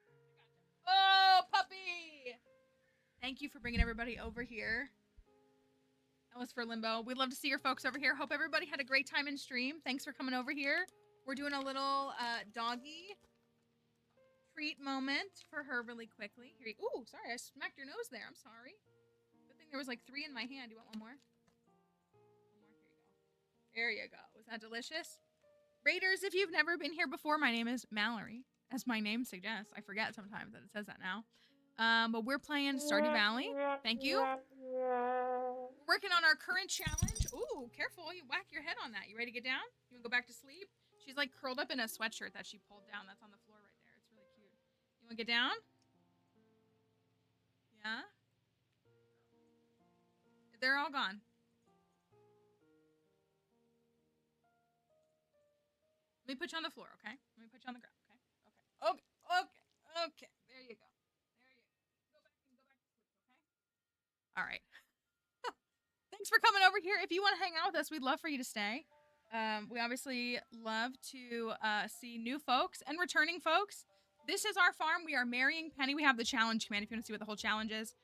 here. Oh, puppy! Thank you for bringing everybody over here. That was for Limbo. We'd love to see your folks over here. Hope everybody had a great time in stream. Thanks for coming over here. We're doing a little doggy treat moment for her really quickly. Here, ooh, sorry, I smacked your nose there. I'm sorry. Good There was like 3 in my hand. You want one more? One more. Here you go. There you go. Was that delicious? Raiders, if you've never been here before, my name is Mallory, as my name suggests. I forget sometimes that it says that now. But we're playing Stardew Valley. Thank you. We're working on our current challenge. Ooh, careful. You whack your head on that. You ready to get down? You want to go back to sleep? She's like curled up in a sweatshirt that she pulled down. That's on the floor right there. It's really cute. You want to get down? Yeah? They're all gone. Let me put you on the floor, okay? Let me put you on the ground, okay? Okay. Okay. There you go. There you go. Go back to sleep, okay? All right. Thanks for coming over here. If you want to hang out with us, we'd love for you to stay. We obviously love to see new folks and returning folks. This is our farm. We are marrying Penny. We have the challenge command if you want to see what the whole challenge is.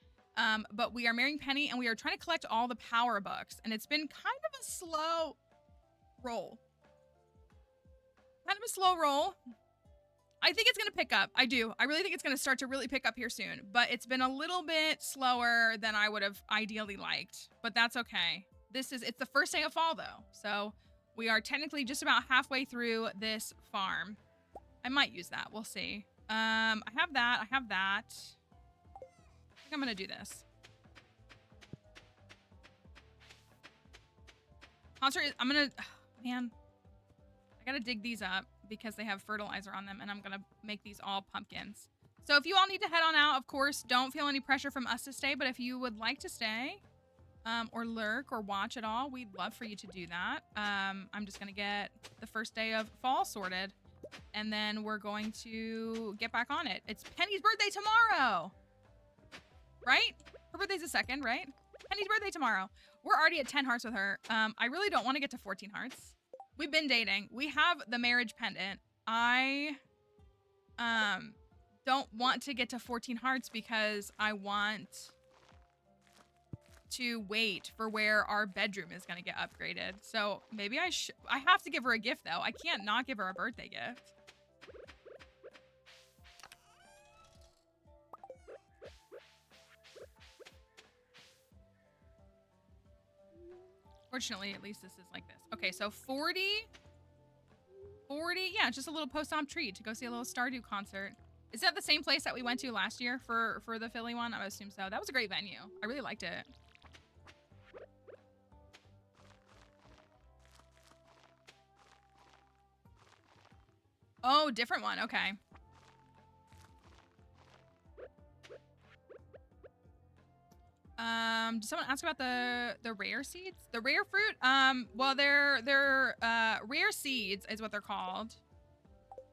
But we are marrying Penny, and we are trying to collect all the power books. And it's been kind of a slow roll. I think it's going to pick up. I do. I really think it's going to start to really pick up here soon. But it's been a little bit slower than I would have ideally liked. But that's okay. It's the first day of fall, though. So we are technically just about halfway through this farm. I might use that. We'll see. I have that. I think I'm going to do this. I'm going to... man. I got to dig these up because they have fertilizer on them, and I'm going to make these all pumpkins. So if you all need to head on out, of course, don't feel any pressure from us to stay, but if you would like to stay or lurk or watch at all, we'd love for you to do that. I'm just going to get the first day of fall sorted, and then we're going to get back on it. It's Penny's birthday tomorrow, right? Her birthday's the 2nd, right? Penny's birthday tomorrow. We're already at 10 hearts with her. I really don't want to get to 14 hearts. We've been dating. We have the marriage pendant. I don't want to get to 14 hearts because I want to wait for where our bedroom is going to get upgraded. I have to give her a gift, though. I can't not give her a birthday gift. Fortunately, at least this is like this. Okay, so 40, yeah, just a little post-op treat to go see a little Stardew concert. Is that the same place that we went to last year for the Philly one? I would assume so. That was a great venue. I really liked it. Oh, different one. Okay. Did someone ask about the rare seeds? The rare fruit? Well, they're rare seeds is what they're called.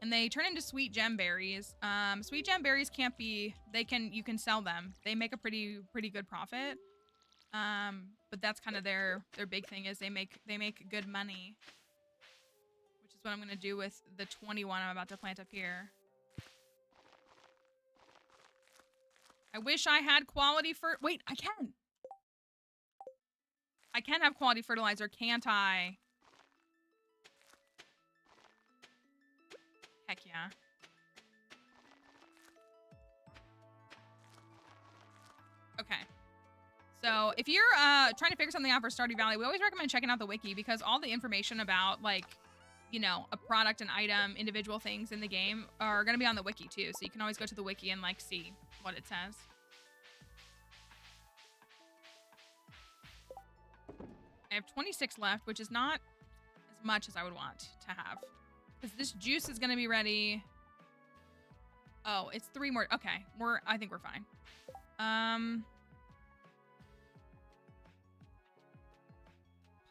And they turn into sweet gem berries. Sweet gem berries you can sell them. They make a pretty good profit. But that's kind of their big thing is they make good money. Which is what I'm gonna do with the 21 I'm about to plant up here. I wish I had quality wait, I can. I can have quality fertilizer, can't I? Heck yeah. Okay. So if you're trying to figure something out for Stardew Valley, we always recommend checking out the wiki because all the information about like, you know, a product, an item, individual things in the game are going to be on the wiki too. So you can always go to the wiki and like see what it says. I have 26 left, which is not as much as I would want to have. Because this juice is going to be ready. Oh, it's 3 more. Okay, I think we're fine.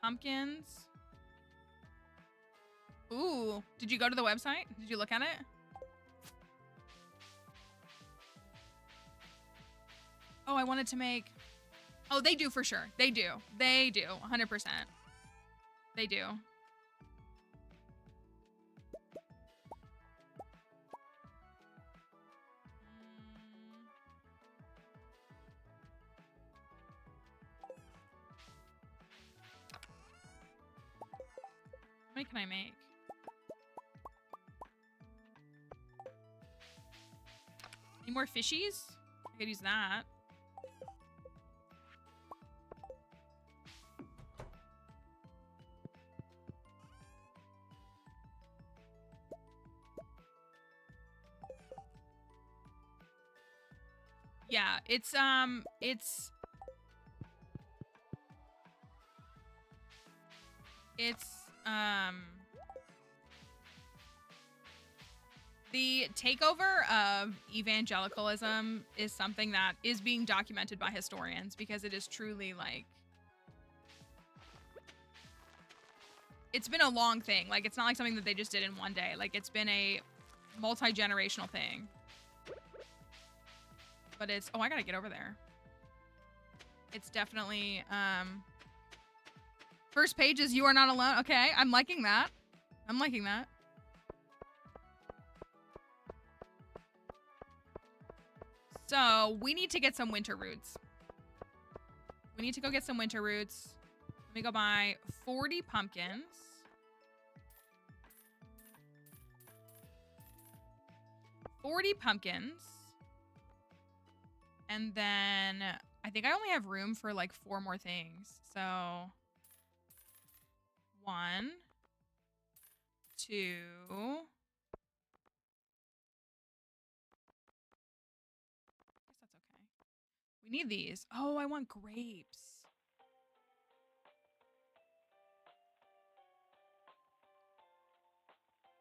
Pumpkins. Ooh, did you go to the website? Did you look at it? Oh, I wanted to make... Oh, they do for sure. They do. 100%. They do. How many can I make? Any more fishies? I could use that. Yeah, it's the takeover of evangelicalism is something that is being documented by historians because it is truly like it's been a long thing. Like it's not like something that they just did in one day. Like it's been a multi-generational thing. But it's I gotta get over there. It's definitely first page is you are not alone. Okay, I'm liking that. I'm liking that. So we need to get some winter roots. We need to go get some winter roots. Let me go buy 40 pumpkins. 40 pumpkins. And then I think I only have room for like 4 more things. So 1, 2. I guess that's okay. We need these. Oh, I want grapes.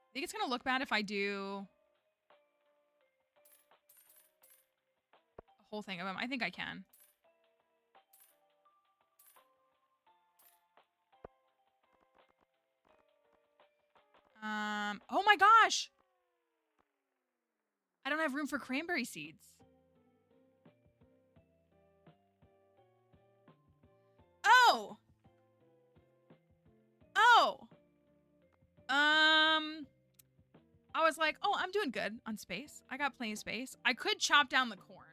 I think it's gonna look bad if I do a whole thing of them. I think I can. Oh my gosh! I don't have room for cranberry seeds. Oh! Oh! I was like, oh, I'm doing good on space. I got plenty of space. I could chop down the corn.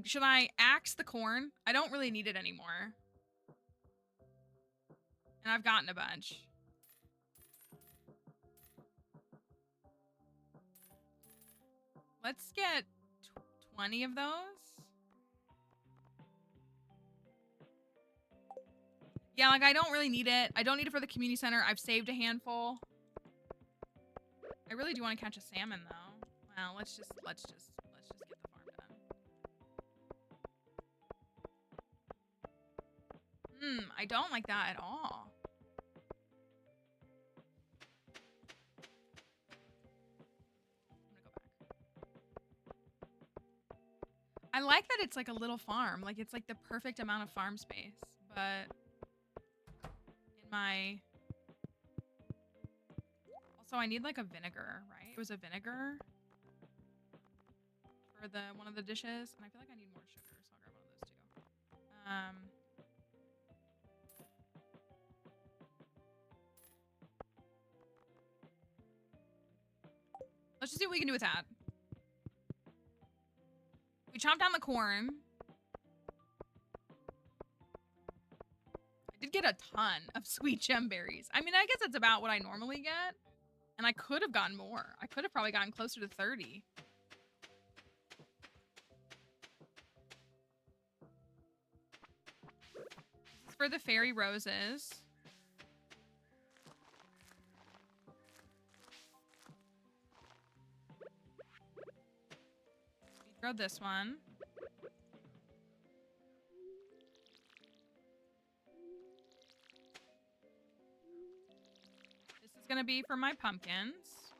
Should I axe the corn? I don't really need it anymore. And I've gotten a bunch. Let's get 20 of those. Yeah, like I don't really need it. I don't need it for the community center. I've saved a handful. I really do want to catch a salmon though. Well, let's just get the farm done. I don't like that at all. I like that it's like a little farm. Like it's like the perfect amount of farm space. But in my... Also, I need like a vinegar, right? It was a vinegar for one of the dishes. And I feel like I need more sugar, so I'll grab one of those too. Let's just see what we can do with that. We chopped down the corn. I did get a ton of sweet gem berries. I mean, I guess that's about what I normally get. And I could have gotten more. I could have probably gotten closer to 30. This is for the fairy roses. Throw this one. This is gonna be for my pumpkins.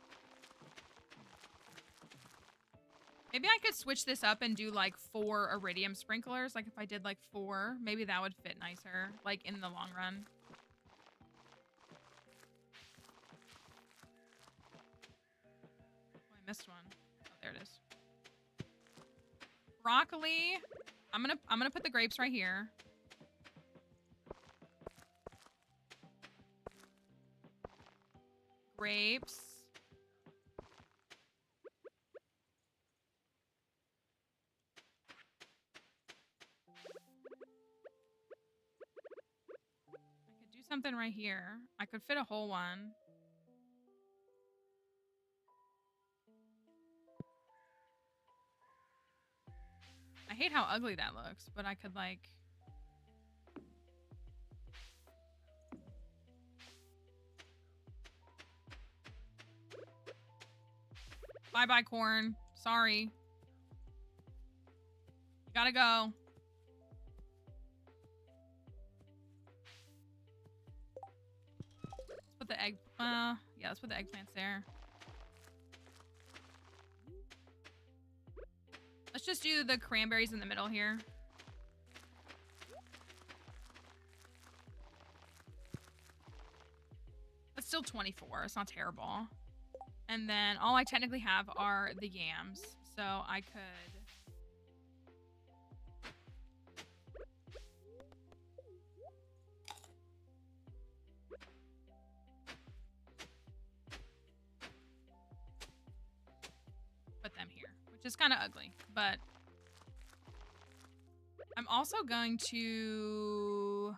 Maybe I could switch this up and do like 4 iridium sprinklers. Like if I did like 4, maybe that would fit nicer, like in the long run. Oh, I missed one. Oh, there it is. Broccoli. I'm gonna put the grapes right here. Grapes. I could do something right here. I could fit a whole one. I hate how ugly that looks, but I could like... Bye-bye, corn. Sorry. You gotta go. Let's put the egg... yeah, let's put the eggplants there. Let's just do the cranberries in the middle here. That's still 24. It's not terrible. And then all I technically have are the yams. So I could... put them here, which is kind of ugly, but I'm also going to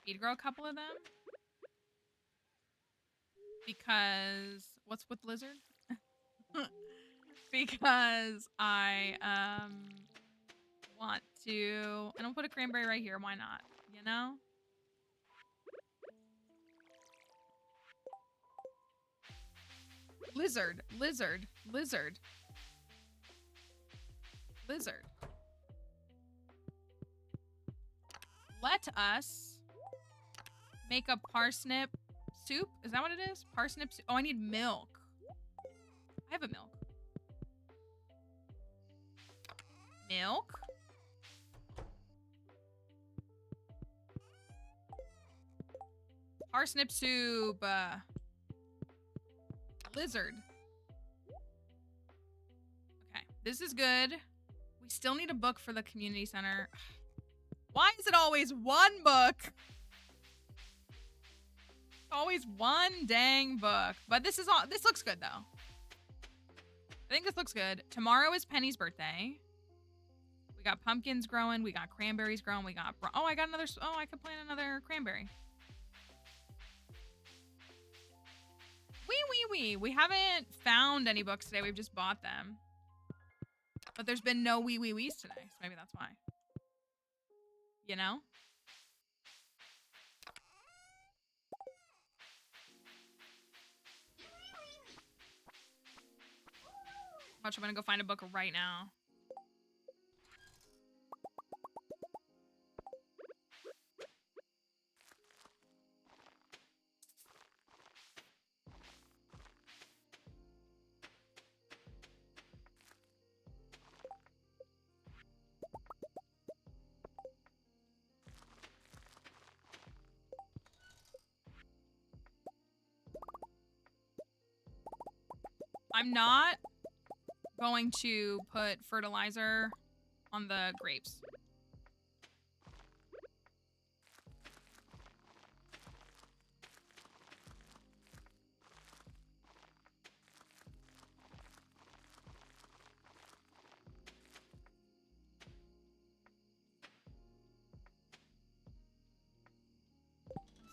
speed grow a couple of them because what's with lizard? Because I want to, and I'll put a cranberry right here. Why not? You know? Lizard, lizard, lizard, lizard. Let us make a parsnip soup. Is that what it is? Parsnip soup. Oh, I need milk. I have a milk. Milk. Parsnip soup. Lizard. Okay, this is good. We still need a book for the community center. Why is it always one book? Always one dang book. But this is all. This looks good though. I think this looks good. Tomorrow is Penny's birthday. We got pumpkins growing. We got cranberries growing. We got... oh, I got another... oh, I could plant another cranberry. We haven't found any books today. We've just bought them. But there's been no wees today. So maybe that's why. You know? Watch, I'm gonna go find a book right now. I'm not going to put fertilizer on the grapes.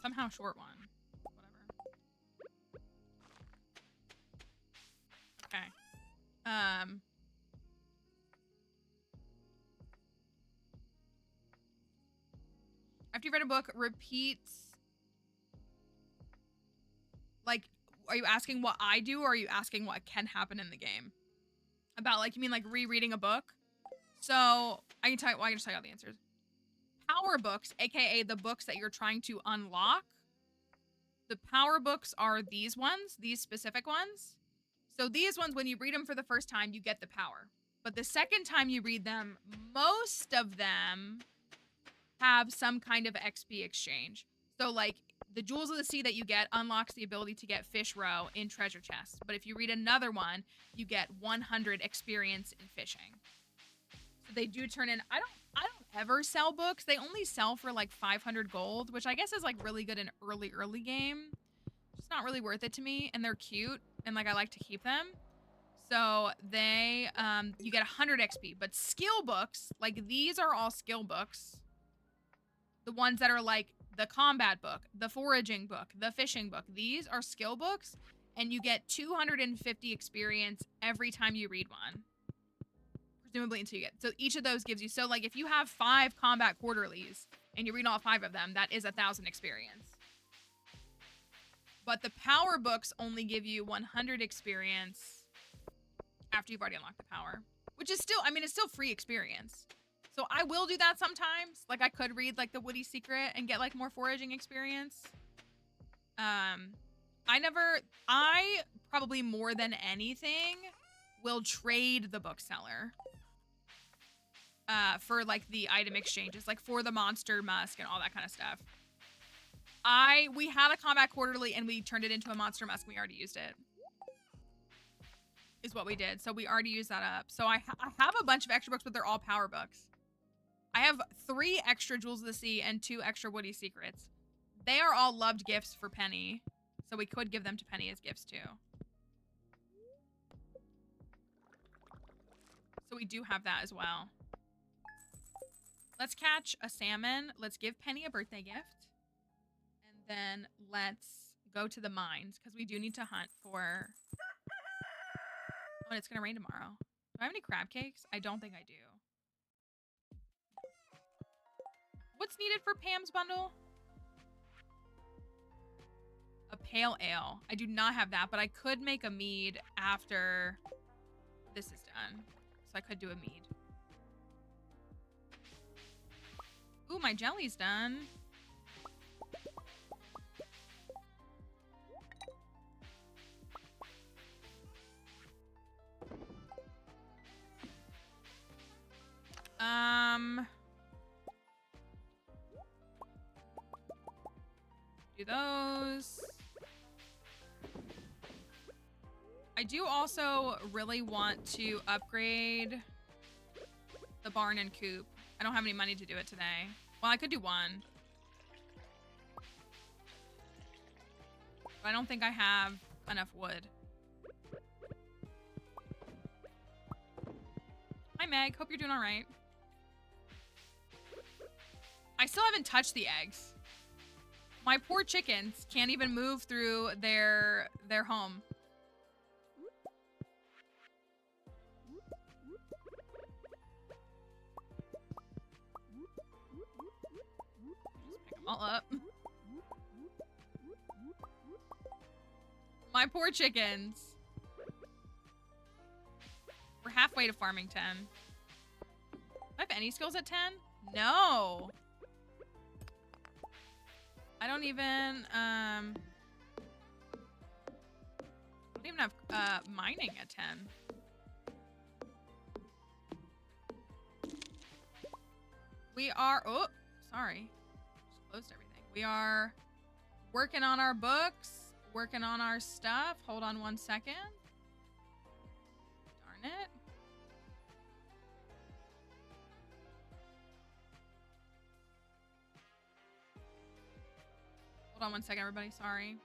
Somehow short one. Okay. After you've read a book, repeats. Like, are you asking what I do, or are you asking what can happen in the game? About, like, you mean like rereading a book? So I can tell you. Well, I can just tell you all the answers. Power books, aka the books that you're trying to unlock. The power books are these ones, these specific ones. So these ones, when you read them for the first time, you get the power. But the second time you read them, most of them have some kind of XP exchange. So like the Jewels of the Sea that you get unlocks the ability to get fish roe in treasure chests. But if you read another one, you get 100 experience in fishing. So they do turn in, I don't ever sell books. They only sell for like 500 gold, which I guess is like really good in early game. It's not really worth it to me, and they're cute, and like I like to keep them. So they, you get 100 XP, but skill books, like these are all skill books. The ones that are like the combat book, the foraging book, the fishing book, these are skill books, and you get 250 experience every time you read one. Presumably until you get, so each of those gives you, so like if you have 5 combat quarterlies and you read all 5 of them, that is 1,000 experience. But the power books only give you 100 experience after you've already unlocked the power. Which is still, I mean, it's still free experience. So I will do that sometimes. Like I could read like the Woody Secret and get like more foraging experience. I probably more than anything will trade the bookseller for like the item exchanges, like for the monster musk and all that kind of stuff. We had a combat quarterly and we turned it into a monster musk. We already used it. Is what we did. So we already used that up. So I have a bunch of extra books, but they're all power books. I have 3 extra Jewels of the Sea and 2 extra Woody Secrets. They are all loved gifts for Penny. So we could give them to Penny as gifts too. So we do have that as well. Let's catch a salmon. Let's give Penny a birthday gift. And then let's go to the mines because we do need to hunt for... Oh, and it's going to rain tomorrow. Do I have any crab cakes? I don't think I do. What's needed for Pam's bundle? A pale ale. I do not have that, but I could make a mead after this is done. So I could do a mead. Ooh, my jelly's done. Do those. I do also really want to upgrade the barn and coop. I don't have any money to do it today. Well, I could do one. But I don't think I have enough wood. Hi, Meg. Hope you're doing all right. I still haven't touched the eggs. My poor chickens can't even move through their home. Just pick them all up. My poor chickens. We're halfway to farming 10. Do I have any skills at 10? No. I don't even have mining at 10. We are, oh, sorry. Just closed everything. We are working on our books, working on our stuff. Hold on 1 second. Darn it. Hold on 1 second, everybody. Sorry.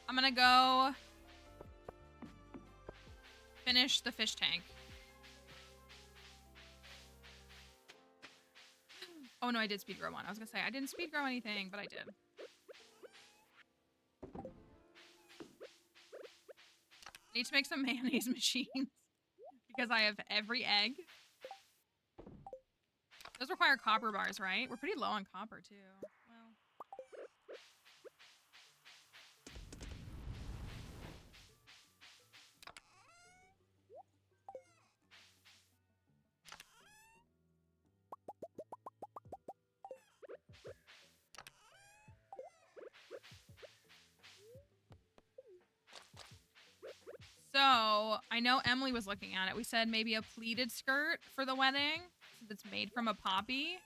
I'm gonna go finish the fish tank. Oh no, I did speed grow one. I was gonna say I didn't speed grow anything, but I did. I need to make some mayonnaise machines because I have every egg. Those require copper bars, right? We're pretty low on copper too. Well. So I know Emily was looking at it. We said maybe a pleated skirt for the wedding that's made from a poppy.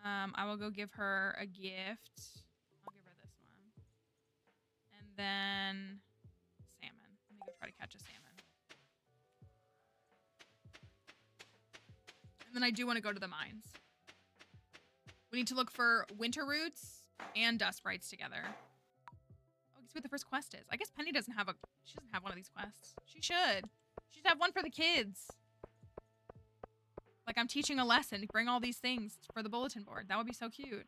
I will go give her a gift. I'll give her this one. And then salmon. Let me go try to catch a salmon. And then I do want to go to the mines. We need to look for winter roots and dust sprites together. Oh, guess what the first quest is? I guess Penny doesn't have she doesn't have one of these quests. She should. She should have one for the kids. Like I'm teaching a lesson. Bring all these things for the bulletin board. That would be so cute.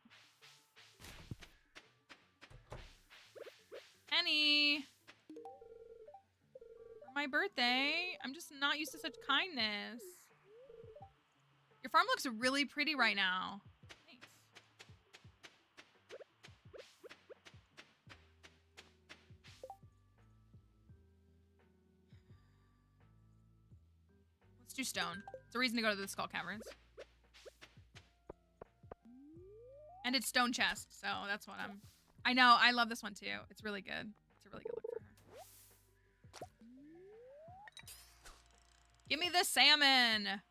Penny. For my birthday. I'm just not used to such kindness. Your farm looks really pretty right now. Thanks. Let's do stone. It's a reason to go to the Skull Caverns. And it's stone chest, so that's what I know, I love this one too. It's really good. It's a really good look for her. Give me the salmon!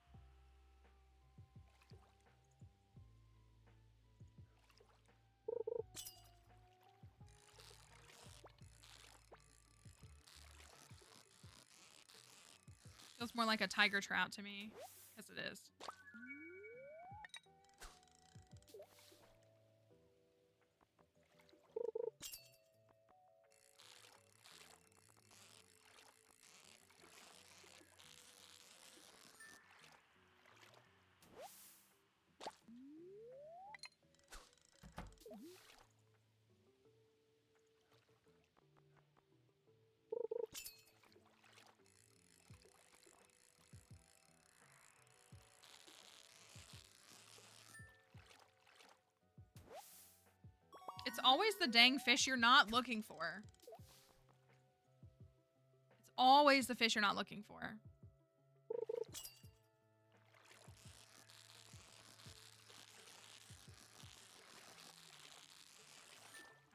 Feels more like a tiger trout to me, because it is. It's always the dang fish you're not looking for. It's always the fish you're not looking for.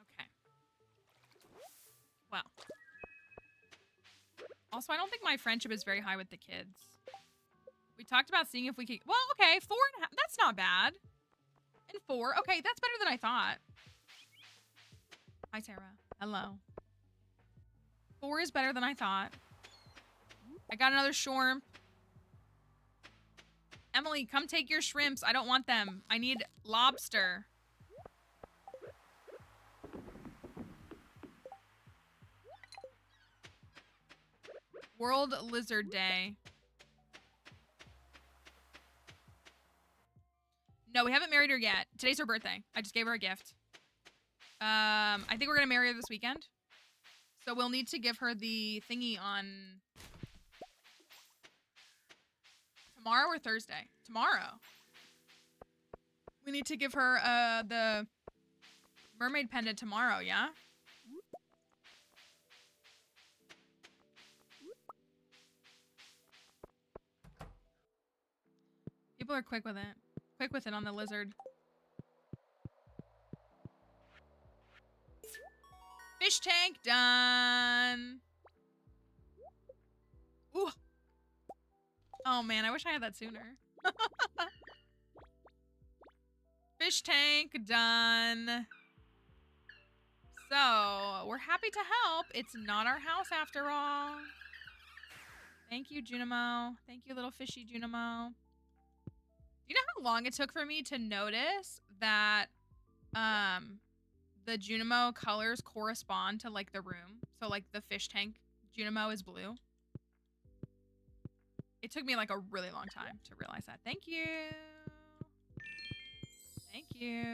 Okay. Well. Also, I don't think my friendship is very high with the kids. We talked about seeing if we could... Well, okay, 4.5. That's not bad. And 4. Okay, that's better than I thought. Hi, Sarah. Hello. 4 is better than I thought. I got another shrimp. Emily, come take your shrimps. I don't want them. I need lobster. World Lizard Day. No, we haven't married her yet. Today's her birthday. I just gave her a gift. I think we're gonna marry her this weekend. So we'll need to give her the thingy on tomorrow or Thursday. Tomorrow. We need to give her the mermaid pendant tomorrow, yeah? People are quick with it. Quick with it on the lizard. Fish tank done. Ooh. Oh man, I wish I had that sooner. Fish tank done. So, we're happy to help. It's not our house after all. Thank you, Junimo. Thank you, little fishy Junimo. Do you know how long it took for me to notice that the Junimo colors correspond to like the room? So like the fish tank Junimo is blue. It took me like a really long time to realize that. Thank you. Thank you.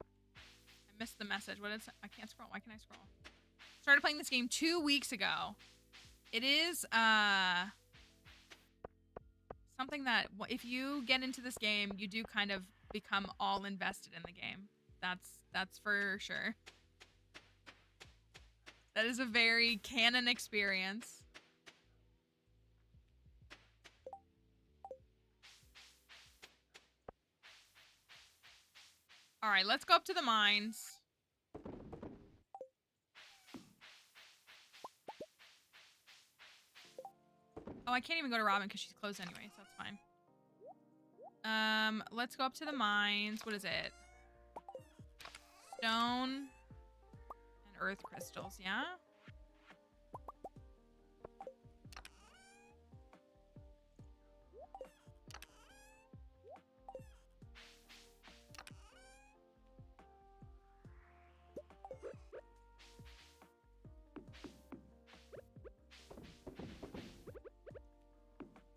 I missed the message. What is it? I can't scroll. Why can't I scroll? Started playing this game 2 weeks ago. It is something that if you get into this game, you do kind of become all invested in the game. That's for sure. That is a very canon experience. All right, let's go up to the mines. I can't even go to Robin because she's closed anyway, so that's fine. Let's go up to the mines. What is it? Stone and earth crystals, yeah?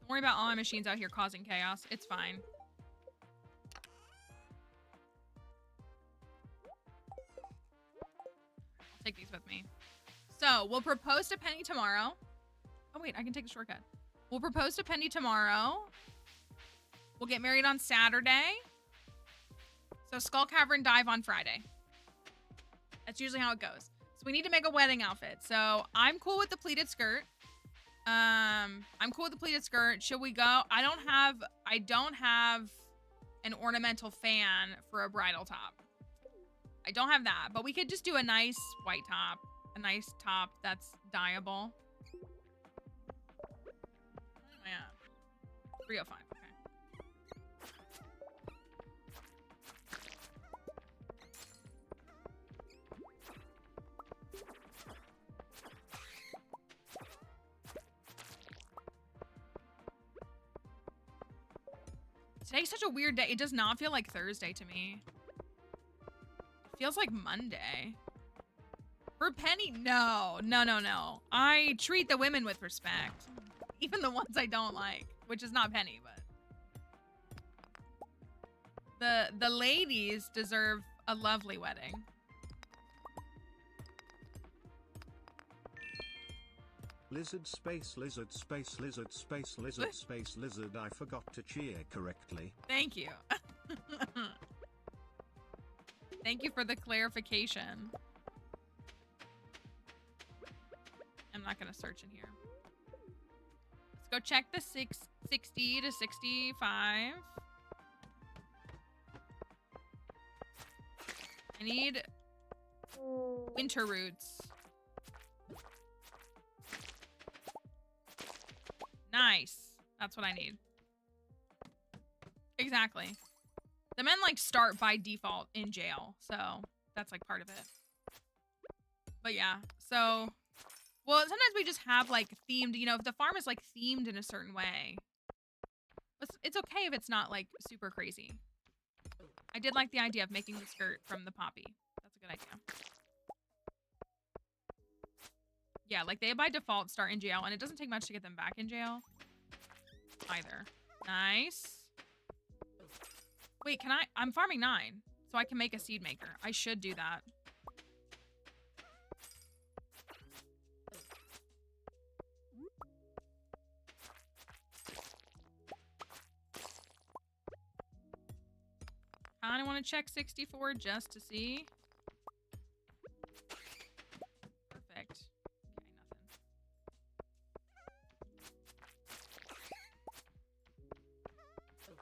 Don't worry about all my machines out here causing chaos. It's fine. I'll take these with me. So, we'll propose to Penny tomorrow. Oh, wait, I can take the shortcut. We'll propose to Penny tomorrow. We'll get married on Saturday. So, Skull Cavern dive on Friday. That's usually how it goes. So, we need to make a wedding outfit. So, I'm cool with the pleated skirt. I'm cool with the pleated skirt. Should we go? I don't have an ornamental fan for a bridal top. I don't have that, but we could just do a nice white top. A nice top that's dyeable. Oh, yeah. 305, okay. Today's such a weird day. It does not feel like Thursday to me. It feels like Monday. For Penny, no. I treat the women with respect. Even the ones I don't like, which is not Penny, but the ladies deserve a lovely wedding. Lizard space lizard space lizard space lizard space lizard. I forgot to cheer correctly. Thank you. Thank you for the clarification. I'm not gonna search in here. Let's go check the 60 to 65. I need winter roots. Nice. That's what I need. Exactly. The men like start by default in jail, so that's like part of it. But yeah, so well, sometimes we just have like themed, you know, if the farm is like themed in a certain way, it's okay if it's not like super crazy. I did like the idea of making the skirt from the poppy. That's a good idea. Yeah, like they by default start in jail, and it doesn't take much to get them back in jail either. Nice. Wait, I'm farming 9, so I can make a seed maker. I should do that. I want to check 64 just to see. Perfect. Okay, nothing.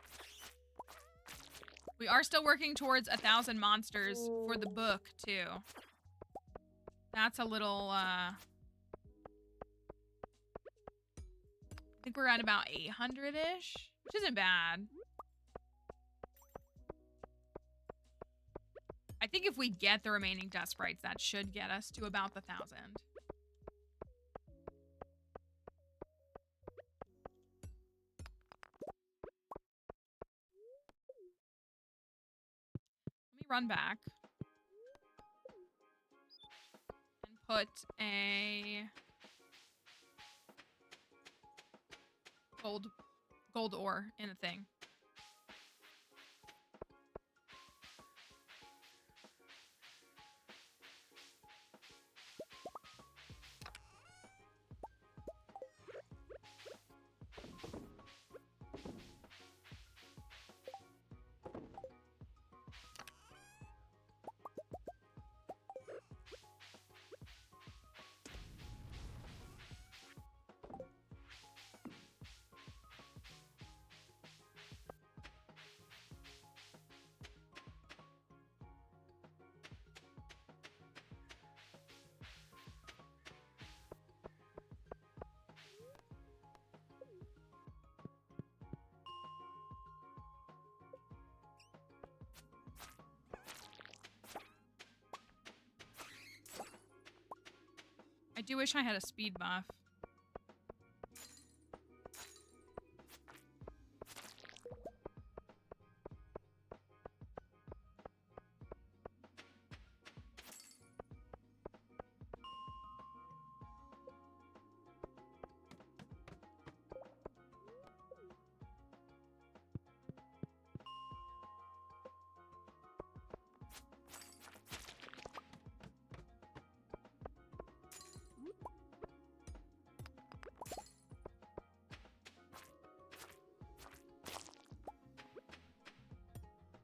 We are still working towards 1,000 monsters for the book, too. That's a little, I think we're at about 800-ish, which isn't bad. I think if we get the remaining dust sprites, that should get us to about the 1,000. Let me run back and put a gold ore in a thing. do wish I had a speed buff.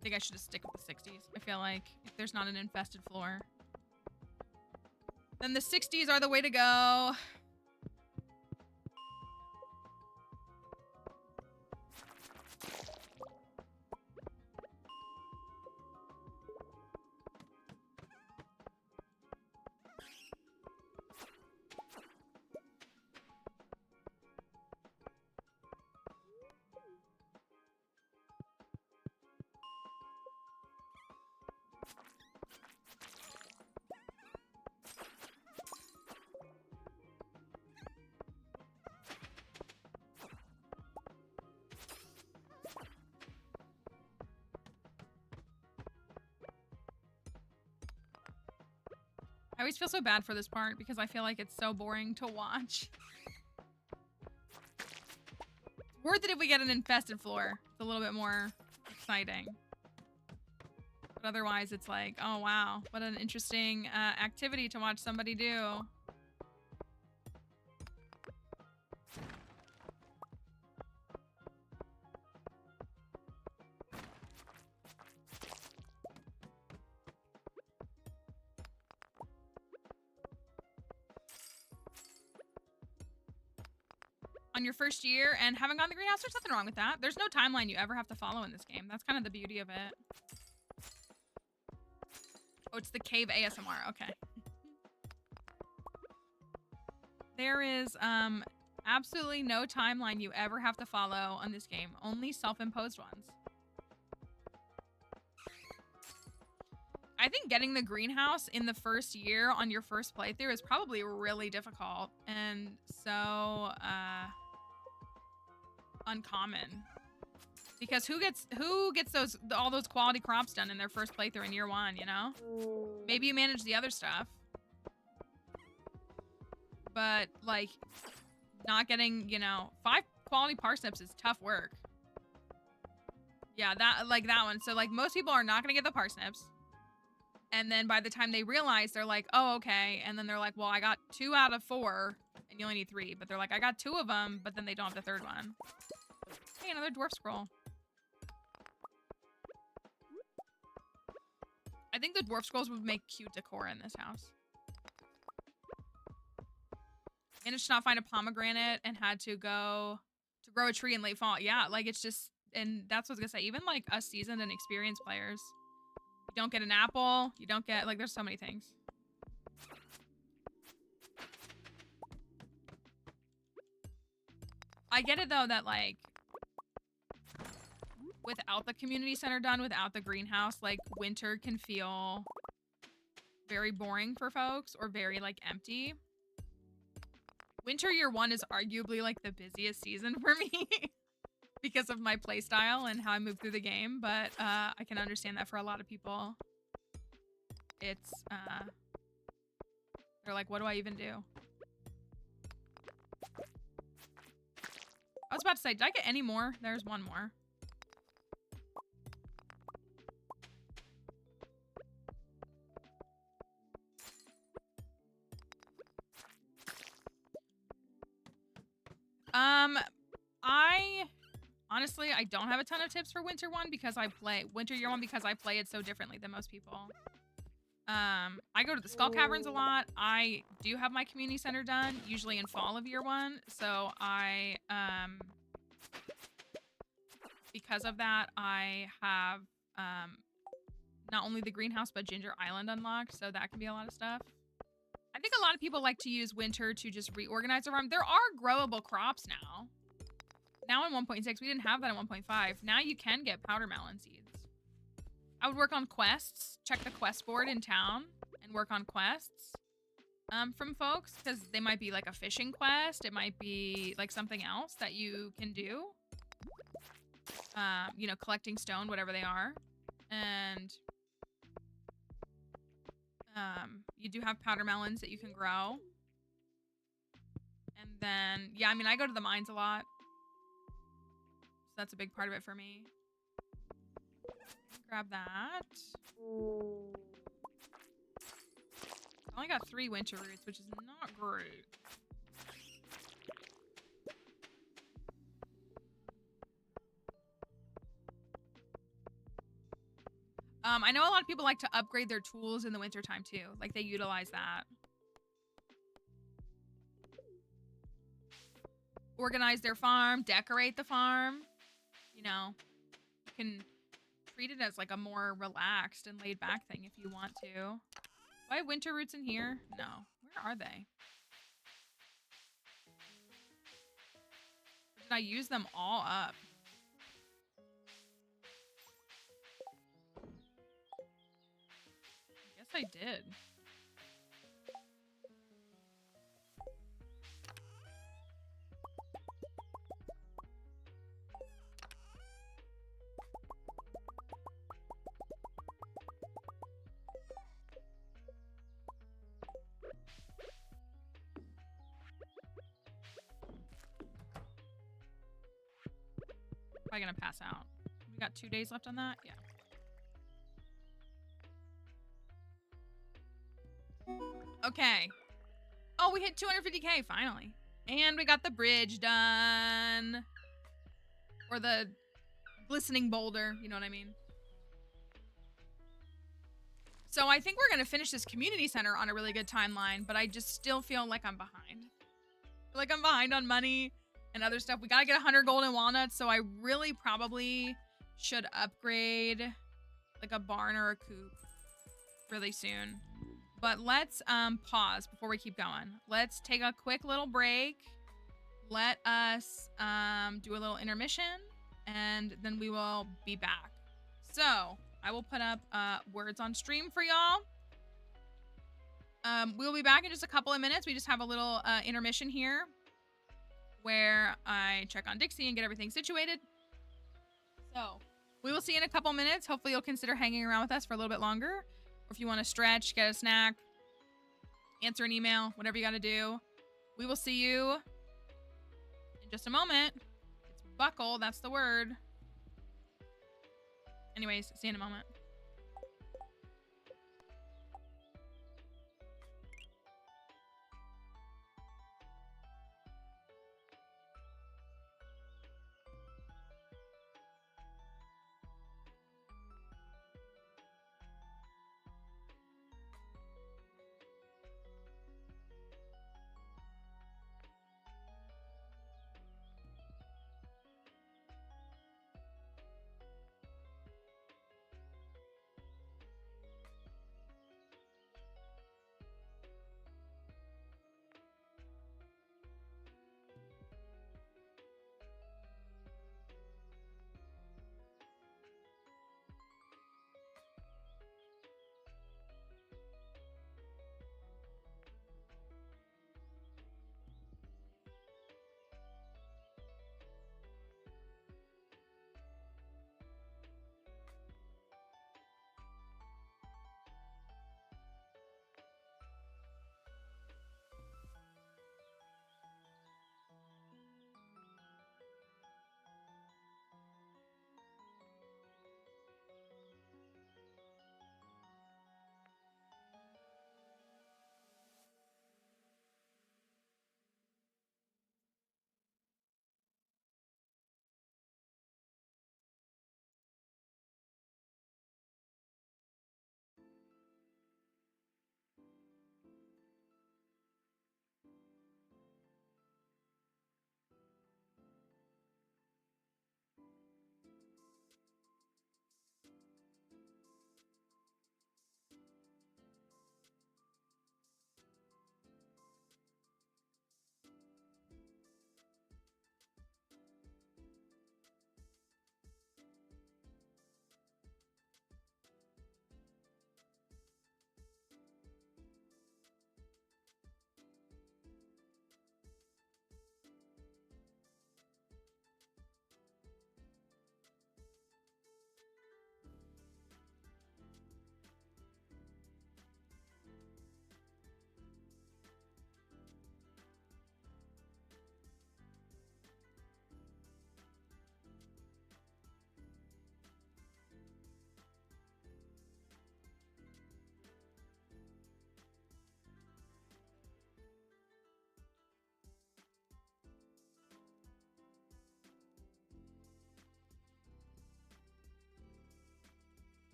I think I should just stick with the 60s. I feel like if there's not an infested floor, then the 60s are the way to go. I always feel so bad for this part because I feel like it's so boring to watch. It's worth it if we get an infested floor. It's a little bit more exciting. But otherwise, it's like, oh wow, what an interesting activity to watch somebody do. On your first year and haven't gone to the greenhouse, there's nothing wrong with that. There's no timeline you ever have to follow in this game. That's kind of the beauty of it. Oh, it's the cave ASMR. Okay. There is absolutely no timeline you ever have to follow on this game. Only self-imposed ones. I think getting the greenhouse in the first year on your first playthrough is probably really difficult and so uncommon. Because who gets all those quality crops done in their first playthrough in year one, you know? Maybe you manage the other stuff. But like not getting, you know, 5 quality parsnips is tough work. Yeah, that one. So like most people are not gonna get the parsnips. And then by the time they realize, they're like, oh, okay. And then they're like, well, I got 2 out of 4 and you only need 3. But they're like, I got 2 of them, but then they don't have the third one. Hey, another dwarf scroll. I think the dwarf scrolls would make cute decor in this house. Managed to not find a pomegranate and had to go to grow a tree in late fall. Yeah, like it's just, and that's what I was gonna say. Even like us seasoned and experienced players, you don't get an apple. You don't get, like, there's so many things. I get it though that like without the community center done, without the greenhouse, like winter can feel very boring for folks or very like empty. Winter year 1 is arguably like the busiest season for me because of my playstyle and how I move through the game, but I can understand that for a lot of people. It's they're like, what do I even do? I was about to say, did I get any more? There's one more. Honestly, I don't have a ton of tips for winter year 1 because I play it so differently than most people. I go to the Skull Caverns a lot. I do have my community center done, usually in fall of year 1. So I, because of that, I have, not only the greenhouse, but Ginger Island unlocked. So that can be a lot of stuff. I think a lot of people like to use winter to just reorganize the farm. There are growable crops now. Now in 1.6, we didn't have that in 1.5. Now you can get powder melon seeds. I would work on quests, check the quest board in town, and work on quests. from folks, because they might be like a fishing quest. It might be like something else that you can do. You know, collecting stone, whatever they are. And you do have powder melons that you can grow. And then, yeah, I mean, I go to the mines a lot. So that's a big part of it for me. Grab that. I only got 3 winter roots, which is not great. I know a lot of people like to upgrade their tools in the wintertime too. Like they utilize that. Organize their farm, decorate the farm. You know, you can treat it as like a more relaxed and laid back thing if you want to. Do I have winter roots in here? No. Where are they? Or did I use them all up? I guess I did. Probably gonna pass out. We got 2 days left on that? Yeah. Okay. Oh, we hit 250k finally. And we got the bridge done. Or the glistening boulder, you know what I mean? So I think we're going to finish this community center on a really good timeline, but I just still feel like I'm behind. Like I'm behind on money and other stuff. We got to get 100 golden walnuts, so I really probably should upgrade like a barn or a coop really soon. But let's pause before we keep going. Let's take a quick little break. Let us do a little intermission, and then we will be back. So I will put up words on stream for y'all. We'll be back in just a couple of minutes. We just have a little intermission here where I check on Dixie and get everything situated. So we will see you in a couple minutes. Hopefully you'll consider hanging around with us for a little bit longer. Or if you want to stretch, get a snack, answer an email, whatever you got to do. We will see you in just a moment. It's buckle, that's the word. Anyways, see you in a moment.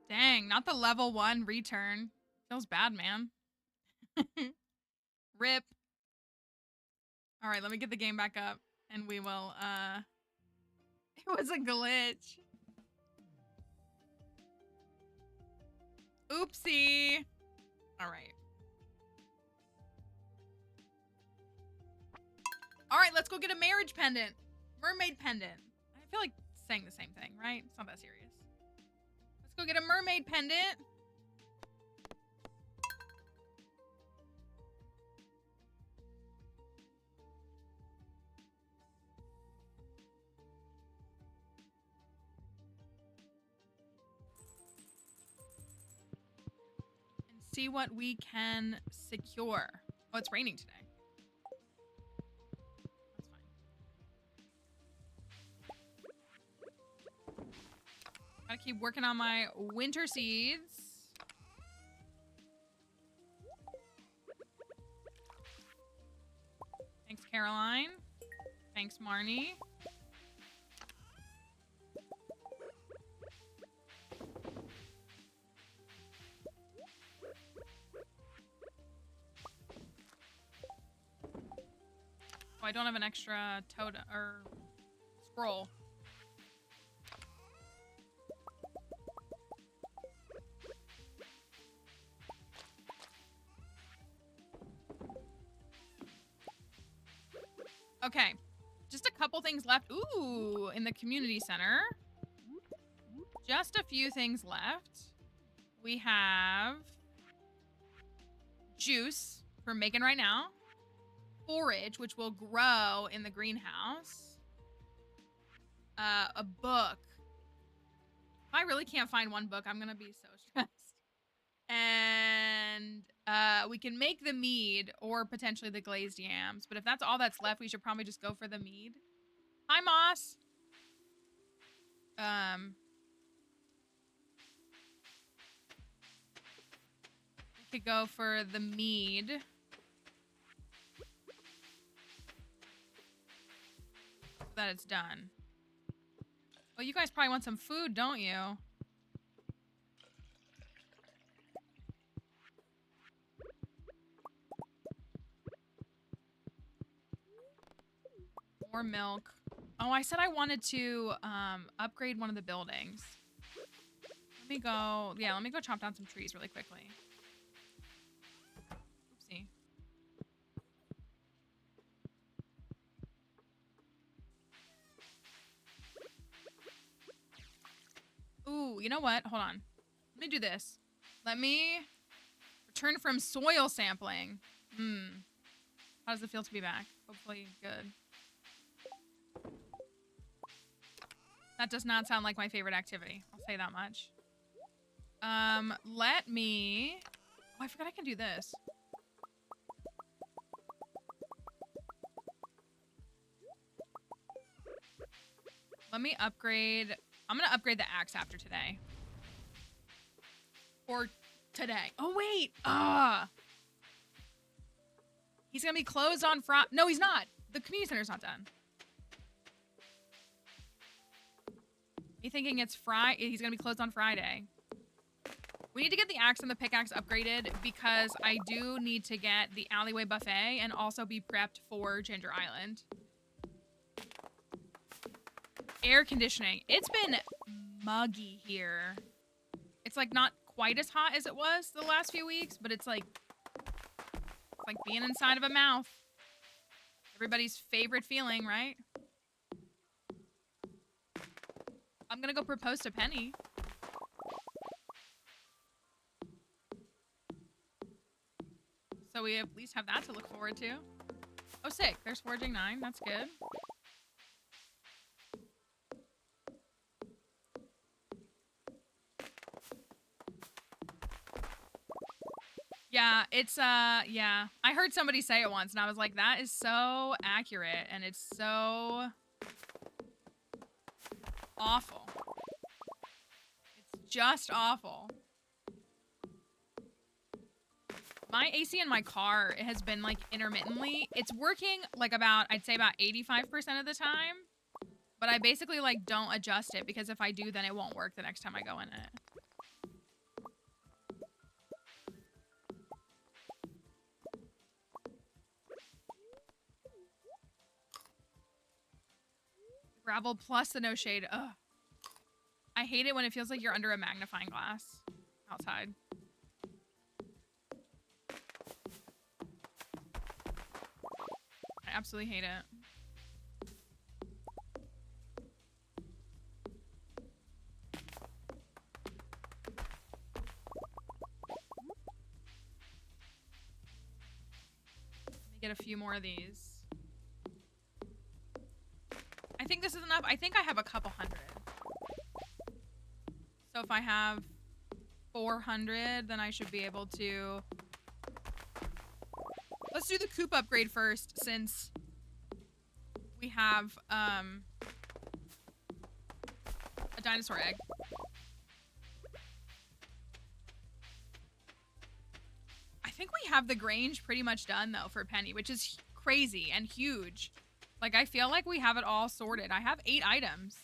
Dang, not the level 1 return. Feels bad, man. Rip. All right, let me get the game back up and we will, it was a glitch. Oopsie. All right. All right, let's go get a marriage pendant. Mermaid pendant. I feel like saying the same thing, right? It's not that serious. Let's go get a mermaid pendant. And see what we can secure. Oh, it's raining today. Gotta keep working on my winter seeds. Thanks, Caroline. Thanks, Marnie. Oh, I don't have an extra totem or scroll. Okay, just a couple things left. Ooh, in the community center. Just a few things left. We have juice for making right now. Forage, which will grow in the greenhouse. A book. If I really can't find one book, I'm gonna be so stressed. And we can make the mead or potentially the glazed yams. But if that's all that's left, we should probably just go for the mead. Hi, Moss. We could go for the mead. So that it's done. Well, you guys probably want some food, don't you? More milk. Oh, I said I wanted to upgrade one of the buildings. Let me go. Yeah, let me go chop down some trees really quickly. Oopsie. Ooh, you know what? Hold on. Let me do this. Let me return from soil sampling. How does it feel to be back? Hopefully good. That does not sound like my favorite activity. I'll say that much. Let me... Oh, I forgot I can do this. Let me upgrade... I'm gonna upgrade the axe after today. Or today. Oh, wait! He's gonna be closed on Friday. No, he's not. The community center's not done. Me thinking it's Friday. He's gonna be closed on Friday. We need to get the axe and the pickaxe upgraded because I do need to get the alleyway buffet and also be prepped for Ginger Island. Air conditioning. It's been muggy here. It's like not quite as hot as it was the last few weeks, but it's like being inside of a mouth. Everybody's favorite feeling, right? I'm gonna go propose to Penny. So we at least have that to look forward to. Oh, sick. There's foraging 9. That's good. Yeah, it's, yeah. I heard somebody say it once, and I was like, that is so accurate, and it's so awful. It's just awful. My AC in my car, it has been, like, intermittently. It's working, like, about, I'd say about 85% of the time, but I basically, like, don't adjust it, because if I do, then it won't work the next time I go in it. Gravel plus the no shade. Ugh. I hate it when it feels like you're under a magnifying glass outside. I absolutely hate it. Let me get a few more of these. I think this is enough. I think I have a couple hundred. So if I have 400, then I should be able to... Let's do the coop upgrade first, since we have a dinosaur egg. I think we have the Grange pretty much done, though, for Penny, which is crazy and huge. Like, I feel like we have it all sorted. I have 8 items.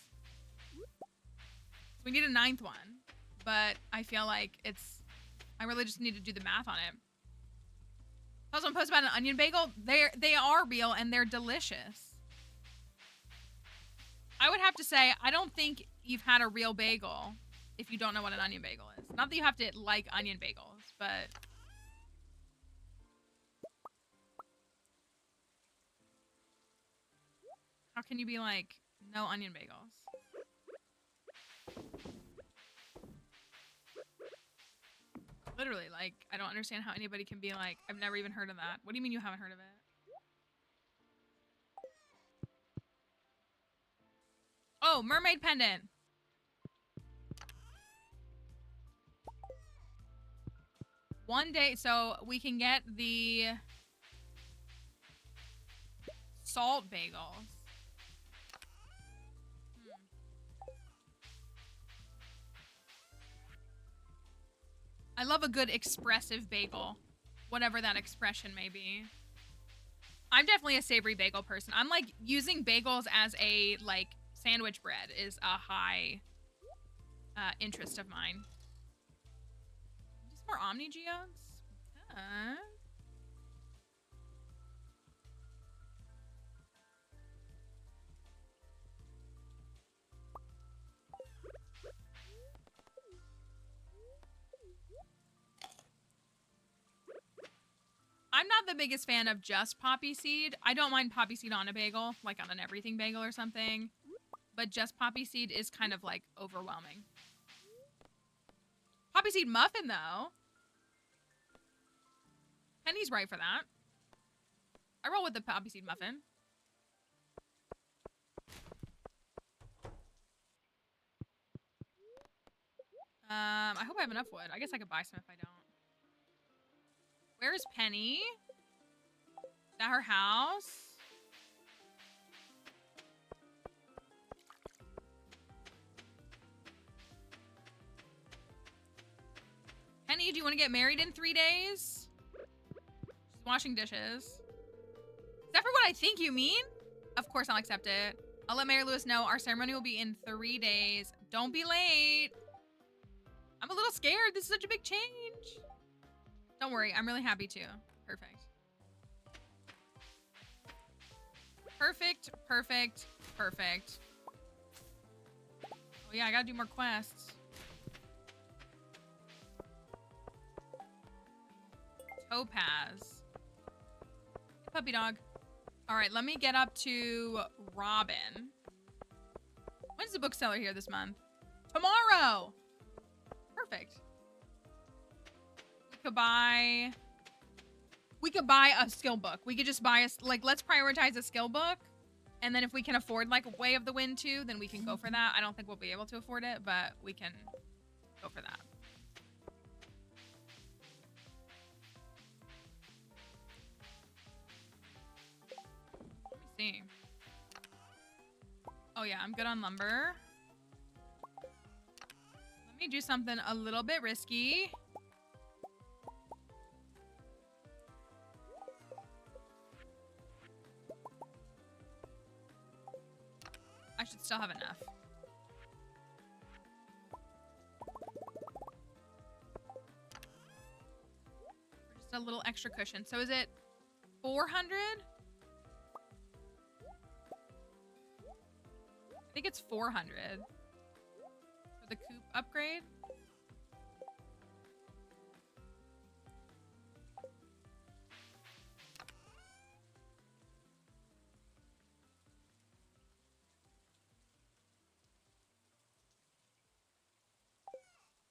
So we need a 9th one. But I feel like it's... I really just need to do the math on it. Also, I'm posting about an onion bagel. They are real, and they're delicious. I would have to say, I don't think you've had a real bagel if you don't know what an onion bagel is. Not that you have to like onion bagels, but... How can you be like, no onion bagels? Literally, like, I don't understand how anybody can be like, I've never even heard of that. What do you mean you haven't heard of it? Oh, mermaid pendant. One day, so we can get the salt bagels. I love a good expressive bagel, whatever that expression may be. I'm definitely a savory bagel person. I'm like, using bagels as a, like, sandwich bread is a high interest of mine. Just more Omni Geodes? I'm not the biggest fan of just poppy seed. I don't mind poppy seed on a bagel, like on an everything bagel or something. But just poppy seed is kind of like overwhelming. Poppy seed muffin though. Penny's right for that. I roll with the poppy seed muffin. I hope I have enough wood. I guess I could buy some if I don't. Where's Penny? Is that her house? Penny, do you want to get married in 3 days? She's washing dishes. Is that for what I think you mean? Of course I'll accept it. I'll let Mary Lewis know our ceremony will be in 3 days. Don't be late. I'm a little scared. This is such a big change. Don't worry. I'm really happy too. Perfect. Perfect, perfect, perfect. Oh yeah, I gotta do more quests. Topaz. Puppy dog. All right, let me get up to Robin. When's the bookseller here this month? Tomorrow. Perfect. We could buy a skill book. We could just buy a, like, let's prioritize a skill book. And then if we can afford, like, Way of the Wind too, then we can go for that. I don't think we'll be able to afford it, but we can go for that. Let me see. Oh yeah, I'm good on lumber. Let me do something a little bit risky. I should still have enough. Just a little extra cushion. So is it 400? think it's 400 for the coop upgrade.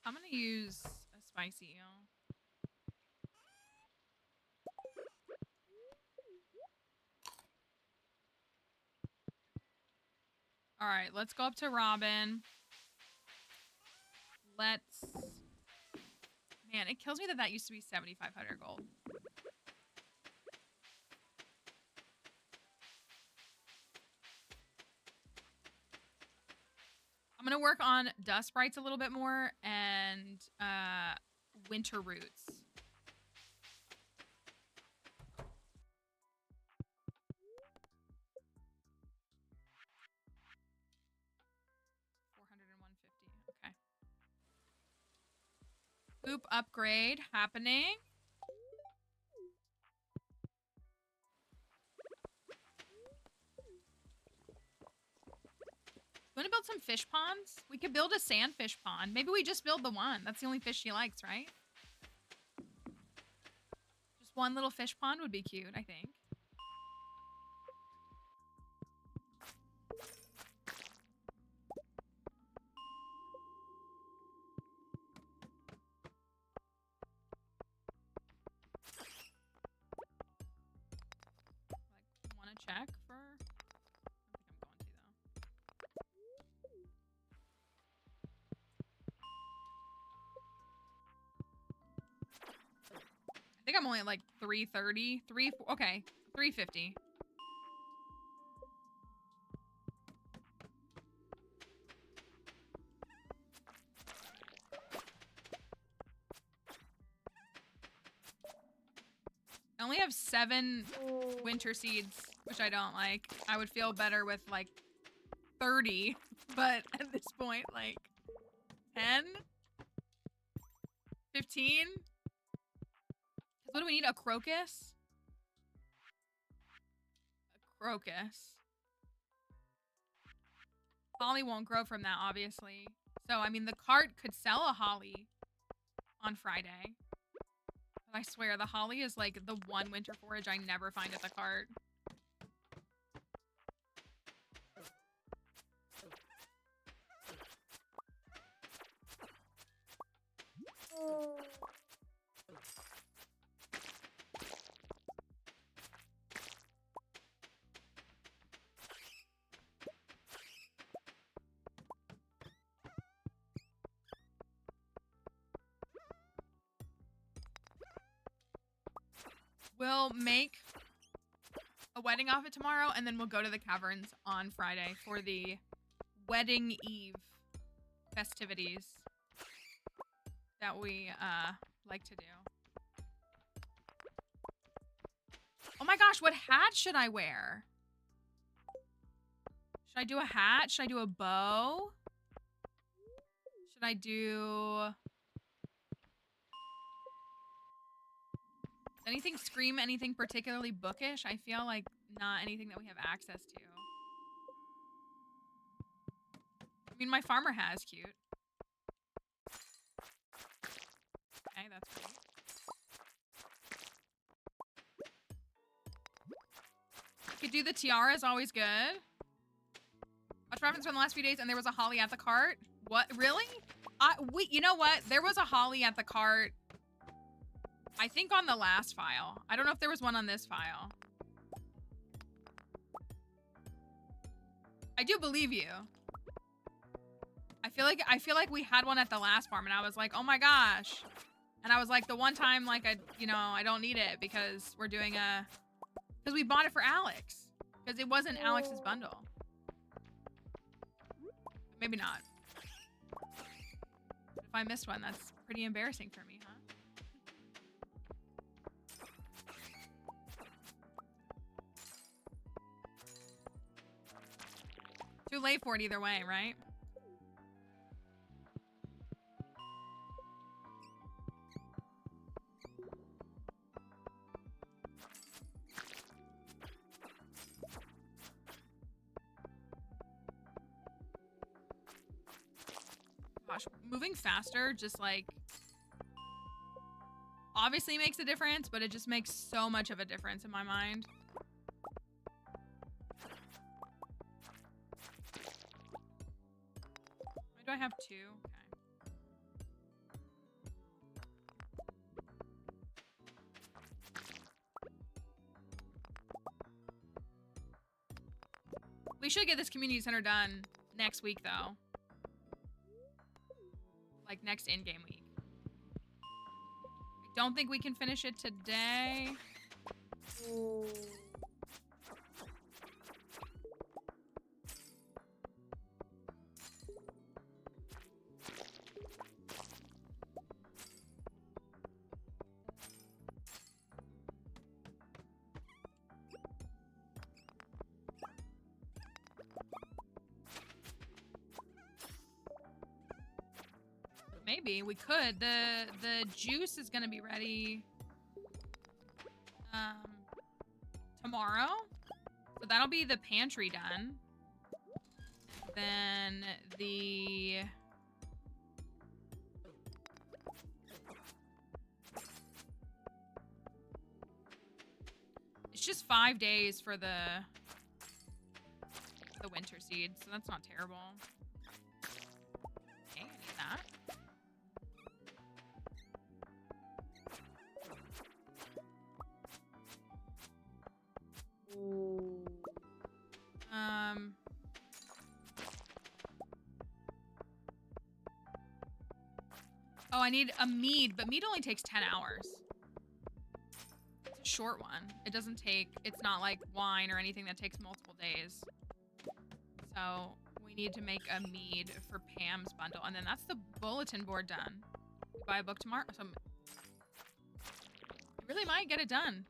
I'm gonna use a spicy eel. All right, let's go up to Robin. Let's... Man, it kills me that that used to be 7,500 gold. I'm gonna work on dust sprites a little bit more and winter roots. Okay. Boop upgrade happening. Want to build some fish ponds? We could build a sandfish pond. Maybe we just build the one. That's the only fish she likes, right? Just one little fish pond would be cute, I think. Like, want to check for... I think I'm only at like 330. Okay, 350. I only have 7 winter seeds, which I don't like. I would feel better with like 30, but at this point, like 10? 15? What do we need? A crocus? A crocus. Holly won't grow from that, obviously. So, I mean, the cart could sell a holly on Friday. But I swear, the holly is like the one winter forage I never find at the cart. We'll make a wedding outfit tomorrow, and then we'll go to the caverns on Friday for the wedding eve festivities that we like to do. Oh my gosh, what hat should I wear? Should I do a hat? Should I do a bow? Should I do... Anything scream anything particularly bookish? I feel like not anything that we have access to. I mean, my farmer hat is cute. Okay, that's great. Could do the tiara is always good. Watch reference from the last few days, and there was a holly at the cart. What? Really? You know what? There was a holly at the cart. I think on the last file. I don't know if there was one on this file. I do believe you. I feel like we had one at the last farm, and I was like, oh my gosh. And I was like, the one time, like, I don't need it because we're doing because we bought it for Alex. Because it wasn't Alex's bundle. Maybe not. If I missed one, that's pretty embarrassing for me, huh? Too late for it either way, right? Gosh, moving faster just like obviously makes a difference, but it just makes so much of a difference in my mind. Why do I have 2? Okay. We should get this community center done next week, though. Like, next in-game week. I don't think we can finish it today. Maybe we could. The juice is gonna be ready tomorrow. So that'll be the pantry done. Then the it's just 5 days for the winter seeds, so that's not terrible. Okay, I need that. Oh, I need a mead, but mead only takes 10 hours. It's a short one. It doesn't take, it's not like wine or anything that takes multiple days. So we need to make a mead for Pam's bundle. And then that's the bulletin board done. We buy a book tomorrow. So I really might get it done.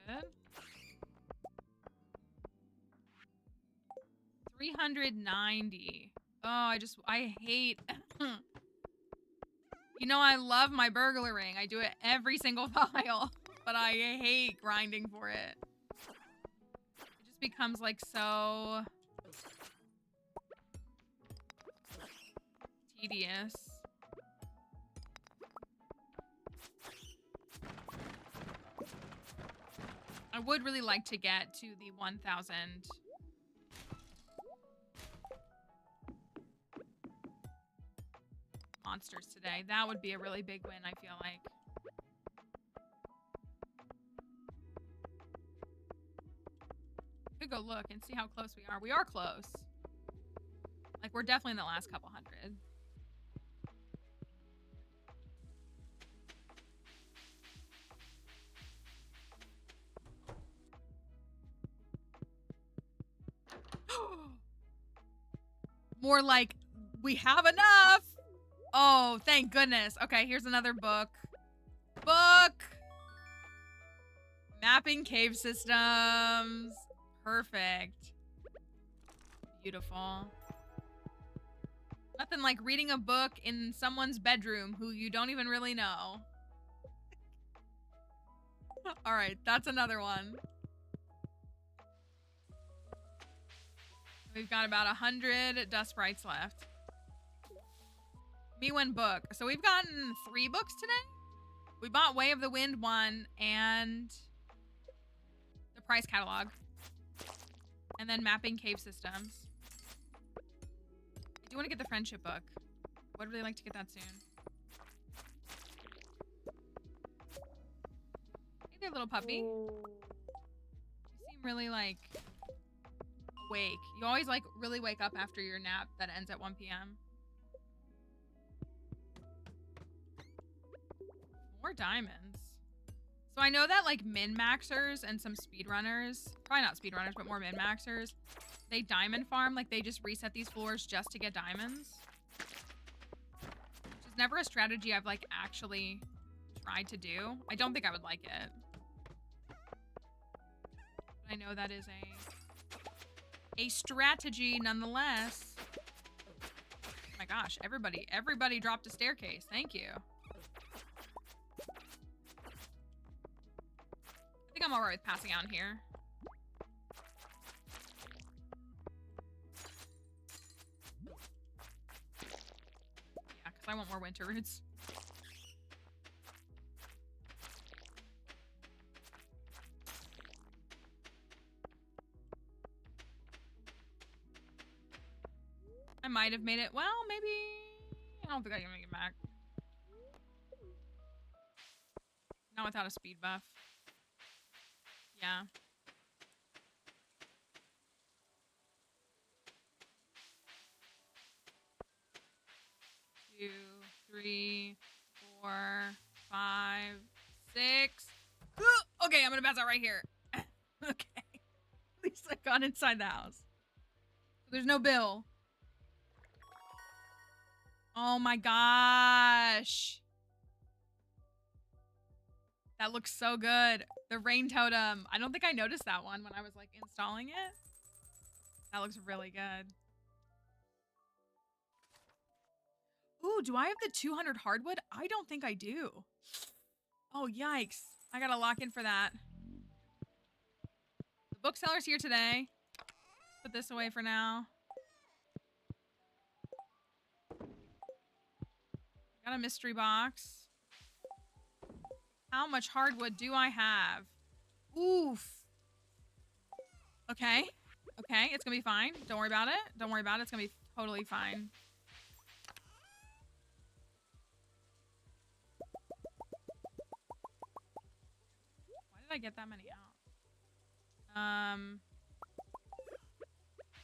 That's good. 390. Oh, I hate. You know, I love my burglaring. I do it every single file, but I hate grinding for it. It just becomes like so tedious. I would really like to get to the 1,000 monsters today. That would be a really big win, I feel like. Could go look and see how close we are. We are close. Like, we're definitely in the last couple hundred. More like, we have enough. Oh, thank goodness. Okay, here's another book. Mapping cave systems. Perfect. Beautiful. Nothing like reading a book in someone's bedroom who you don't even really know. All right, that's another one. We've got about 100 dust sprites left. Me one book. So we've gotten 3 books today. We bought Way of the Wind 1 and the price catalog. And then mapping cave systems. I do want to get the friendship book. Would really like to get that soon. Hey there, little puppy. You seem really like awake. You always like really wake up after your nap that ends at 1 p.m. More diamonds. So I know that like min-maxers and some speedrunners, probably not speedrunners, but more min-maxers, they diamond farm, like they just reset these floors just to get diamonds. Which is never a strategy I've like actually tried to do. I don't think I would like it. But I know that is a strategy nonetheless. My gosh, everybody dropped a staircase. Thank you. I think I'm alright with passing out in here. Yeah, because I want more winter roots. I might have made it. Well, maybe. I don't think I can make it back. Not without a speed buff. Yeah. 2, 3, 4, 5, 6. Okay, I'm gonna pass out right here. Okay. At least I got inside the house. There's no bill. Oh my gosh. That looks so good. The rain totem. I don't think I noticed that one when I was like installing it. That looks really good. Ooh, do I have the 200 hardwood? I don't think I do. Oh, yikes. I gotta lock in for that. The bookseller's here today. Put this away for now. Got a mystery box. How much hardwood do I have? Oof. Okay. Okay, it's gonna be fine. Don't worry about it. Don't worry about it. It's gonna be totally fine. Why did I get that many out?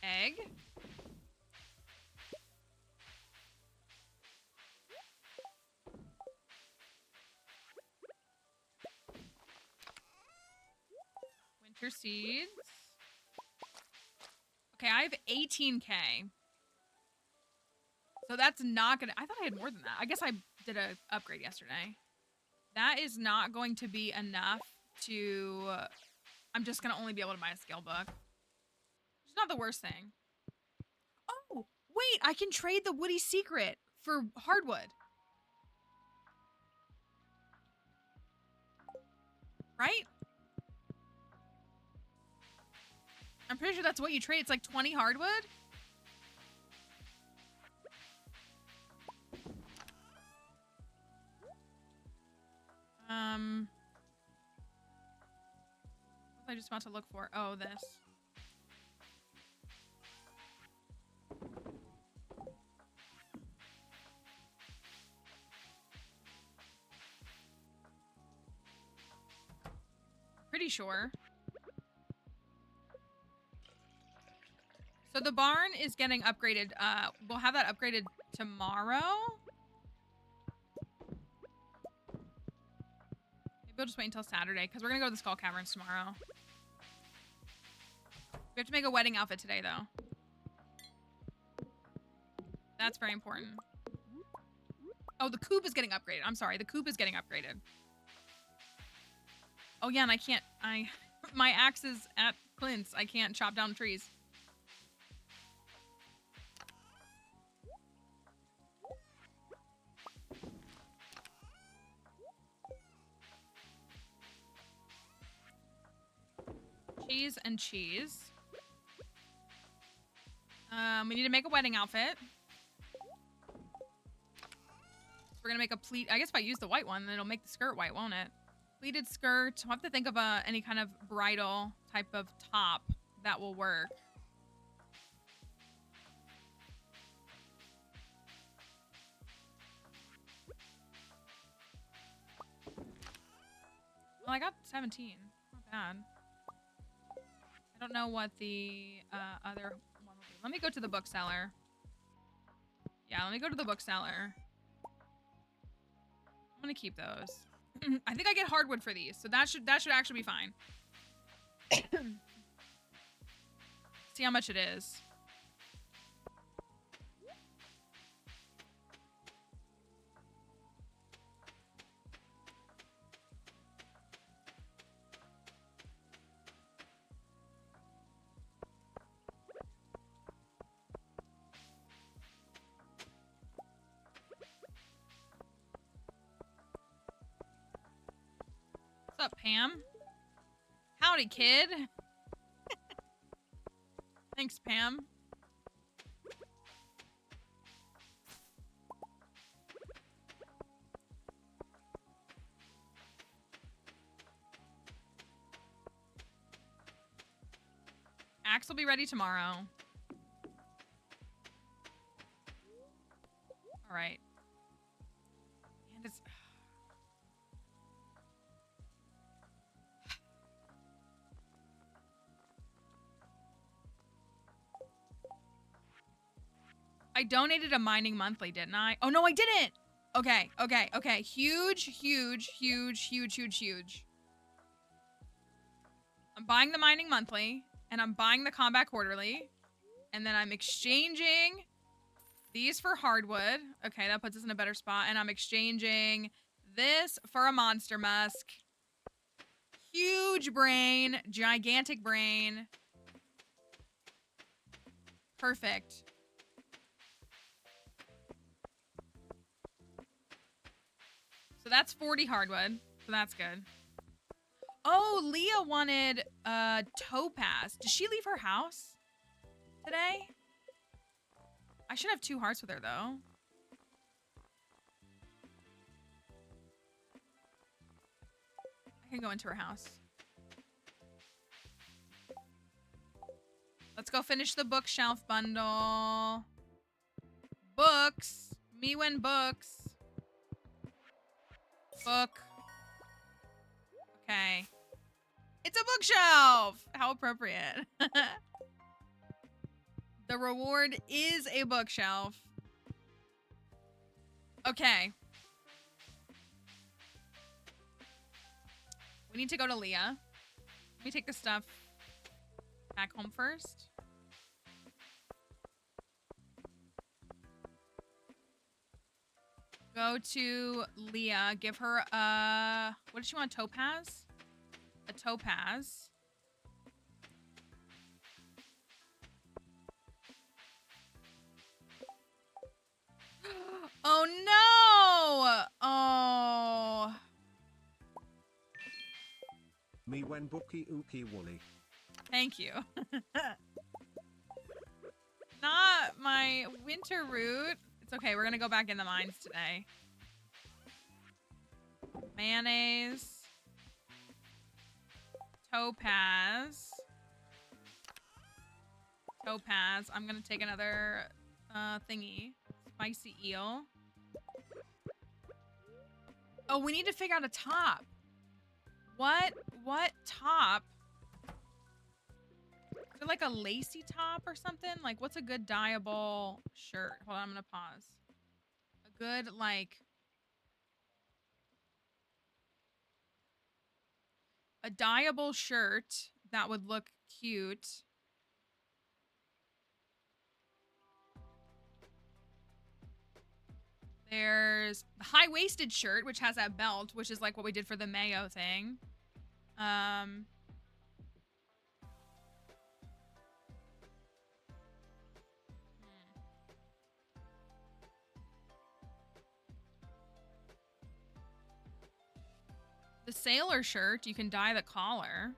Egg. Winter seeds. Okay, I have 18K. So that's not gonna... I thought I had more than that. I guess I did a upgrade yesterday. That is not going to be enough to... I'm just gonna only be able to buy a skill book. It's not the worst thing. Oh, wait! I can trade the Woody Secret for hardwood. Right? I'm pretty sure that's what you trade. It's like 20 hardwood. What was I just about to look for? Oh, this. Pretty sure. So the barn is getting upgraded. We'll have that upgraded tomorrow. Maybe we'll just wait until Saturday because we're gonna go to the Skull Caverns tomorrow. We have to make a wedding outfit today, though. That's very important. Oh, the coop is getting upgraded. I'm sorry, the coop is getting upgraded. Oh yeah, and I can't. My axe is at Clint's. I can't chop down trees. Cheese and cheese. We need to make a wedding outfit. So we're gonna make a pleat. I guess if I use the white one, then it'll make the skirt white, won't it? Pleated skirt. We'll have to think of any kind of bridal type of top that will work. Well, I got 17. Not bad. I don't know what the other one will be. Let me go to the bookseller. Yeah, let me go to the bookseller. I'm gonna keep those. I think I get hardwood for these, so that should actually be fine. See how much it is. up, Pam? Howdy, kid. Thanks, Pam. Axe will be ready tomorrow. All right. And it's... I donated a mining monthly, didn't I? Oh, no, I didn't. Okay, okay, okay. Huge, huge, huge, huge, huge, huge. I'm buying the mining monthly, and I'm buying the combat quarterly, and then I'm exchanging these for hardwood. Okay, that puts us in a better spot. And I'm exchanging this for a monster musk. Huge brain, gigantic brain. Perfect. So that's 40 hardwood. So that's good. Oh, Leah wanted topaz. Did she leave her house today? I should have 2 hearts with her though. I can go into her house. Let's go finish the bookshelf bundle. Books. Me when books. Book. Okay. It's a bookshelf! How appropriate. The reward is a bookshelf. Okay. We need to go to Leah. Let me take the stuff back home first. Go to Leah. Give her a... What does she want? Topaz? A topaz. Oh no! Oh. Me when bookie ookie woolly. Thank you. Not my winter root. It's okay. We're gonna go back in the mines today. Mayonnaise. Topaz. Topaz. I'm gonna take another thingy. Spicy eel. Oh, we need to figure out a top. What top? Is it like a lacy top or something? Like, what's a good dyeable shirt? Hold on, I'm gonna pause. A good, like... A dyeable shirt that would look cute. There's the high-waisted shirt, which has that belt, which is like what we did for the Mayo thing. The sailor shirt, you can dye the collar.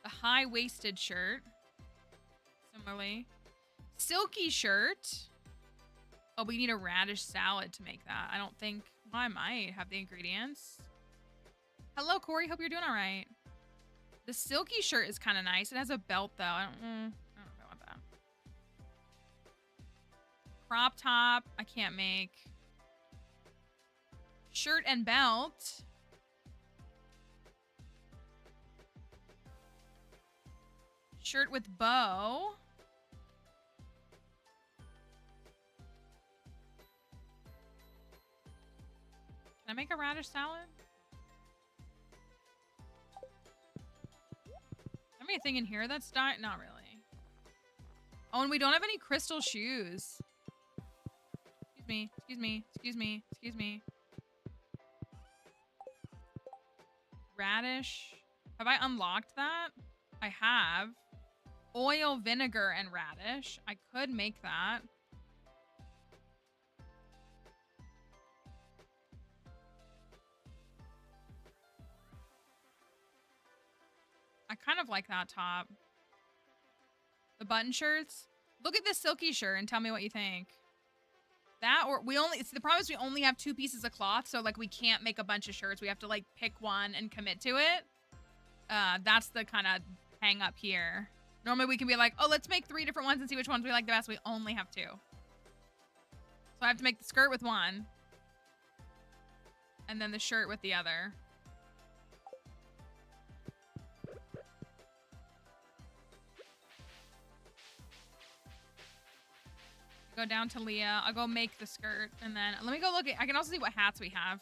The high-waisted shirt. Similarly. Silky shirt. Oh, we need a radish salad to make that. I don't think... Well, I might have the ingredients. Hello, Corey. Hope you're doing all right. The silky shirt is kind of nice. It has a belt, though. I don't know if I want that. Crop top. I can't make. Shirt and belt. Shirt with bow. Can I make a radish salad? Have anything in here that's dyed? Not really. Oh, and we don't have any crystal shoes. Excuse me, excuse me, excuse me, excuse me. Radish. Have I unlocked that? I have. oil, vinegar, and radish. I could make that. I kind of like that top. The button shirts. Look at this silky shirt and tell me what you think. That or we only, the problem is we only have 2 pieces of cloth, so like we can't make a bunch of shirts. We have to like pick one and commit to it. That's the kind of hang up here. Normally we can be like, oh, let's make 3 different ones and see which ones we like the best. We only have 2. So I have to make the skirt with one. And then the shirt with the other. Go down to Leah. I'll go make the skirt. And then let me go look at, I can also see what hats we have.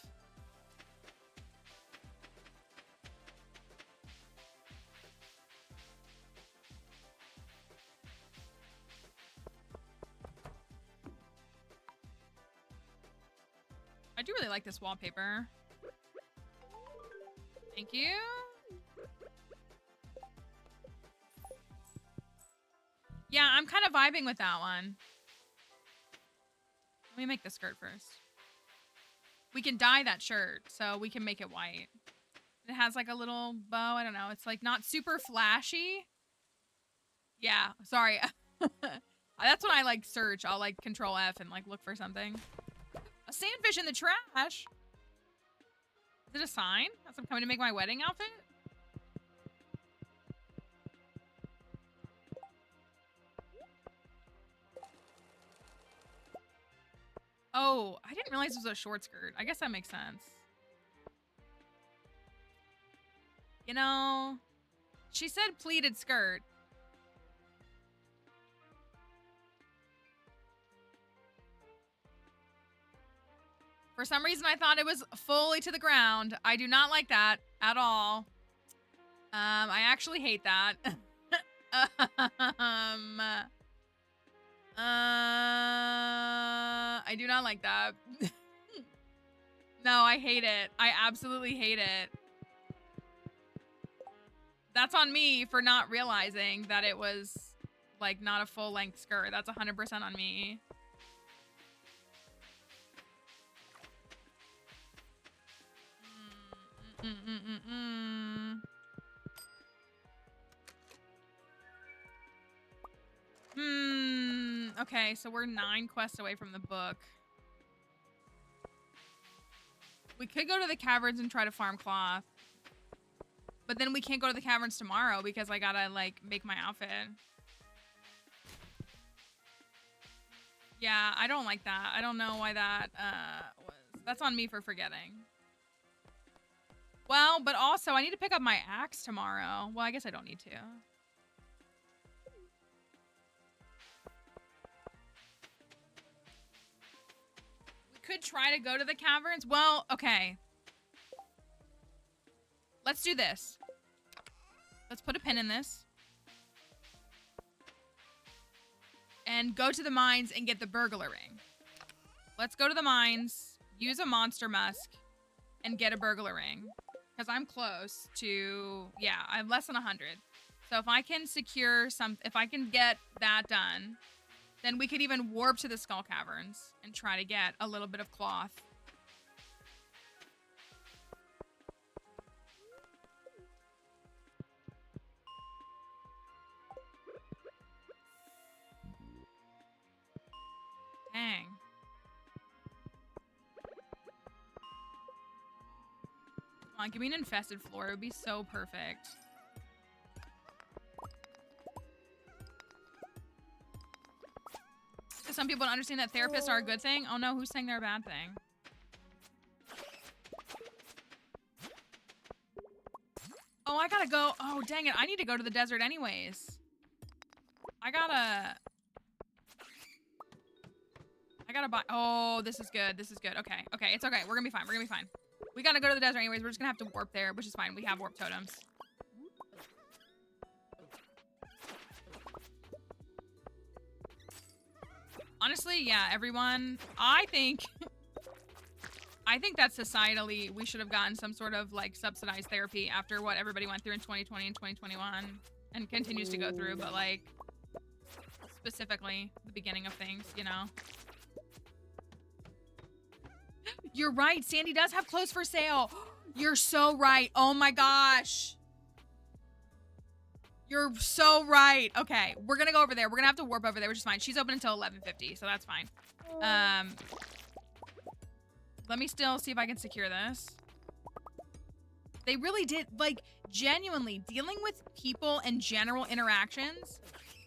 I do really like this wallpaper. Thank you. Yeah, I'm kind of vibing with that one. Let me make the skirt first. We can dye that shirt, so we can make it white. It has like a little bow. I don't know. It's like not super flashy. Yeah, sorry. That's when I like search. I'll like Control F and like look for something. A sandfish in the trash. Is it a sign? As I'm coming to make my wedding outfit? Oh, I didn't realize it was a short skirt. I guess that makes sense. You know, she said pleated skirt. For some reason, I thought it was fully to the ground. I do not like that at all. I actually hate that. I do not like that. No, I hate it. I absolutely hate it. That's on me for not realizing that it was like not a full-length skirt. That's 100% on me. Okay, so we're 9 quests away from the book. We could go to the caverns and try to farm cloth. But then we can't go to the caverns tomorrow because I gotta, like, make my outfit. Yeah, I don't like that. I don't know why that, was. That's on me for forgetting. Well, but also, I need to pick up my axe tomorrow. Well, I guess I don't need to. We could try to go to the caverns. Well, okay. Let's do this. Let's put a pin in this. And go to the mines and get the burglar ring. Let's go to the mines, use a monster musk, and get a burglar ring. Because I'm close to, yeah, I'm less than 100. So if I can secure if I can get that done, then we could even warp to the Skull Caverns and try to get a little bit of cloth. Dang. Come on, give me an infested floor. It would be so perfect. Because some people don't understand that therapists are a good thing. Oh no, who's saying they're a bad thing? Oh, I gotta go. Oh, dang it. I need to go to the desert anyways. I gotta buy. Oh, this is good. This is good. Okay. Okay. It's okay. We're gonna be fine. We're gonna be fine. We gotta go to the desert anyways. We're just gonna have to warp there, which is fine. We have warp totems. Honestly, yeah, everyone. I think that societally we should have gotten some sort of like subsidized therapy after what everybody went through in 2020 and 2021. and continues to go through, but like specifically the beginning of things, you know. You're right. Sandy does have clothes for sale. You're so right. Oh my gosh. You're so right. Okay, we're gonna go over there. We're gonna have to warp over there, which is fine. She's open until 11:50, so that's fine. Let me still see if I can secure this. They really did, like, genuinely, dealing with people and general interactions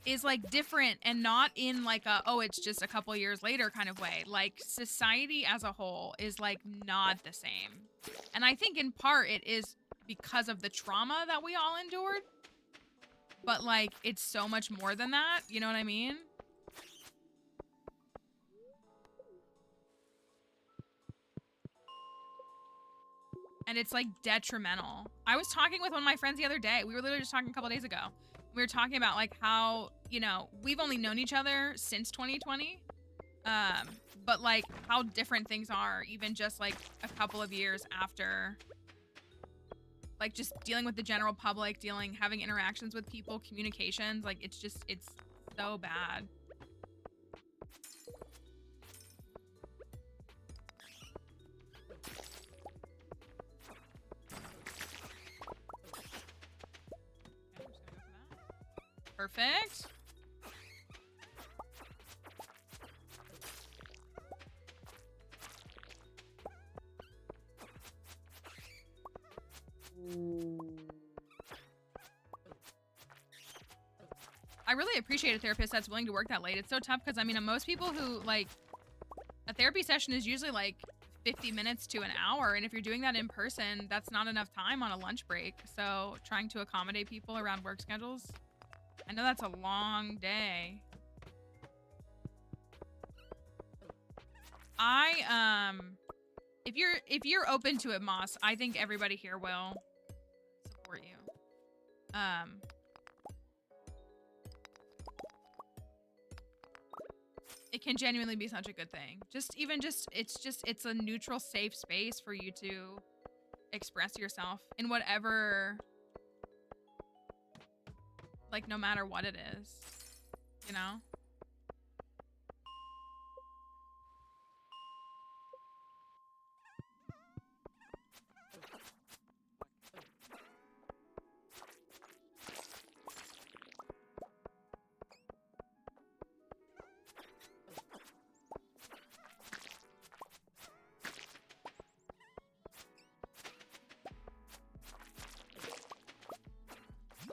is, like, different and not in, like, a, oh, it's just a couple years later kind of way. Like, society as a whole is, like, not the same. And I think in part it is because of the trauma that we all endured. But, like, it's so much more than that. You know what I mean? And it's, like, detrimental. I was talking with one of my friends the other day. We were literally just talking a couple days ago. We were talking about, like, how, you know, we've only known each other since 2020. But, like, how different things are even just, like, a couple of years after. Like, just dealing with the general public, having interactions with people, communications. Like, it's so bad. Perfect. I really appreciate a therapist that's willing to work that late. It's so tough because, I mean, most people who, like, a therapy session is usually, like, 50 minutes to an hour. And if you're doing that in person, that's not enough time on a lunch break. So trying to accommodate people around work schedules. I know that's a long day. If you're open to it, Moss, I think everybody here will support you. It can genuinely be such a good thing. It's a neutral, safe space for you to express yourself in whatever, like, no matter what it is, you know?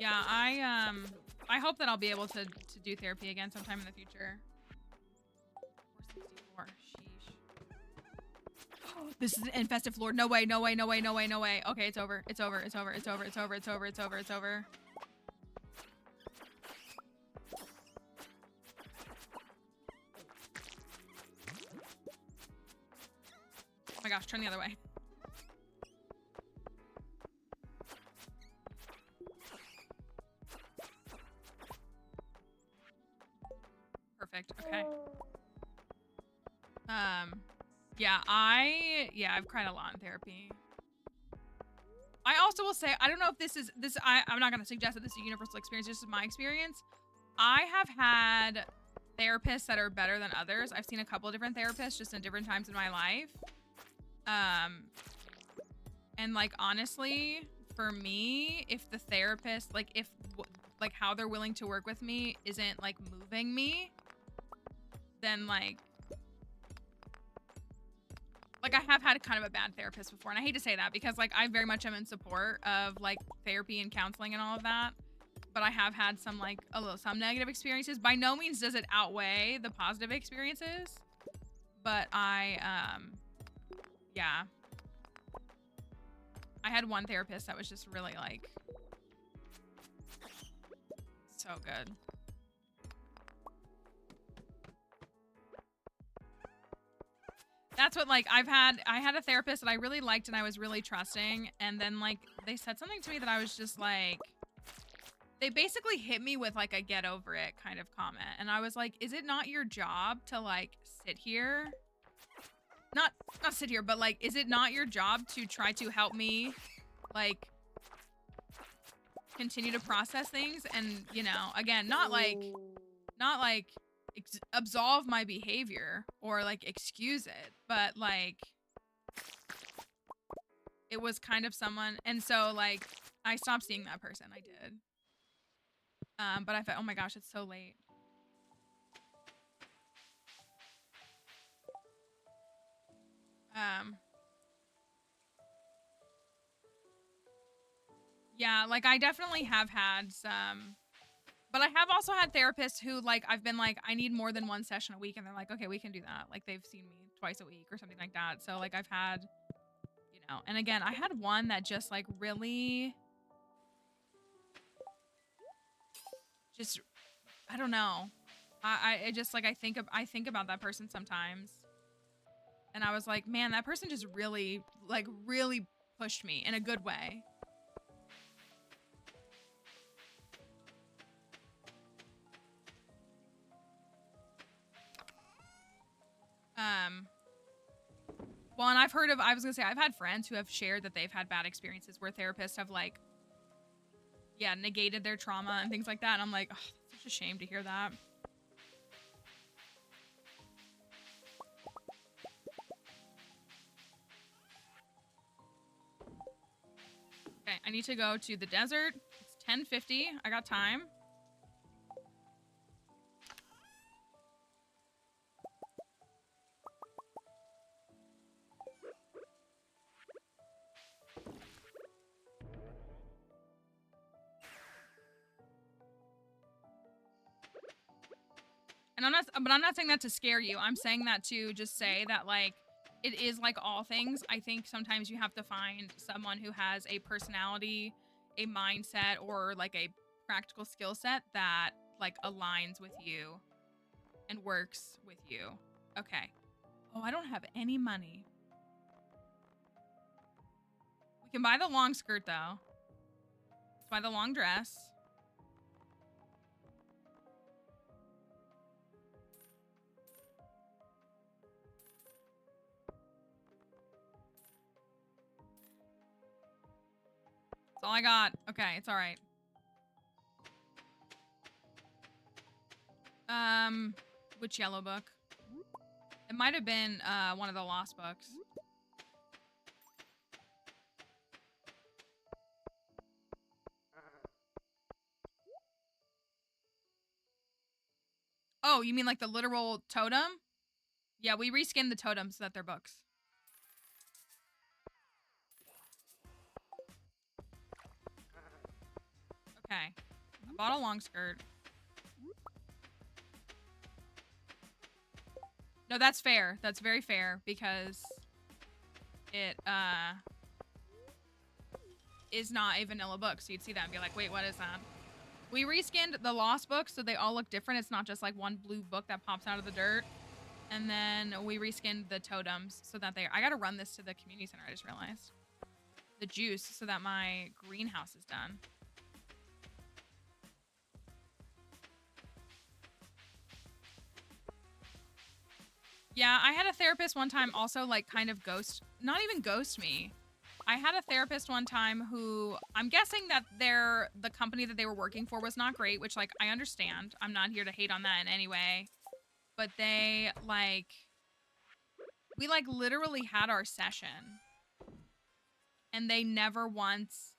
Yeah, I hope that I'll be able to do therapy again sometime in the future. 464. Sheesh. This is an infested floor. No way, no way, no way, no way, no way. Okay, it's over. It's over. It's over. It's over. It's over. It's over. It's over. It's over. Oh my gosh, turn the other way. Perfect. Okay. Yeah, I've cried a lot in therapy. I also will say, I don't know if I'm not going to suggest that this is a universal experience. This is my experience. I have had therapists that are better than others. I've seen a couple of different therapists just in different times in my life. And, like, honestly, for me, if the therapist, like, how they're willing to work with me isn't, like, moving me, then, like, I have had kind of a bad therapist before. And I hate to say that because, like, I very much am in support of, like, therapy and counseling and all of that. But I have had some, like, some negative experiences. By no means does it outweigh the positive experiences. But yeah. I had one therapist that was just really, like, so good. That's what, like, I had a therapist that I really liked and I was really trusting. And then, like, they said something to me that I was just like, they basically hit me with, like, a get over it kind of comment. And I was like, is it not your job to, like, sit here? Not sit here, but, like, is it not your job to try to help me, like, continue to process things and, you know, again, not like absolve my behavior or like excuse it, but like it was kind of someone, and so like I stopped seeing that person. I did. But I thought, oh my gosh, it's so late. Yeah, like I definitely have had some, but I have also had therapists who like I've been like, I need more than one session a week, and they're like, okay, we can do that. Like they've seen me twice a week or something like that. So like I've had, you know, and again, I had one that just like really just, I don't know. I just like I think about that person sometimes, and I was like, man, that person just really like really pushed me in a good way. Well, and I've heard of, I was gonna say, I've had friends who have shared that they've had bad experiences where therapists have like, yeah, negated their trauma and things like that. And I'm like, oh, that's such a shame to hear that. Okay, I need to go to the desert. It's 10:50. I got time. And I'm not saying that to scare you. I'm saying that to just say that like it is like all things. I think sometimes you have to find someone who has a personality, a mindset, or like a practical skill set that like aligns with you and works with you. Okay. Oh, I don't have any money. We can buy the long skirt though. Let's buy the long dress. That's all I got. Okay, it's all right. Which yellow book? It might have been one of the lost books. Oh, you mean like the literal totem? Yeah, we reskinned the totems so that they're books. Okay. I bought a long skirt. No, that's fair. That's very fair because it is not a vanilla book. So you'd see that and be like, wait, what is that? We reskinned the lost books so they all look different. It's not just like one blue book that pops out of the dirt. And then we reskinned the totems so that I gotta run this to the community center, I just realized. The juice so that my greenhouse is done. Yeah, I had a therapist one time also like kind of not even ghost me. I had a therapist one time who, I'm guessing that the company that they were working for was not great, which like I understand. I'm not here to hate on that in any way. But they like, we like literally had our session and they never once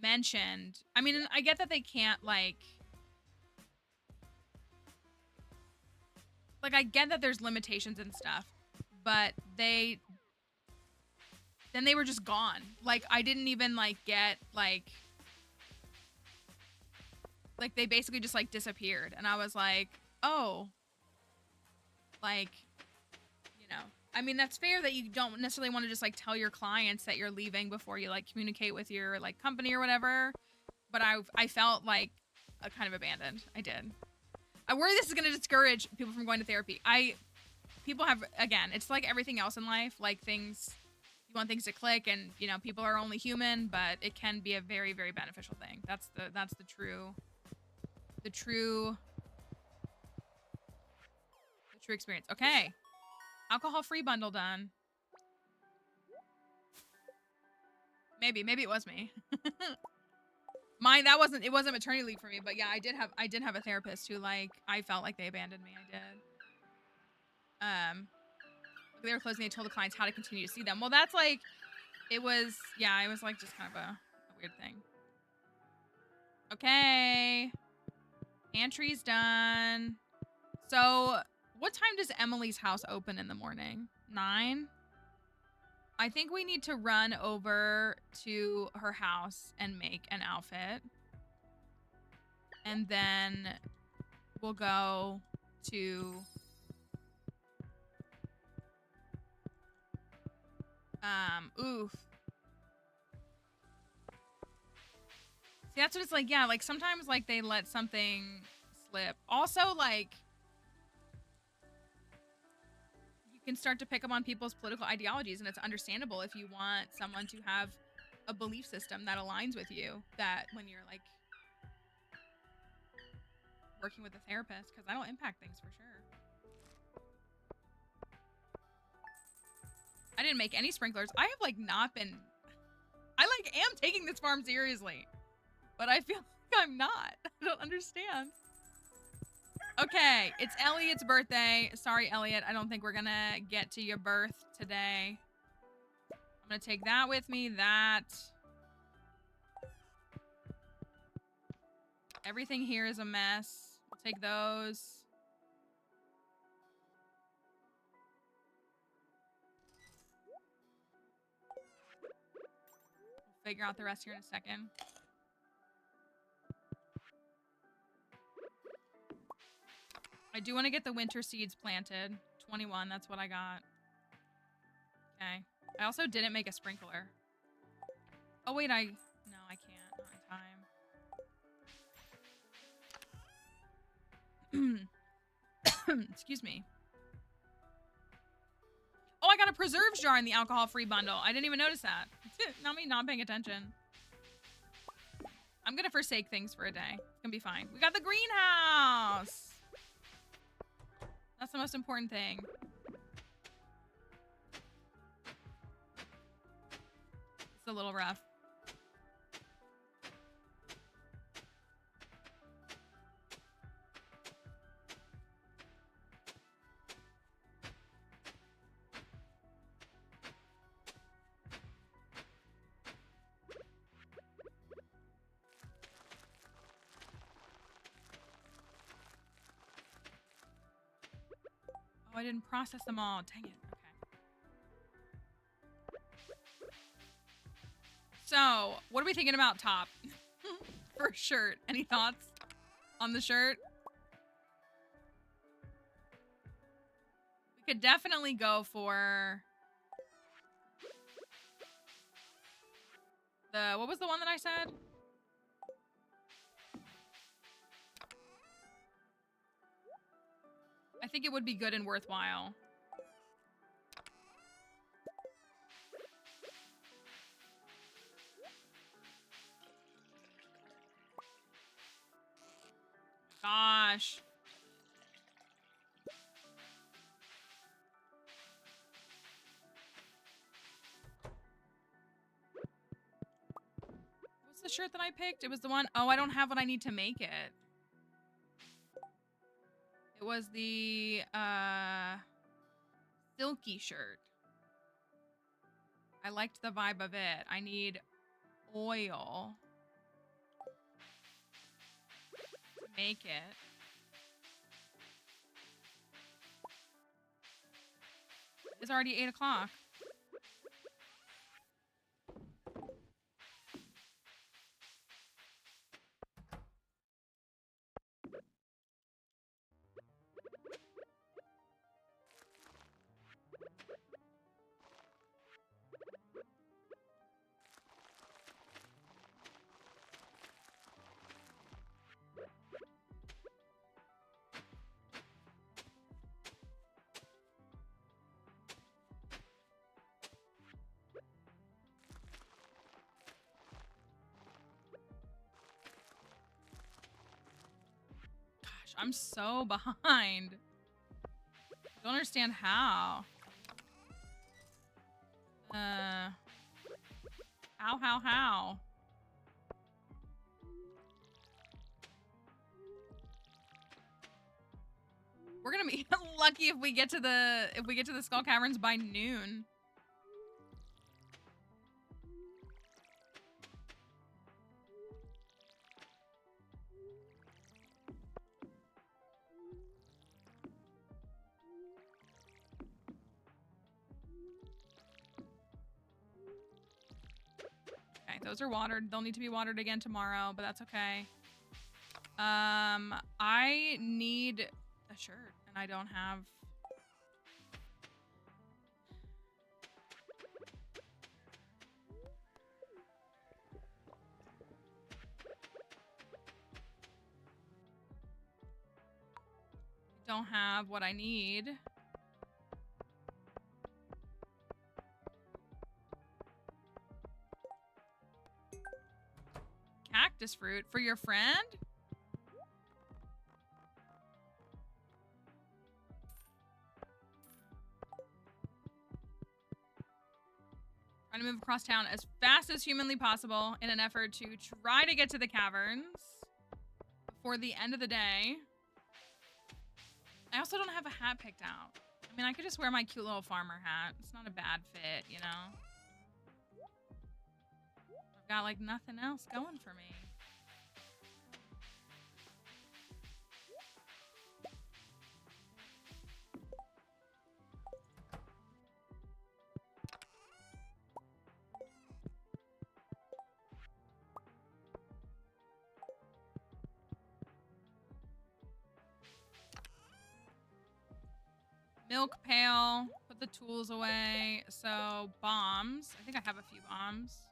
mentioned, I mean, I get that they can't like I get that there's limitations and stuff, but then they were just gone. Like I didn't even like get like they basically just like disappeared. And I was like, oh, like, you know, I mean, that's fair that you don't necessarily want to just like tell your clients that you're leaving before you like communicate with your like company or whatever. But I felt like kind of abandoned. I did. I worry this is going to discourage people from going to therapy. People have, again, it's like everything else in life, like things, you want things to click and, you know, people are only human, but it can be a very, very beneficial thing. That's the true experience. Okay. Alcohol-free bundle done. Maybe it was me. Mine, it wasn't maternity leave for me, but yeah, I did have a therapist who, like, I felt like they abandoned me. I did. They were closing, they told the clients how to continue to see them. Well, that's like, it was like just kind of a weird thing. Okay. Pantry's done. So, what time does Emily's house open in the morning? 9? I think we need to run over to her house and make an outfit. And then we'll go to oof. See, that's what it's like. Yeah, like sometimes like they let something slip. Also, like you can start to pick up on people's political ideologies, and it's understandable if you want someone to have a belief system that aligns with you, that when you're like working with a therapist, because that'll impact things for sure. I didn't make any sprinklers. I have like not been, I like am taking this farm seriously, but I feel like I'm not. I don't understand. Okay, it's Elliot's birthday. Sorry, Elliot. I don't think we're gonna get to your birth today. I'm gonna take that with me. That. Everything here is a mess. We'll take those. We'll figure out the rest here in a second. I do want to get the winter seeds planted. 21, that's what I got. Okay. I also didn't make a sprinkler. Oh, wait, no, I can't. Not in time. Excuse me. Oh, I got a preserves jar in the alcohol-free bundle. I didn't even notice that. Not me not paying attention. I'm gonna forsake things for a day. It's gonna be fine. We got the greenhouse! That's the most important thing. It's a little rough. Oh, I didn't process them all. Dang it. Okay. So, what are we thinking about top? For a shirt. Any thoughts on the shirt? We could definitely go for the, what was the one that I said? I think it would be good and worthwhile. Gosh. What's the shirt that I picked? It was the one, oh, I don't have what I need to make it. It was the, silky shirt. I liked the vibe of it. I need oil to make it. It's already 8 o'clock. I'm so behind. I don't understand how. How? We're gonna be lucky if we get to the Skull Caverns by noon. Okay, those are watered. They'll need to be watered again tomorrow, but that's okay. I need a shirt, and I don't have... don't have what I need. Cactus fruit for your friend? Trying to move across town as fast as humanly possible in an effort to try to get to the caverns before the end of the day. I also don't have a hat picked out. I mean, I could just wear my cute little farmer hat. It's not a bad fit, you know? I've got, like, nothing else going for me. Milk pail. Put the tools away. So, bombs. I think I have a few bombs.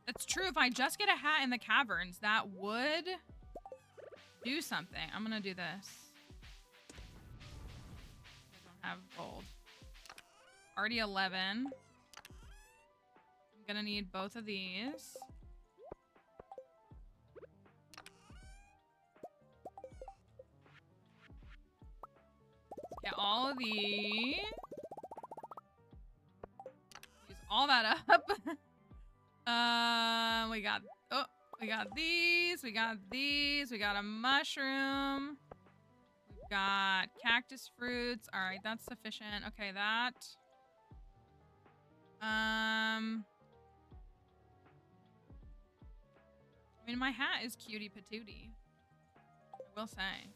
That's true. If I just get a hat in the caverns, that would do something. I'm gonna do this. I don't have gold. Already 11. I'm gonna need both of these. Get all of these. Use all that up. We got these. We got these. We got a mushroom. We've got cactus fruits. All right, that's sufficient. Okay, that. I mean, my hat is cutie patootie. I will say.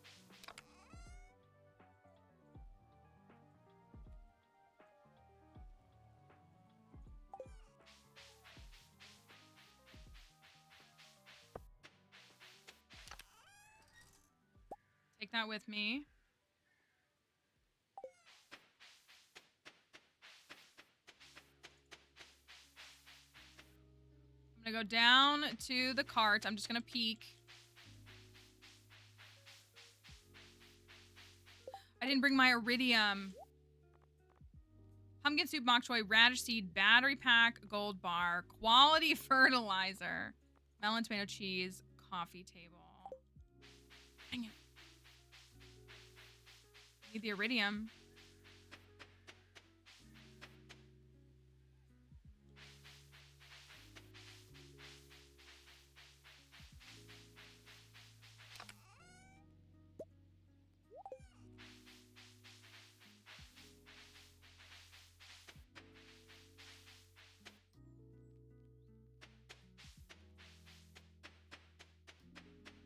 Take that with me. I'm gonna go down to the cart. I'm just gonna peek. I didn't bring my iridium. Pumpkin soup, mock choy, radish seed, battery pack, gold bar, quality fertilizer, melon, tomato, cheese, coffee table. Dang it. Need the iridium.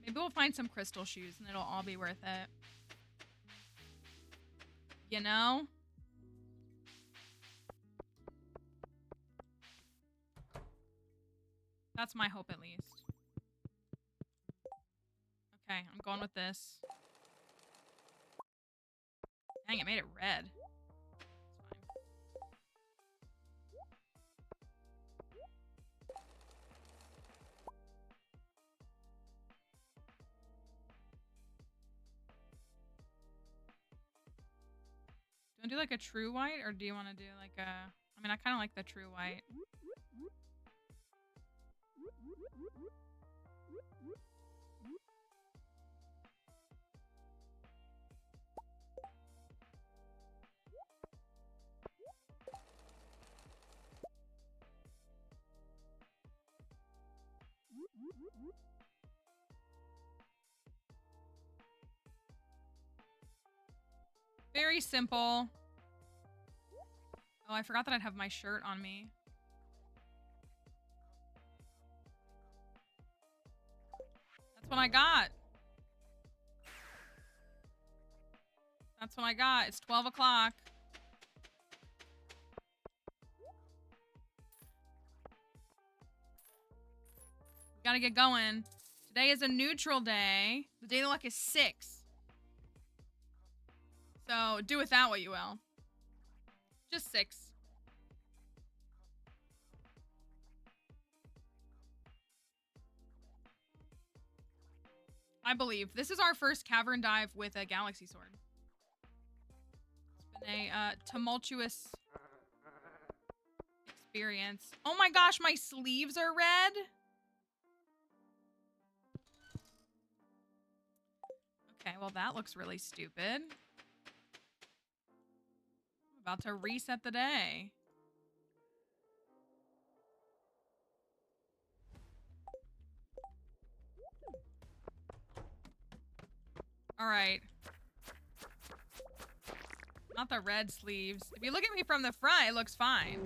Maybe we'll find some crystal shoes and it'll all be worth it. You know? That's my hope, at least. Okay, I'm going with this. Dang, it made it red. Do you want to do like a true white, or do you want to do like a... I mean, I kind of like the true white. very simple. Oh, I forgot that I'd have my shirt on me. That's what I got. That's what I got. It's 12 o'clock. We gotta get going. Today is a neutral day. The daily luck is 6. So do with that what you will. Just 6. I believe. This is our first cavern dive with a galaxy sword. It's been a tumultuous experience. Oh my gosh, my sleeves are red. Okay, well that looks really stupid. I'm about to reset the day. All right. Not the red sleeves. If you look at me from the front, it looks fine.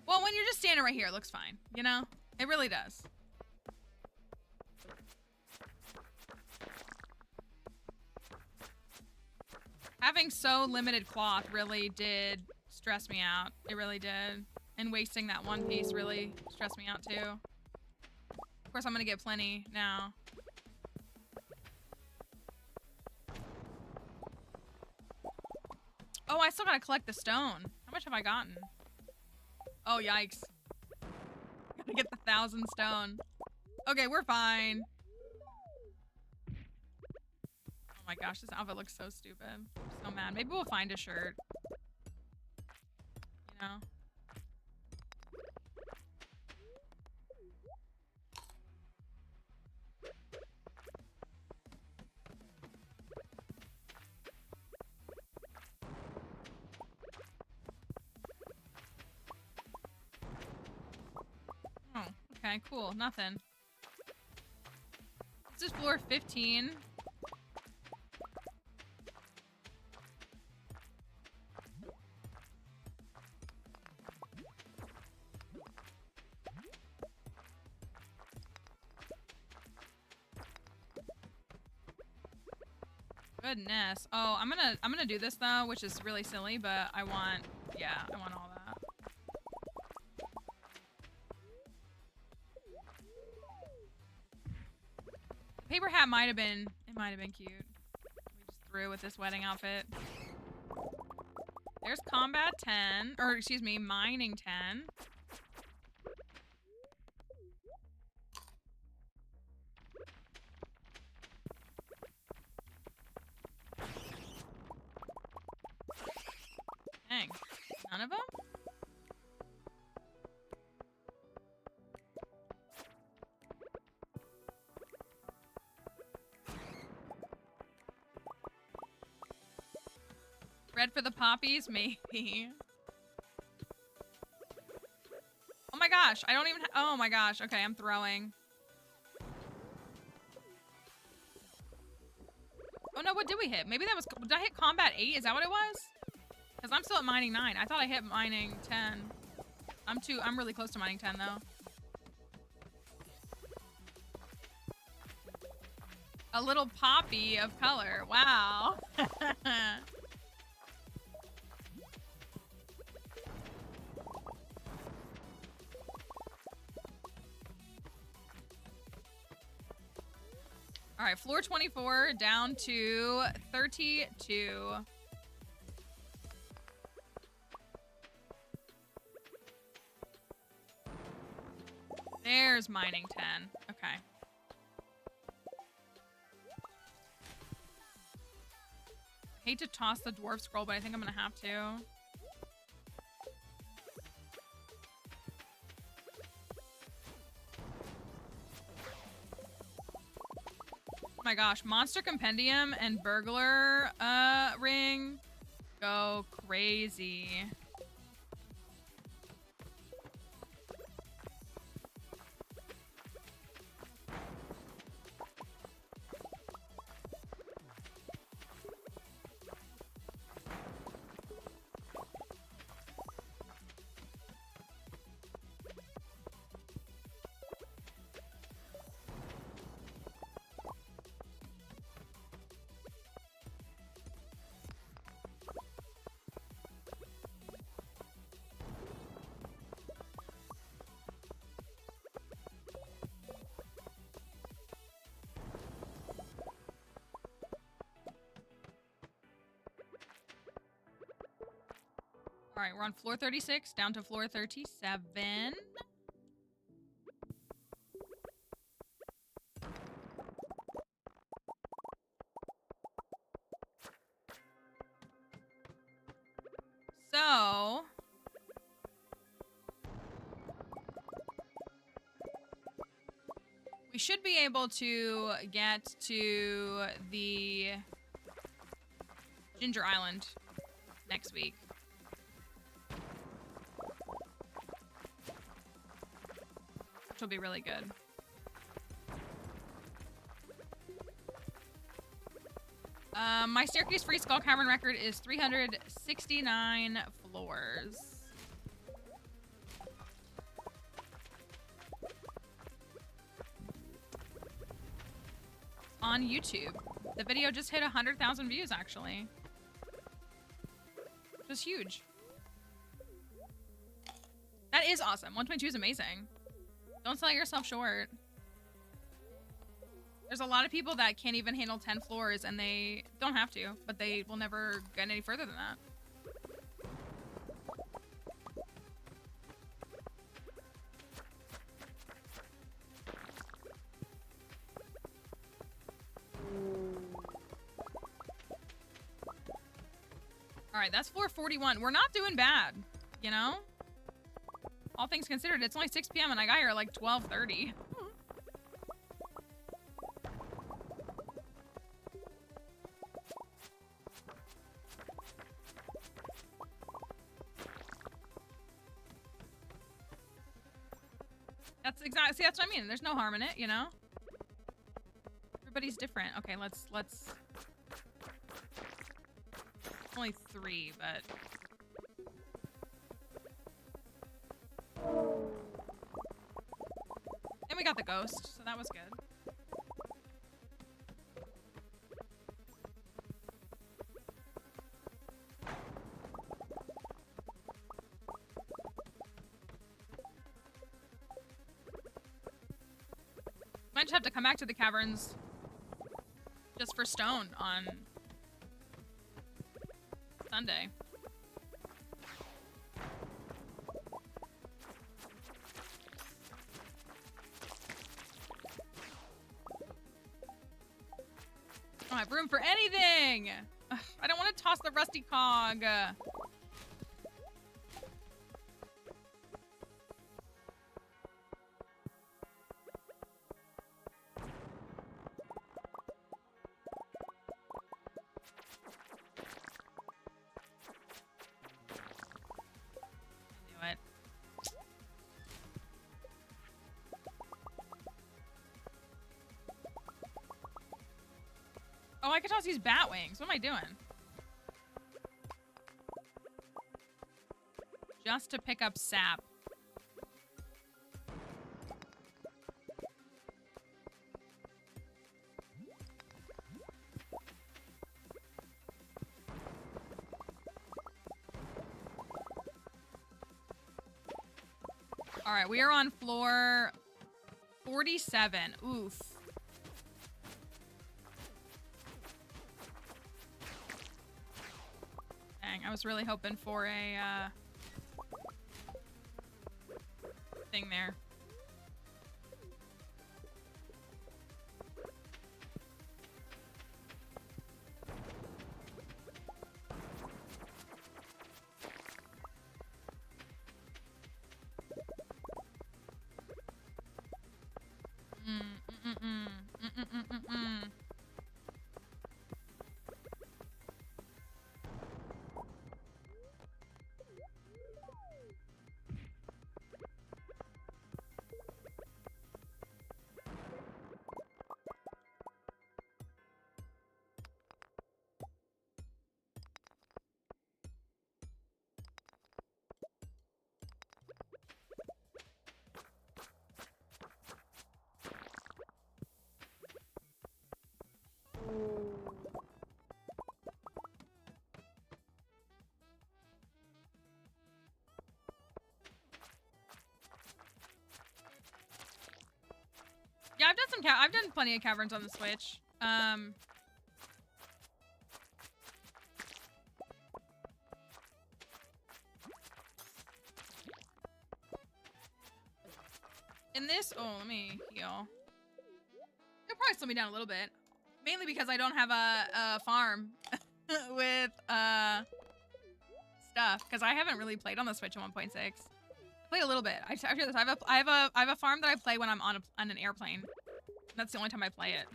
Well, when you're just standing right here, it looks fine. You know? It really does. Having so limited cloth really did stress me out. It really did. And wasting that one piece really stressed me out too. Of course, I'm gonna get plenty now. Oh, I still gotta collect the stone. How much have I gotten? Oh, yikes. Gotta get the 1,000 stone. Okay, we're fine. Oh my gosh, this outfit looks so stupid. I'm so mad. Maybe we'll find a shirt. You know? Oh, okay, cool. Nothing. This is floor 15. Goodness. Oh, I'm gonna do this though, which is really silly, but I want all that. Paper hat might have been cute. We just threw with this wedding outfit. There's combat 10, or excuse me, mining 10. Dang. None of them? Red for the poppies? Maybe. Oh my gosh, I don't even oh my gosh, okay, I'm throwing. Oh no, what did we hit? Maybe that was, did I hit combat 8? Is that what it was? Because I'm still at mining 9. I thought I hit mining 10. I'm really close to mining 10 though. A little poppy of color, wow. All right, floor 24 down to 32. There's mining 10. Okay. I hate to toss the dwarf scroll, but I think I'm gonna have to. my gosh, Monster Compendium and Burglar Ring go crazy. All right, we're on floor 36, down to floor 37. So, we should be able to get to the Ginger Island next week. Which will be really good. My staircase free skull cavern record is 369 floors. On YouTube. The video just hit 100,000 views, actually. Which is huge. That is awesome. 122 is amazing. Don't sell yourself short. There's a lot of people that can't even handle 10 floors, and they don't have to, but they will never get any further than that. All right, that's floor 41. We're not doing bad, you know? All things considered, it's only 6 p.m. and I got here at like 12:30. That's exactly, see, that's what I mean. There's no harm in it, you know? Everybody's different. Okay, let's only 3, but and we got the ghost, so that was good. Might just have to come back to the caverns just for stone on Sunday. I don't have room for anything! Ugh, I don't want to toss the rusty cog. Do it. Oh, I could toss these bat wings. What am I doing? Just to pick up sap. All right, we are on floor 47. Oof. Dang, I was really hoping for a thing there. Yeah, I've done I've done plenty of caverns on the Switch. In this, oh, let me heal. It'll probably slow me down a little bit. Mainly because I don't have a farm with stuff. Because I haven't really played on the Switch in 1.6. I played a little bit. I share this. I have a farm that I play when I'm on an airplane. That's the only time I play it.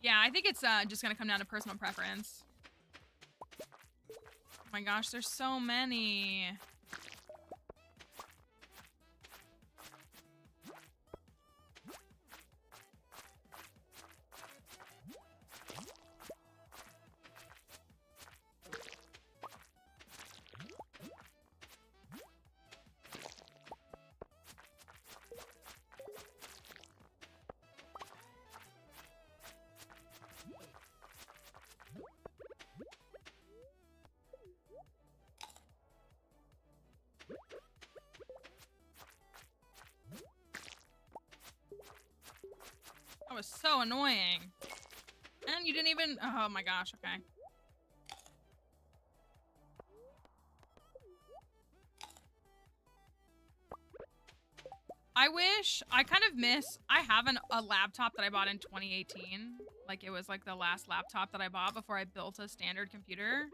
Yeah, I think it's just gonna come down to personal preference. Oh my gosh, there's so many. That was so annoying. And you didn't even... Oh my gosh, okay. I wish... I kind of miss... I have a laptop that I bought in 2018. Like, it was like the last laptop that I bought before I built a standard computer.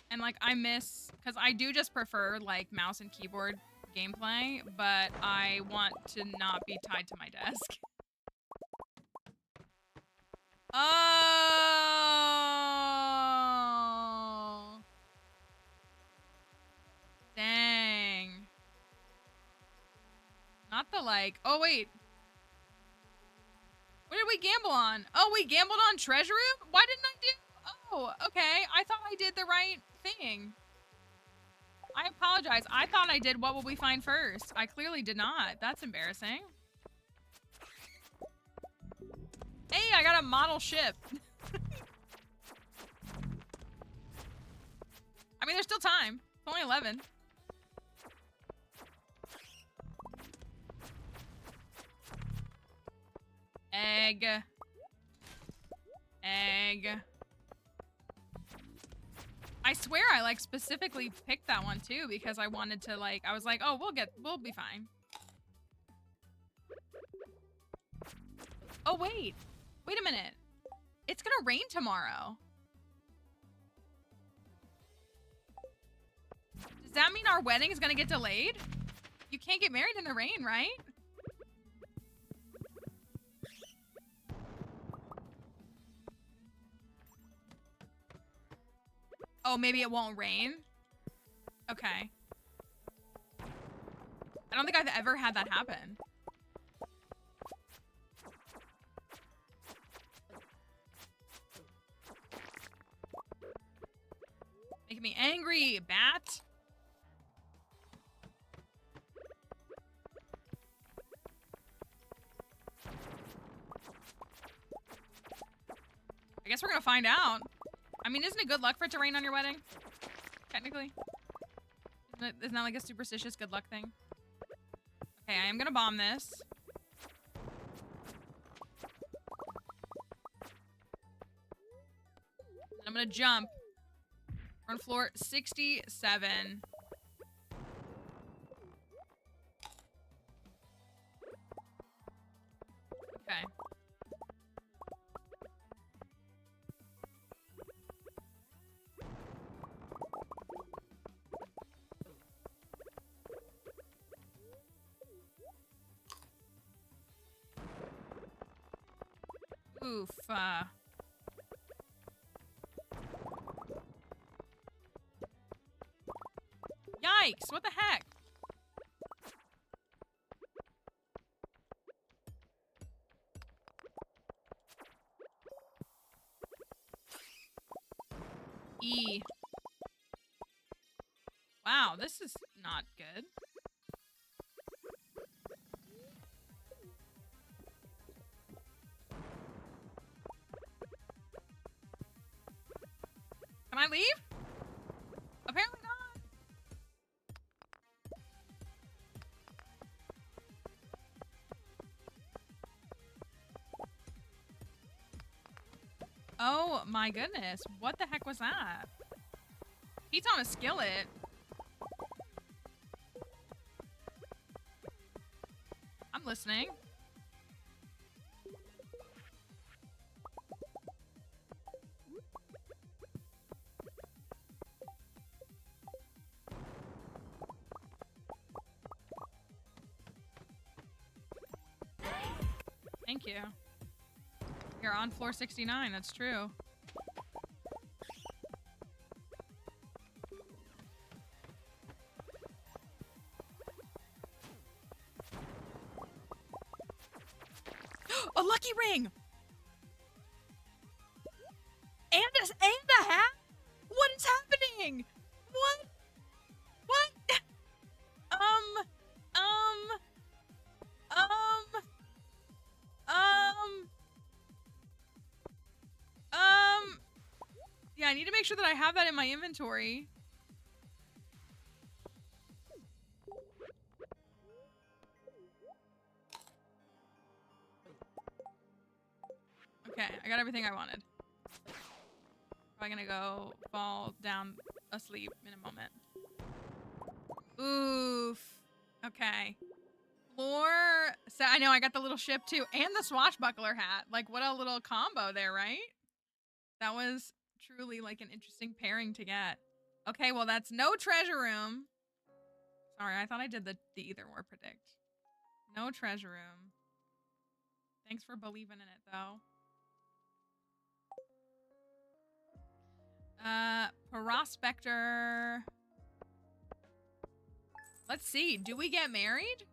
And like, I miss... Because I do just prefer like mouse and keyboard gameplay, but I want to not be tied to my desk. Oh. Dang. Not the like... Oh, wait. What did we gamble on? Oh, we gambled on Treasure Room? Why didn't I do... Oh, okay. I thought I did the right thing. I apologize. I thought I did What Will We Find First. I clearly did not. That's embarrassing. Hey, I got a model ship. I mean, there's still time. It's only 11. Egg. Egg. I swear I like specifically picked that one too because I wanted to like, I was like, oh, we'll be fine. Oh, wait. Wait a minute. It's gonna rain tomorrow. Does that mean our wedding is gonna get delayed? You can't get married in the rain, right? Oh, maybe it won't rain? Okay. I don't think I've ever had that happen. Making me angry, bat. I guess we're gonna find out. I mean, isn't it good luck for it to rain on your wedding? Technically. Isn't that like a superstitious good luck thing? Okay, I am gonna bomb this. I'm gonna jump. We're on floor 67. Okay. Oof. Yikes, what the heck? E. Wow, this is not good. Can I leave? Apparently not. my goodness. What the heck was that? Heat's on a skillet. I'm listening. Thank you. You're on floor 69, that's true. A lucky ring! And a hat? What is happening? What? What? Um, yeah, I need to make sure that I have that in my inventory. Okay, I got everything I wanted. Probably gonna go fall down asleep in a moment. Oof. Okay. Floor. So I know I got the little ship too, and the swashbuckler hat. Like, what a little combo there, right? That was truly like an interesting pairing to get. Okay, well that's no treasure room. Sorry, I thought I did the either or predict. No treasure room. Thanks for believing in it though. Prospector. Let's see. Do we get married?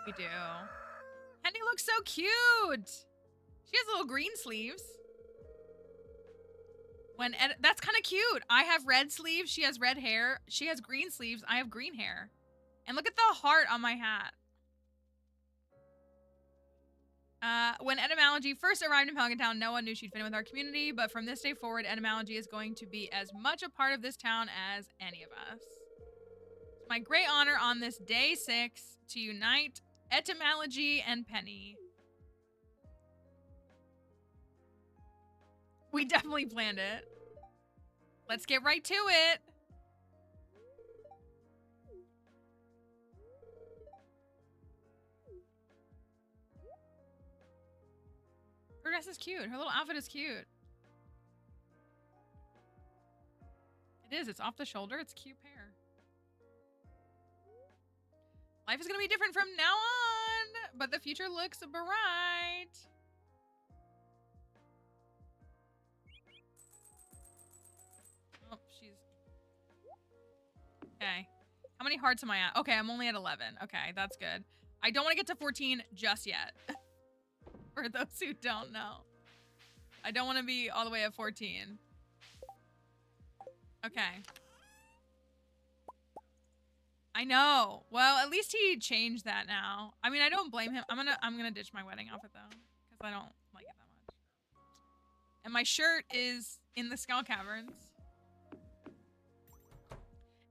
We do. Henny looks so cute. She has little green sleeves. That's kind of cute. I have red sleeves. She has red hair. She has green sleeves. I have green hair. And look at the heart on my hat. When etymology first arrived in Pelican Town, no one knew she'd fit in with our community, but from this day forward, etymology is going to be as much a part of this town as any of us. It's my great honor on this day 6 to unite etymology and Penny. We definitely planned it. Let's get right to it. Her dress is cute. Her little outfit is cute. It is. It's off the shoulder. It's cute pair. Life is going to be different from now on, but the future looks bright. Oh, she's... Okay. How many hearts am I at? Okay, I'm only at 11. Okay, that's good. I don't want to get to 14 just yet. For those who don't know. I don't want to be all the way at 14. Okay. I know. Well, at least he changed that now. I mean, I don't blame him. I'm gonna ditch my wedding outfit though, because I don't like it that much. And my shirt is in the Skull Caverns.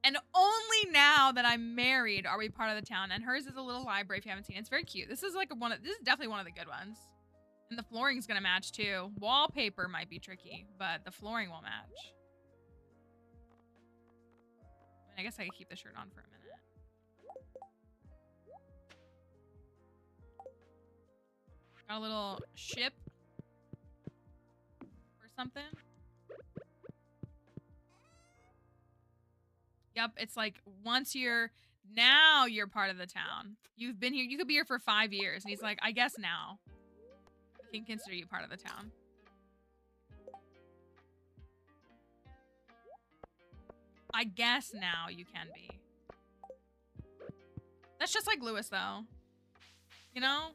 And only now that I'm married are we part of the town. And hers is a little library if you haven't seen it. It's very cute. This is like this is definitely one of the good ones. And the flooring's gonna match too. Wallpaper might be tricky, but the flooring will match. I mean, I guess I could keep the shirt on for a minute. Got a little ship or something. Yep, it's like now you're part of the town. You've been here, you could be here for 5 years. And he's like, I guess now I can consider you part of the town. I guess now you can be. That's just like Lewis though. You know?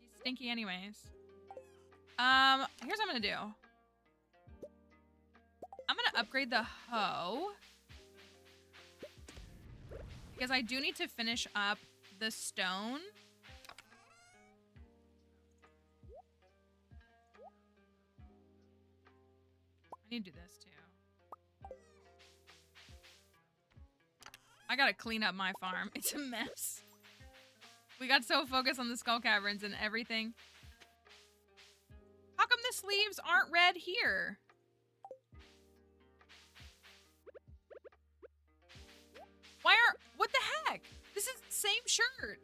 He's stinky anyways. Here's what I'm gonna do. I'm gonna upgrade the hoe. Because I do need to finish up the stone. I need to do this too. I gotta clean up my farm. It's a mess. We got so focused on the skull caverns and everything. How come the sleeves aren't red here? What the heck? This is the same shirt.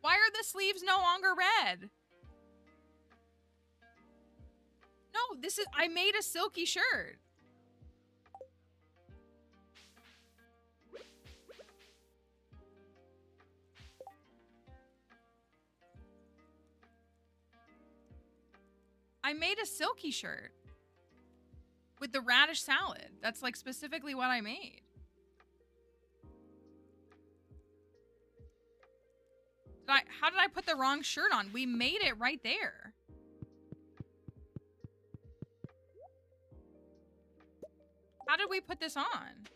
Why are the sleeves no longer red? No, I made a silky shirt. I made a silky shirt with the radish salad. That's like specifically what I made. How did I put the wrong shirt on? We made it right there. How did we put this on?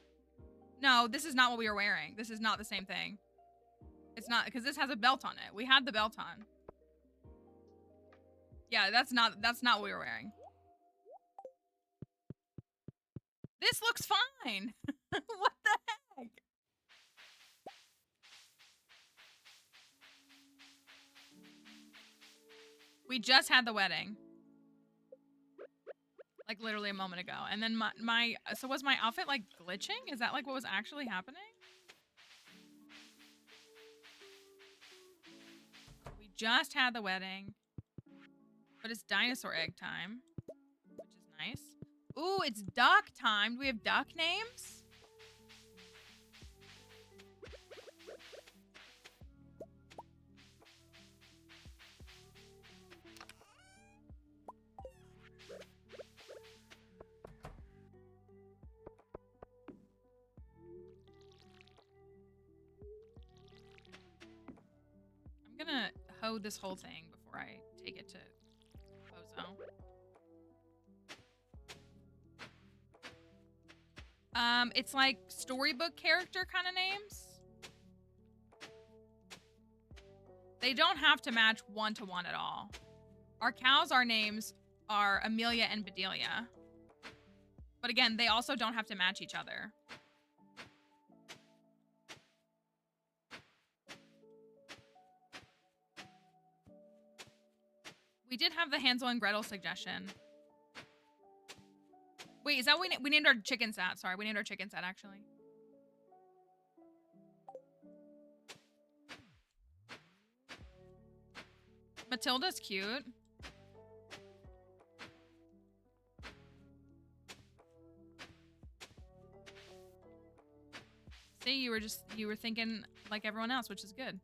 No, this is not what we were wearing. This is not the same thing. It's not, because this has a belt on it. We had the belt on. Yeah, that's not what we were wearing. This looks fine. What the heck? We just had the wedding. Like literally a moment ago. And then so was my outfit like glitching? Is that like what was actually happening? We just had the wedding. But it's dinosaur egg time, which is nice. Ooh, it's duck time. Do we have duck names? I'm gonna hoe this whole thing before I take it to Bozo. It's like storybook character kind of names. They don't have to match one-to-one at all. Our cows, our names are Amelia and Bedelia. But again, they also don't have to match each other. We did have the Hansel and Gretel suggestion. Wait, is that what we named our chicken set? Sorry, we named our chicken set, actually. Matilda's cute. See, you were thinking like everyone else, which is good.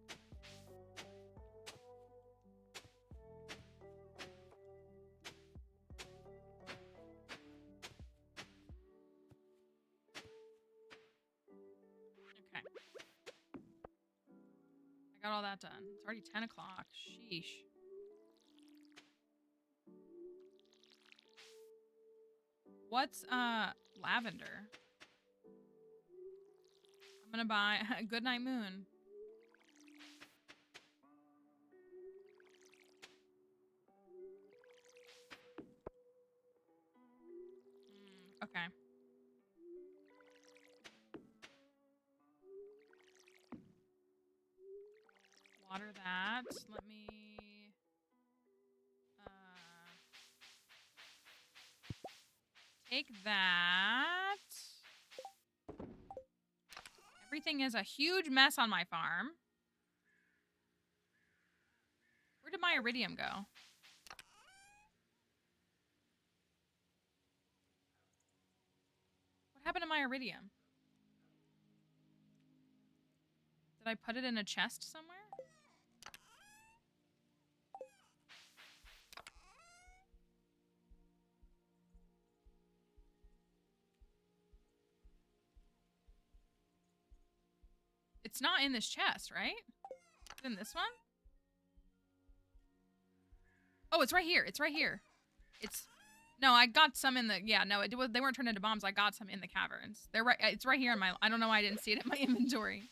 Okay. I got all that done. It's already 10 o'clock. Sheesh. What's lavender? I'm gonna buy a Goodnight Moon. Okay. Water that. Let me take that. Everything is a huge mess on my farm. Where did my iridium go? What happened to my iridium? Did I put it in a chest somewhere? It's not in this chest, right? It's in this one? Oh, it's right here. It's right here. No, I got some in the, yeah, no, they weren't turned into bombs. I got some in the caverns. They're right, it's right here in my, I don't know why I didn't see it in my inventory.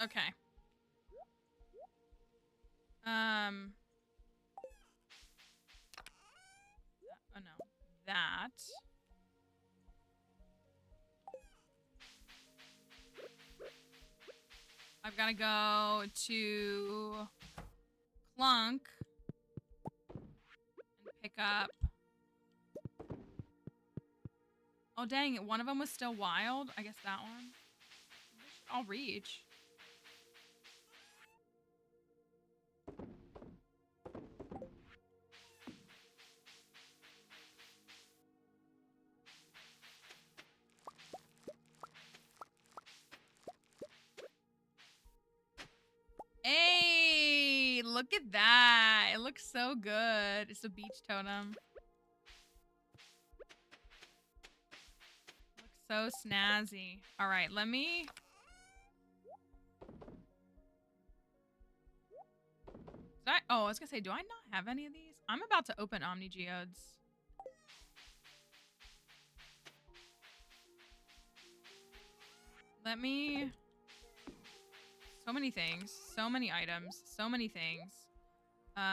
Okay. Oh no. That. I've got to go to Clunk and pick up. Oh, dang it. One of them was still wild. I guess that one. I'll reach. Hey, look at that. It looks so good. It's a beach totem. Looks so snazzy. All right, let me... Oh, I was going to say, do I not have any of these? I'm about to open Omni Geodes. Let me... So many things. So many items. So many things. Put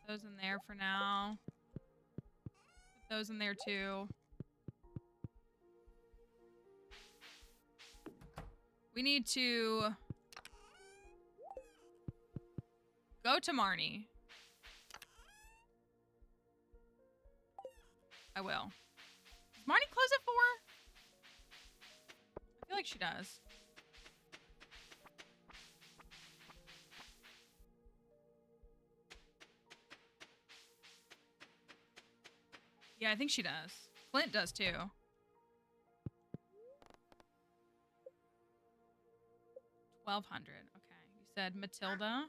those in there for now. Put those in there too. We need to go to Marnie. I will. Does Marnie close at 4? I feel like she does. Yeah, I think she does. Clint does too. 1,200. Okay. You said Matilda.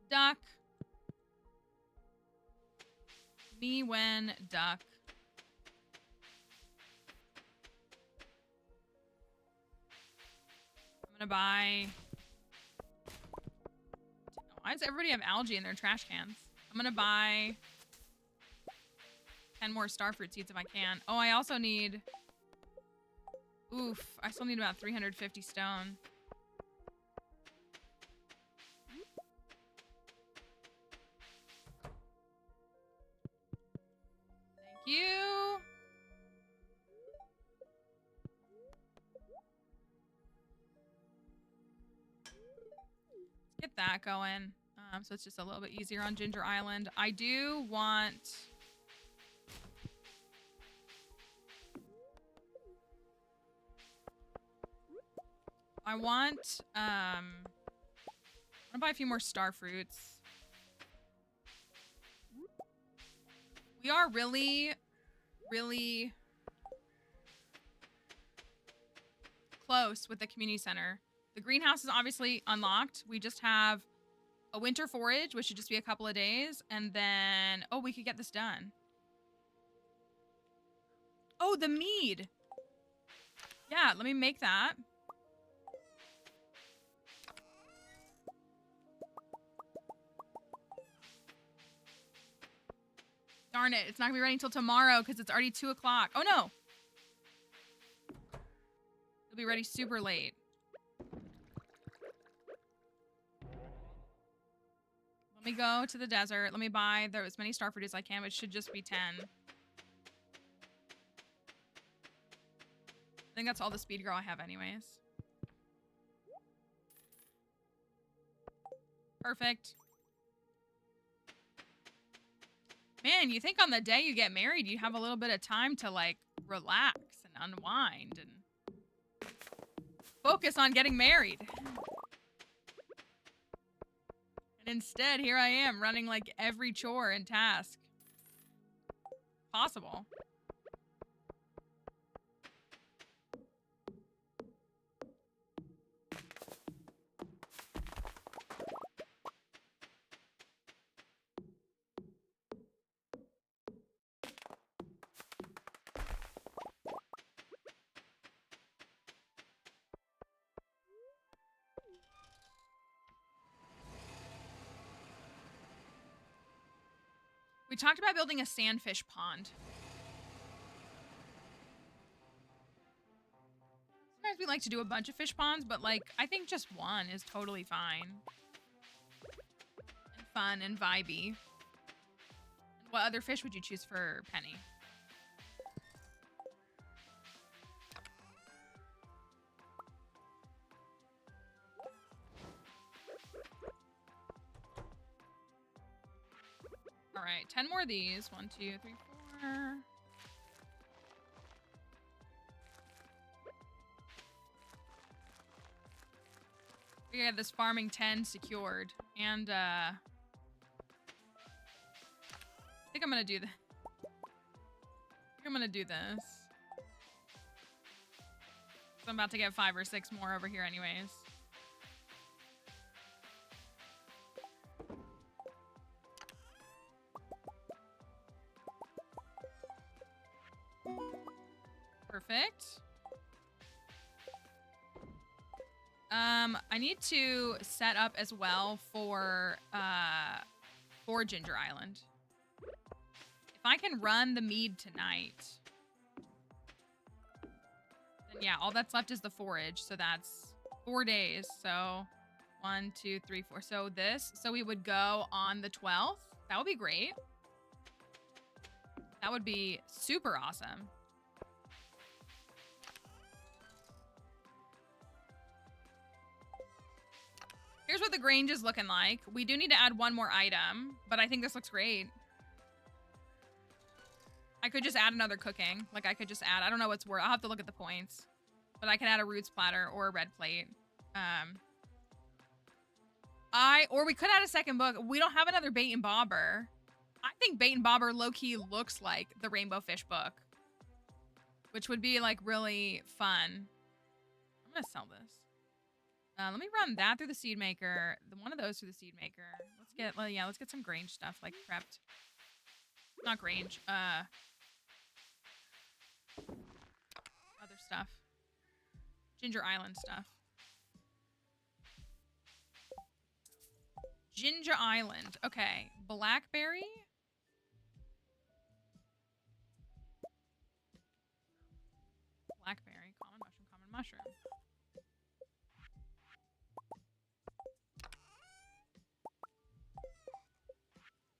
Duck. Me when duck. I'm gonna buy... Why does everybody have algae in their trash cans? I'm gonna buy 10 more starfruit seeds if I can. Oh, I also need... Oof, I still need about 350 stone. Thank you. Let's get that going. So it's just a little bit easier on Ginger Island. I do want... I want to buy a few more starfruits. We are really, really close with the community center. The greenhouse is obviously unlocked. We just have a winter forage, which should just be a couple of days. And then, oh, we could get this done. Oh, the mead. Yeah, let me make that. Darn it, it's not gonna be ready until tomorrow because it's already 2 o'clock. Oh no! It'll be ready super late. Let me go to the desert. Let me buy as many starfruit as I can, which should just be 10. I think that's all the speed girl I have anyways. Perfect. Man, you think on the day you get married, you have a little bit of time to, like, relax and unwind and focus on getting married. And instead, here I am running, like, every chore and task possible. We talked about building a sandfish pond. Sometimes we like to do a bunch of fish ponds, but like, I think just one is totally fine. And fun and vibey. What other fish would you choose for Penny? All right, 10 more of these. 1, 2, 3, 4. We got this farming 10 secured. And, I think I'm gonna do this. I'm gonna do this. So I'm about to get 5 or 6 more over here anyways. Perfect. I need to set up as well for Ginger Island. If I can run the mead tonight, then yeah, all that's left is the forage. So that's 4 days. So 1, 2, 3, 4. So we would go on the 12th. That would be great. That would be super awesome. Here's what the Grange is looking like. We do need to add one more item, but I think this looks great. I could just add another cooking. Like, I could just add, I don't know what's worth. I'll have to look at the points. But I can add a roots platter or a red plate. Or we could add a second book. We don't have another bait and bobber. I think bait and bobber low-key looks like the rainbow fish book, which would be like really fun. I'm gonna sell this. Let me run that through the seed maker. One of those through the seed maker. Let's get some Grange stuff like prepped. Not Grange. Other stuff. Ginger Island stuff. Ginger Island. Okay. Blackberry. Blackberry. Common mushroom. Common mushroom.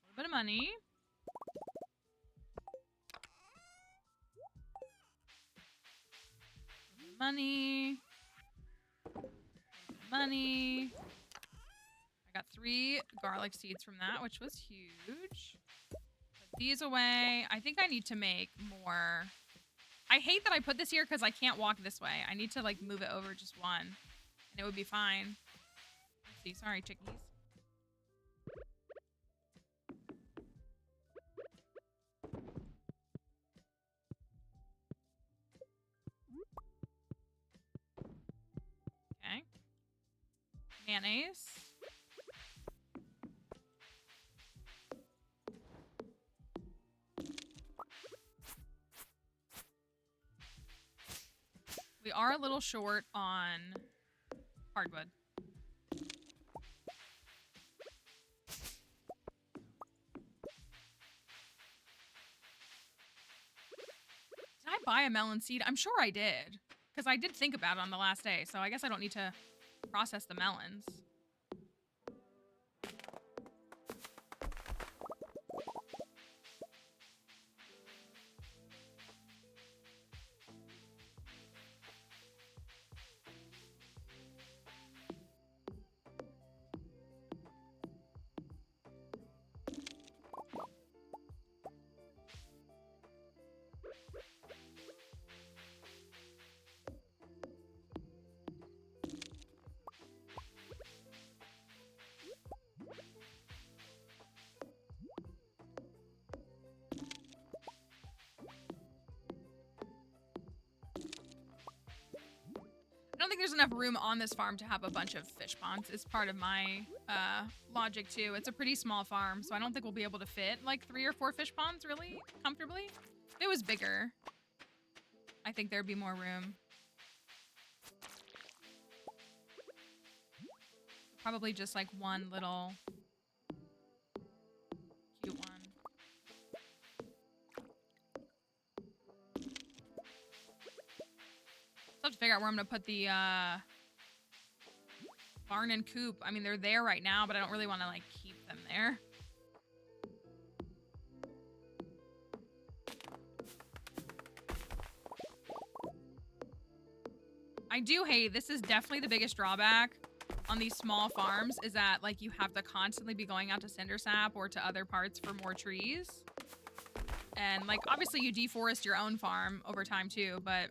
A little bit of money. Money. I got 3 garlic seeds from that, which was huge. Put these away. I think I need to make more. I hate that I put this here because I can't walk this way. I need to like move it over just one, and it would be fine. Let's see. Sorry, chickies. Okay. Mayonnaise. We are a little short on hardwood. Did I buy a melon seed? I'm sure I did. Because I did think about it on the last day, so I guess I don't need to process the melons. I don't think there's enough room on this farm to have a bunch of fish ponds. It's part of my logic too. It's a pretty small farm, so I don't think we'll be able to fit like 3 or 4 fish ponds really comfortably. If it was bigger, I think there'd be more room. Probably just like one little cute one. Still have to figure out where I'm gonna put the barn and coop. I mean, they're there right now, but I don't really want to like keep them there. I do hate, this is definitely the biggest drawback on these small farms, is that like you have to constantly be going out to Cindersap or to other parts for more trees. And like obviously you deforest your own farm over time too, but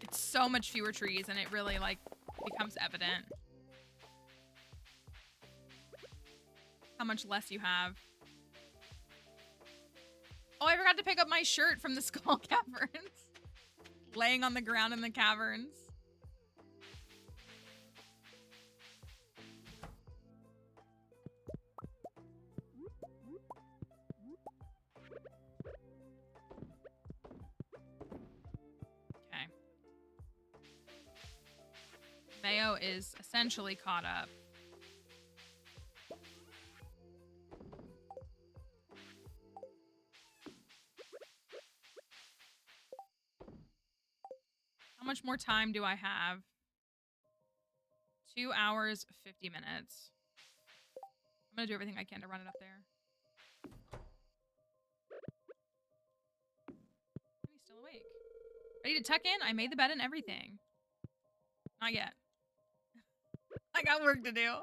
it's so much fewer trees and it really like becomes evident how much less you have. Oh, I forgot to pick up my shirt from the Skull Caverns. Laying on the ground in the caverns. Okay. Mayo is essentially caught up. How much more time do I have? 2 hours, 50 minutes. I'm gonna do everything I can to run it up there. He's still awake. Ready to tuck in? I made the bed and everything. Not yet. I got work to do.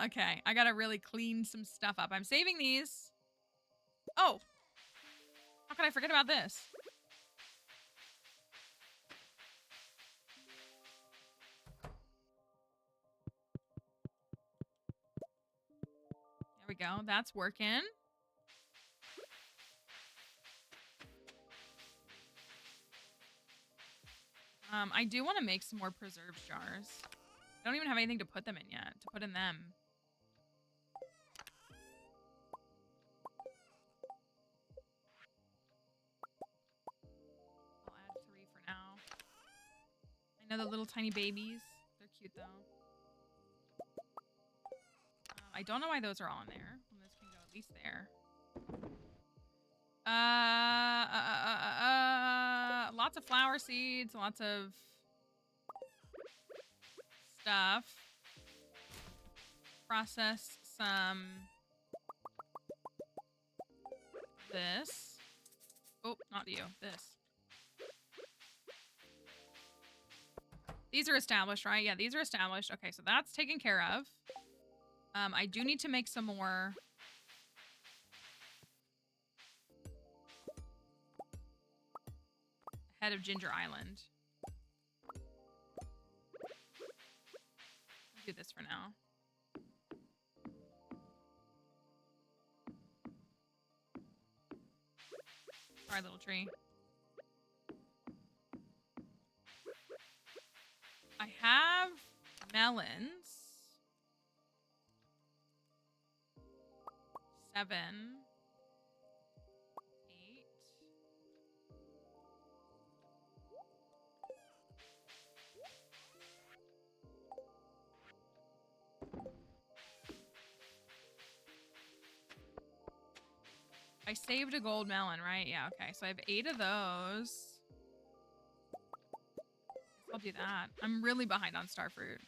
Okay. I gotta really clean some stuff up. I'm saving these. Oh! How could I forget about this? There we go. That's working. I do want to make some more preserves jars. I don't even have anything to put them in yet. To put in them. I'll add 3 for now. I know the little tiny babies. They're cute though. I don't know why those are all in there. Well, this can go at least there. Lots of flower seeds, lots of stuff. Process some this. Oh, not you. This. These are established, right? Yeah, these are established. Okay, so that's taken care of. I do need to make some more. Head of Ginger Island. I'll do this for now. Sorry, little tree. I have melons. 7. 8. I saved a gold melon, right? Yeah, okay. So I have 8 of those. I'll do that. I'm really behind on starfruit.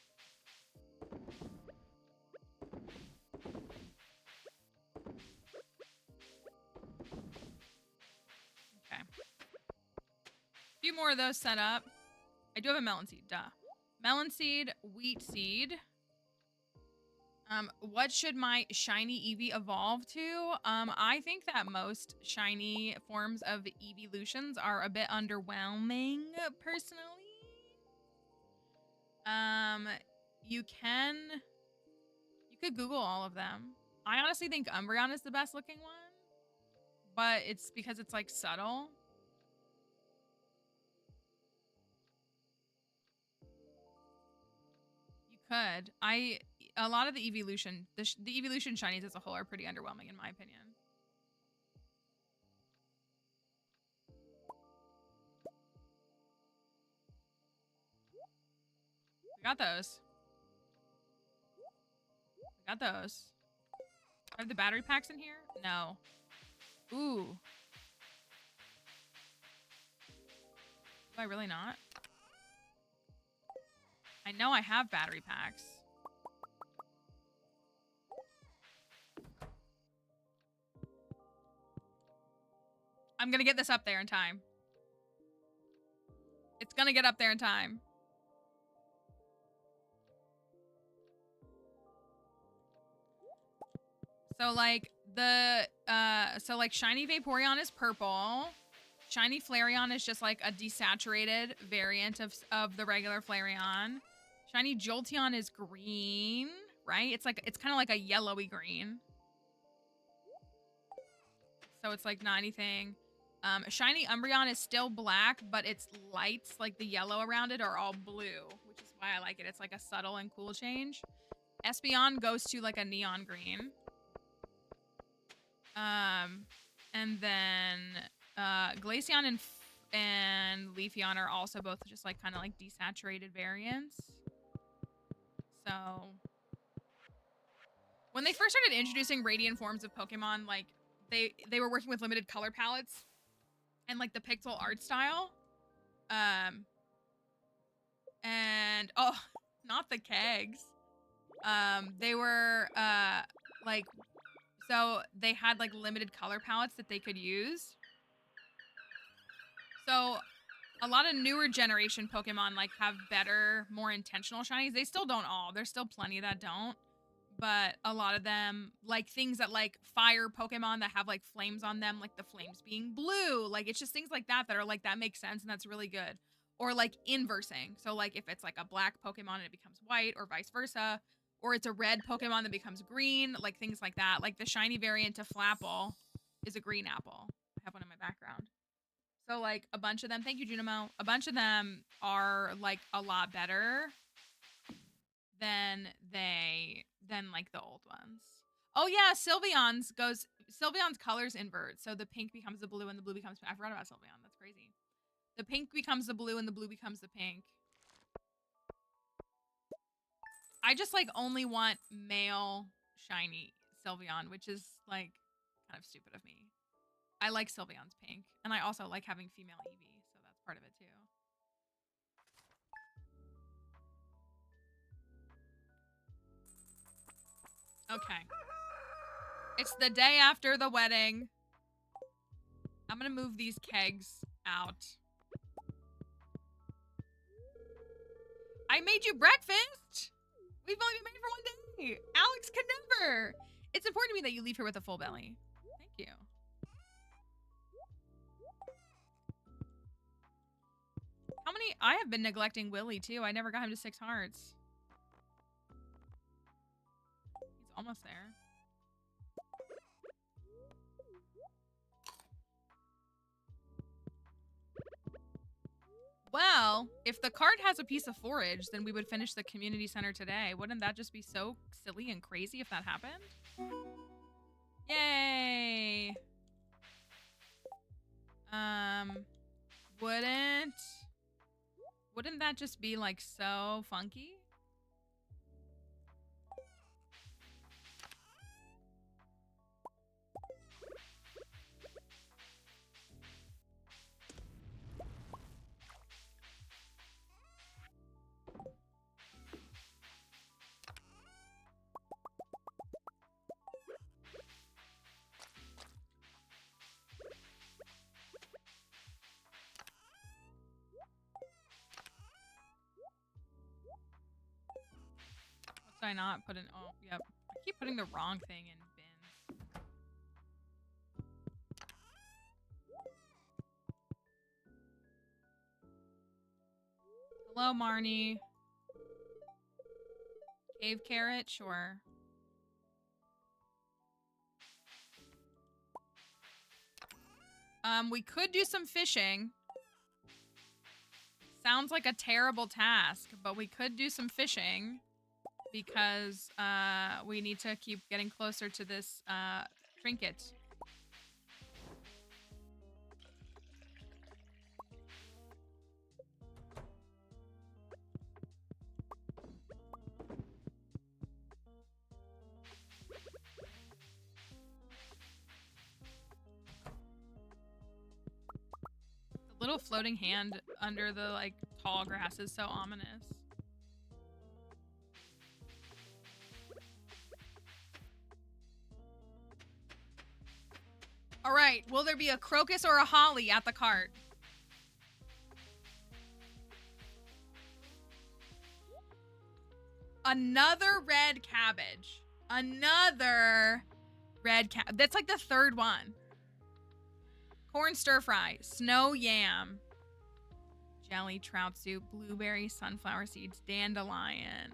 Okay. A few more of those set up. I do have a melon seed, duh. Melon seed, wheat seed. What should my shiny Eevee evolve to? I think that most shiny forms of evolutions are a bit underwhelming, personally. You could Google all of them. I honestly think Umbreon is the best looking one, but it's because it's like subtle. You could. A lot of the evolution, the evolution shinies as a whole are pretty underwhelming in my opinion. We got those. We got those. I have the battery packs in here? No. Ooh. Do I really not? I know I have battery packs. I'm gonna get this up there in time. It's gonna get up there in time. So like so like Shiny Vaporeon is purple. Shiny Flareon is just like a desaturated variant of the regular Flareon. Shiny Jolteon is green, right? It's kind of like a yellowy green. So it's like not anything. Shiny Umbreon is still black, but its lights, like the yellow around it, are all blue, which is why I like it. It's like a subtle and cool change. Espeon goes to like a neon green. And then Glaceon and Leafeon are also both just like kind of like desaturated variants. So when they first started introducing radiant forms of Pokemon, like they were working with limited color palettes and like the pixel art style. And oh, not the kegs. They were like, so they had like limited color palettes that they could use. So a lot of newer generation Pokemon like have better, more intentional shinies. They still don't all. There's still plenty that don't. But a lot of them, like things that like fire Pokemon that have like flames on them, like the flames being blue. Like it's just things like that that are like, that makes sense and that's really good. Or like inversing. So like if it's like a black Pokemon and it becomes white or vice versa. Or it's a red Pokemon that becomes green. Like things like that. Like the shiny variant of Flapple is a green apple. I have one in my background. So like a bunch of them, thank you Junimo, a bunch of them are like a lot better than like the old ones. Oh yeah, Sylveon's colors invert. So the pink becomes the blue and the blue becomes pink. I forgot about Sylveon. That's crazy. The pink becomes the blue and the blue becomes the pink. I just like only want male shiny Sylveon, which is like kind of stupid of me. I like Sylveon's pink, and I also like having female Eevee, so that's part of it too. Okay. It's the day after the wedding. I'm gonna move these kegs out. I made you breakfast! We've only been married for 1 day! Alex could never! It's important to me that you leave here with a full belly. Thank you. How many? I have been neglecting Willy too. I never got him to 6 hearts. He's almost there. Well, if the cart has a piece of forage, then we would finish the community center today. Wouldn't that just be so silly and crazy if that happened? Yay! Wouldn't that just be like so funky? What did I not put in? Oh, yep. I keep putting the wrong thing in bins. Hello, Marnie. Cave carrot? Sure. We could do some fishing. Sounds like a terrible task, but we could do some fishing because we need to keep getting closer to this trinket. The little floating hand under the like tall grass is so ominous. All right, will there be a crocus or a holly at the cart? Another red cabbage. Another red cabbage. That's like the third one. Corn stir fry, snow yam, jelly trout soup, blueberry, sunflower seeds, dandelion.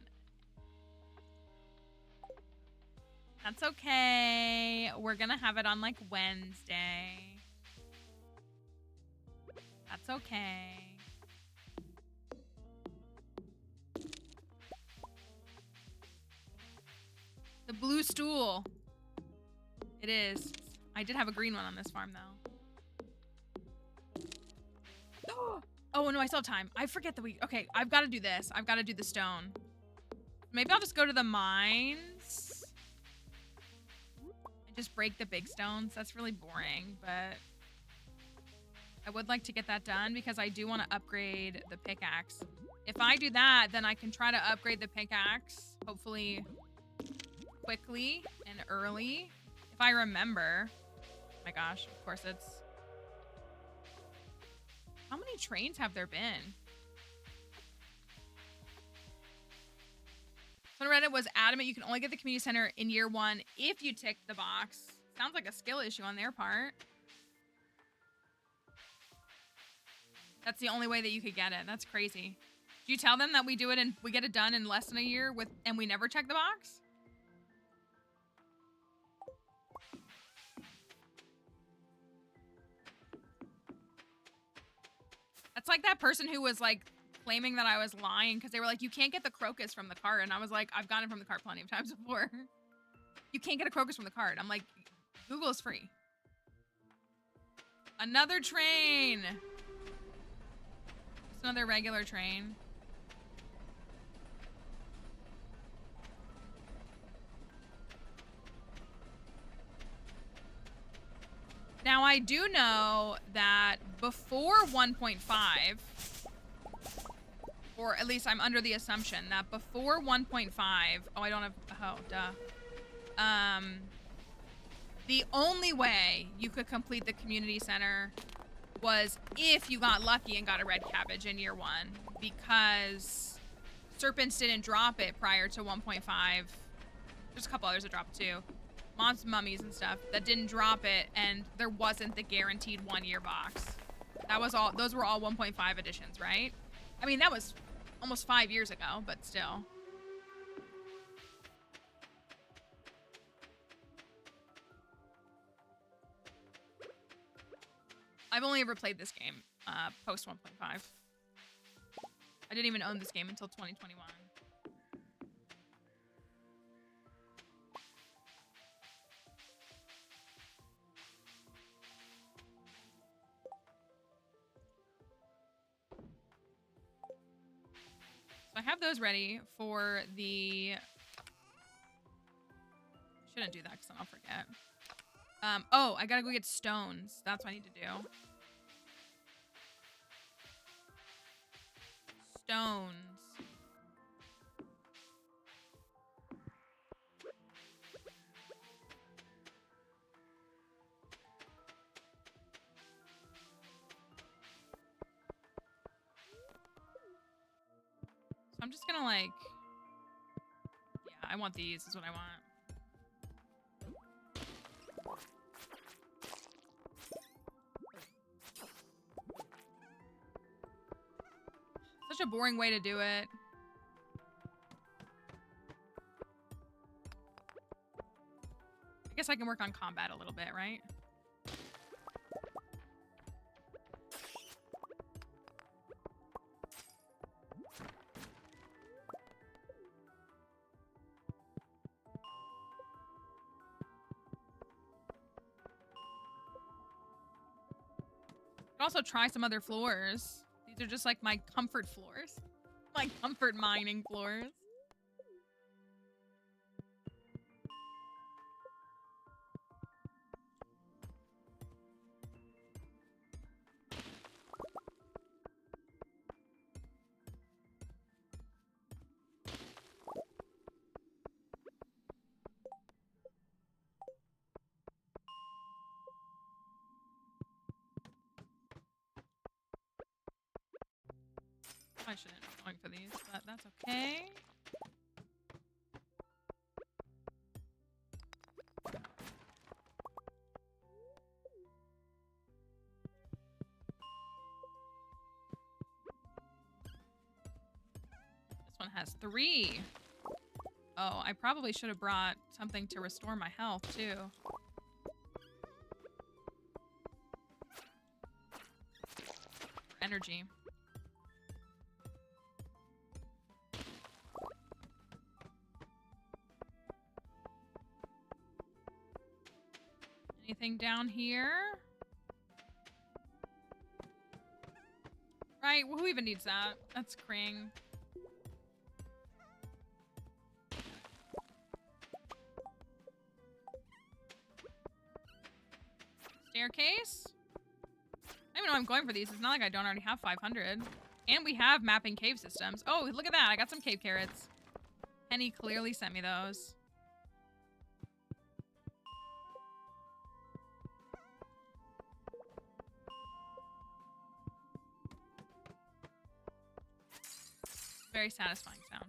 That's okay. We're gonna have it on like Wednesday. That's okay. The blue stool. It is. I did have a green one on this farm though. Oh no, I still have time. I forget that okay, I've got to do this. I've got to do the stone. Maybe I'll just go to the mines and just break the big stones. That's really boring, but I would like to get that done because I do want to upgrade the pickaxe. If I do that, then I can try to upgrade the pickaxe, hopefully quickly and early. If I remember. Oh my gosh, of course it's... How many trains have there been? Someone Reddit was adamant you can only get the community center in year 1 if you tick the box. Sounds like a skill issue on their part. That's the only way that you could get it. That's crazy. Do you tell them that we do it and we get it done in less than a year and we never check the box? That's like that person who was like claiming that I was lying because they were like, you can't get the crocus from the cart. And I was like, I've gotten it from the cart plenty of times before. You can't get a crocus from the cart. I'm like, Google is free. Another train. Just another regular train. Now, I do know that before 1.5, or at least I'm under the assumption that before 1.5, oh, I don't have, oh, duh. The only way you could complete the community center was if you got lucky and got a red cabbage in year 1, because serpents didn't drop it prior to 1.5. There's a couple others that dropped it too. Monster mummies and stuff that didn't drop it, and there wasn't the guaranteed 1-year box. That was all. Those were all 1.5 editions, right? I mean, that was almost 5 years ago, but still. I've only ever played this game post 1.5. I didn't even own this game until 2021. So I have those ready for the... Shouldn't do that because then I'll forget. Oh, I gotta go get stones. That's what I need to do. Stones. So I'm just gonna like... Yeah, I want these is what I want. Such a boring way to do it. I guess I can work on combat a little bit, right? Also try some other floors. These are just like my comfort floors. My comfort mining floors. I shouldn't be going for these, but that's okay. This one has 3. Oh, I probably should have brought something to restore my health, too. Energy. Anything down here? Right, well, who even needs that? That's Kring. Staircase? I don't even know I'm going for these. It's not like I don't already have 500. And we have mapping cave systems. Oh, look at that. I got some cave carrots. Penny clearly sent me those. Very satisfying sound.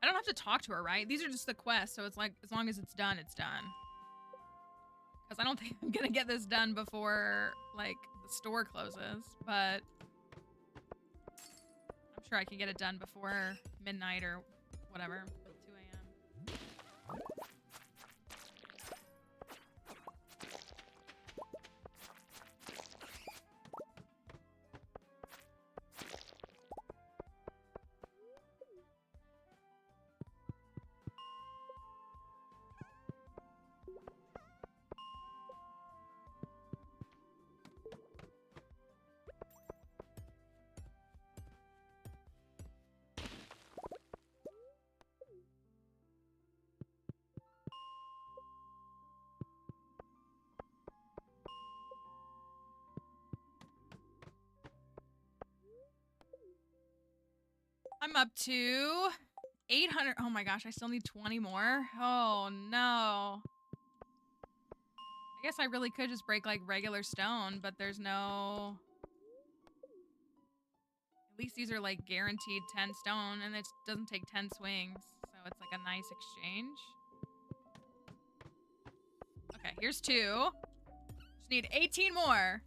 I don't have to talk to her, right? These are just the quests, so it's like, as long as it's done, it's done. Because I don't think I'm gonna get this done before, like, the store closes, but I'm sure I can get it done before midnight or whatever, 2 a.m. I'm up to 800. Oh my gosh, I still need 20 more. Oh no. I guess I really could just break like regular stone, but there's no... At least these are like guaranteed 10 stone and it doesn't take 10 swings. So it's like a nice exchange. Okay, here's 2. Just need 18 more.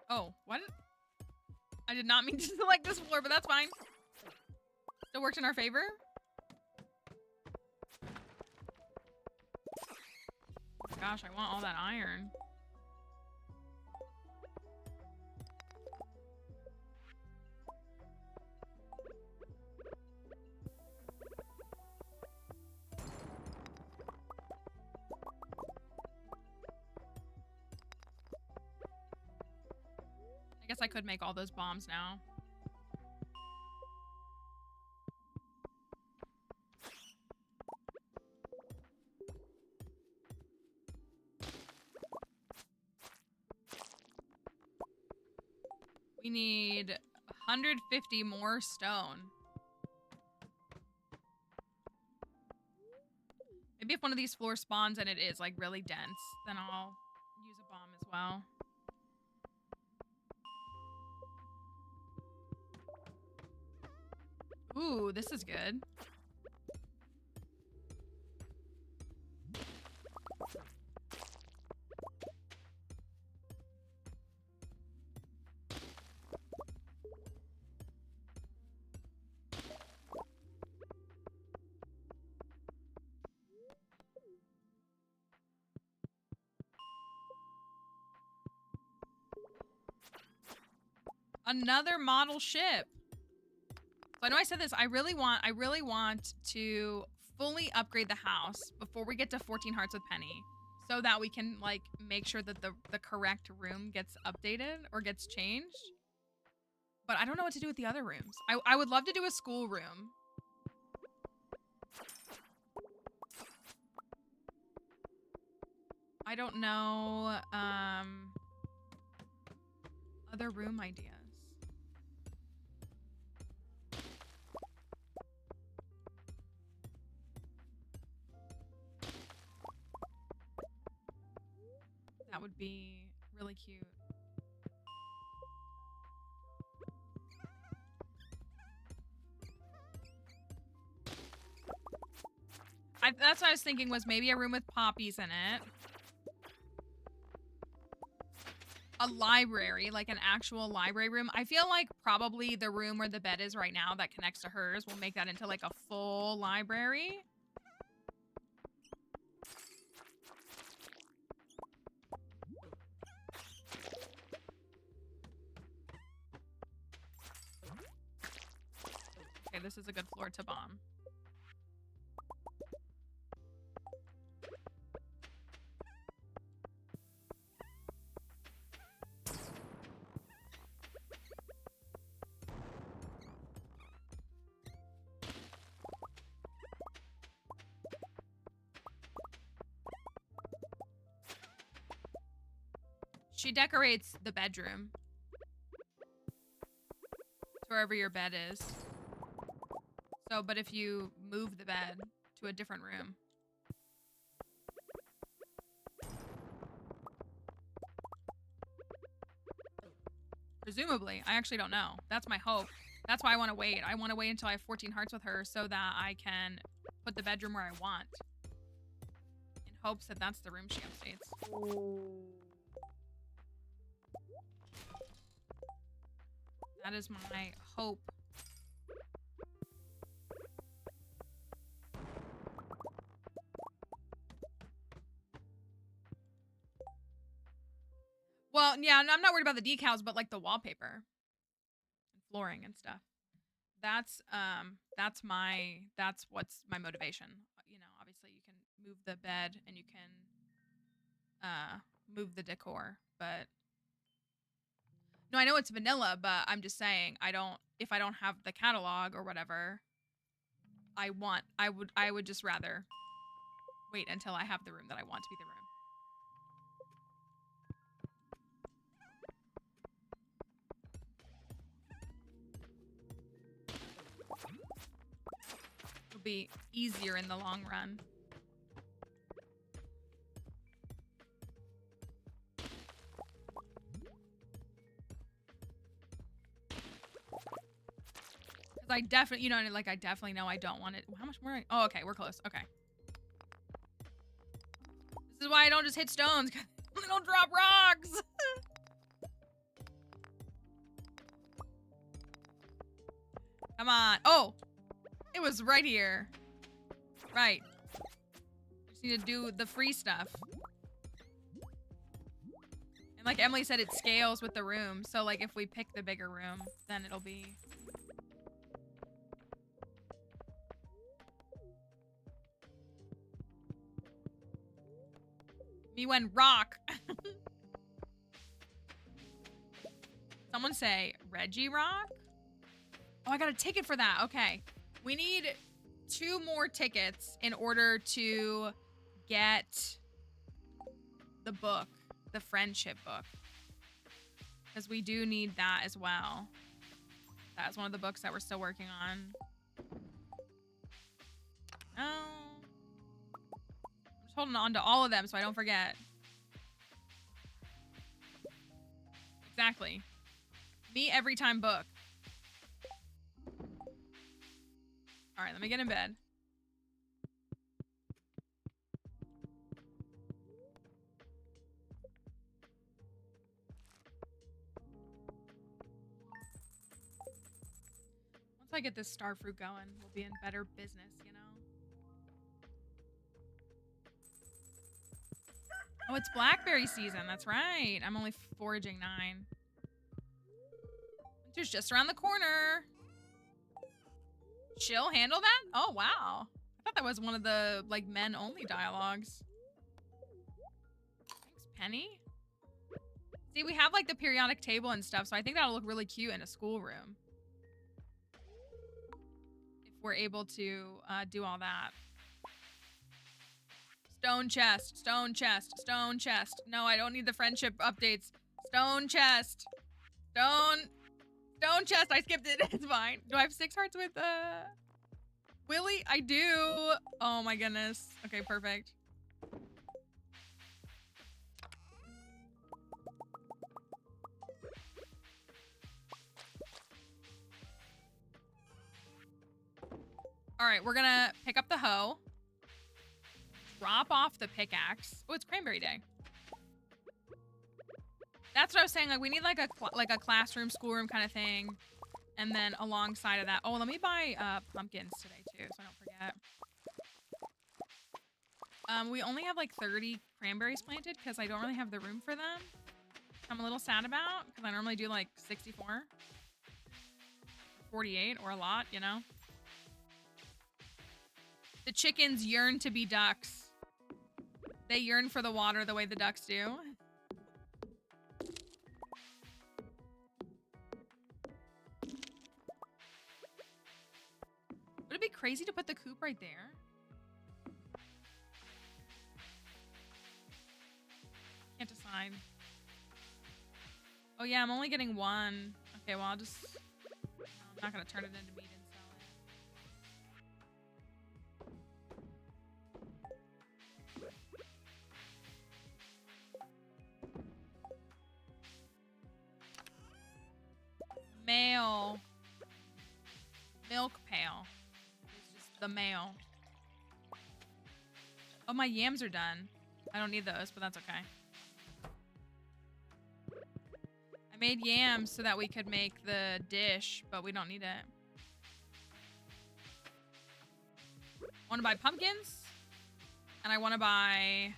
Oh, what? I did not mean to select this floor, but that's fine. Still worked in our favor. Oh my gosh, I want all that iron. I guess I could make all those bombs now. We need 150 more stone. Maybe if one of these floors spawns and it is like really dense, then I'll use a bomb as well. Ooh, this is good. Another model ship. So I know I said this. I really want to fully upgrade the house before we get to 14 Hearts with Penny, so that we can like make sure that the correct room gets updated or gets changed. But I don't know what to do with the other rooms. I would love to do a school room. I don't know other room ideas. That would be really cute. That's what I was thinking, was maybe a room with poppies in it. A library, like an actual library room. I feel like probably the room where the bed is right now that connects to hers will make that into like a full library. Okay, this is a good floor to bomb. She decorates the bedroom. It's wherever your bed is. So, but if you move the bed to a different room. Presumably. I actually don't know. That's my hope. That's why I want to wait. I want to wait until I have 14 hearts with her so that I can put the bedroom where I want. In hopes that that's the room she updates. That is my hope. Well, yeah, I'm not worried about the decals, but like the wallpaper and flooring and stuff. That's what's my motivation. You know, obviously you can move the bed and you can move the decor, but no, I know it's vanilla, but I'm just saying if I don't have the catalog or whatever, I would just rather wait until I have the room that I want to be the room. It'll be easier in the long run. Because I definitely, you know, like I definitely know I don't want it. How much more? Oh, okay, we're close. Okay. This is why I don't just hit stones. They don't drop rocks. Come on. Oh, it was right here. Right. Just need to do the free stuff. And like Emily said, it scales with the room. So like if we pick the bigger room, then it'll be... Me when rock. Someone say Reggie Rock? Oh, I got a ticket for that. Okay. We need 2 more tickets in order to get the book, the friendship book. Because we do need that as well. That's one of the books that we're still working on. Oh. I'm just holding on to all of them so I don't forget. Exactly. Me every time book. All right, let me get in bed. Once I get this star fruit going, we'll be in better business, you know? Oh, it's blackberry season. That's right. I'm only foraging 9. Winter's just around the corner. She'll handle that? Oh, wow. I thought that was one of the, like, men-only dialogues. Thanks, Penny. See, we have, like, the periodic table and stuff, so I think that'll look really cute in a schoolroom. If we're able to do all that. Stone chest, stone chest, stone chest. No, I don't need the friendship updates. Stone chest. Stone chest. I skipped it. It's fine. Do I have 6 hearts with Willie? I do. Oh my goodness. Okay, perfect. All right, we're gonna pick up the hoe. Drop off the pickaxe. Oh, it's cranberry day. That's what I was saying. Like, we need like a classroom, schoolroom kind of thing, and then alongside of that, oh, let me buy pumpkins today too, so I don't forget. We only have like 30 cranberries planted because I don't really have the room for them. I'm a little sad about because I normally do like 64, 48, or a lot, you know. The chickens yearn to be ducks. They yearn for the water the way the ducks do. Would it be crazy to put the coop right there? Can't decide. Oh yeah, I'm only getting 1. Okay, well I'll just... I'm not gonna turn it into meat and sell it. Mail. Milk pail. It's just the mail. Oh, my yams are done. I don't need those, but that's okay. I made yams so that we could make the dish, but we don't need it. I want to buy pumpkins. And I want to buy...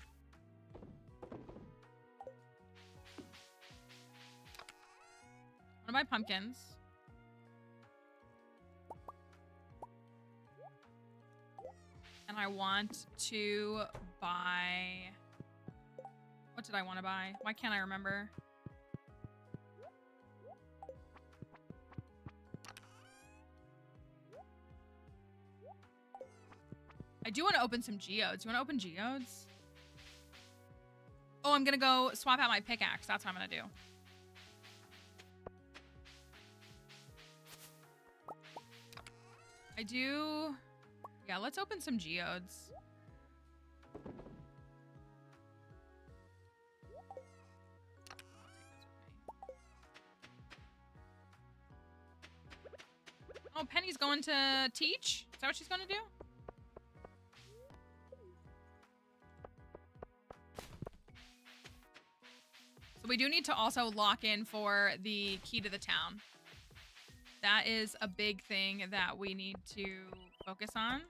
pumpkins. And I want to buy... What did I want to buy? Why can't I remember? I do want to open some geodes. You want to open geodes? Oh, I'm going to go swap out my pickaxe. That's what I'm going to do. I do... Yeah, let's open some geodes. Oh, Penny's going to teach? Is that what she's going to do? So we do need to also lock in for the key to the town. That is a big thing that we need to focus on.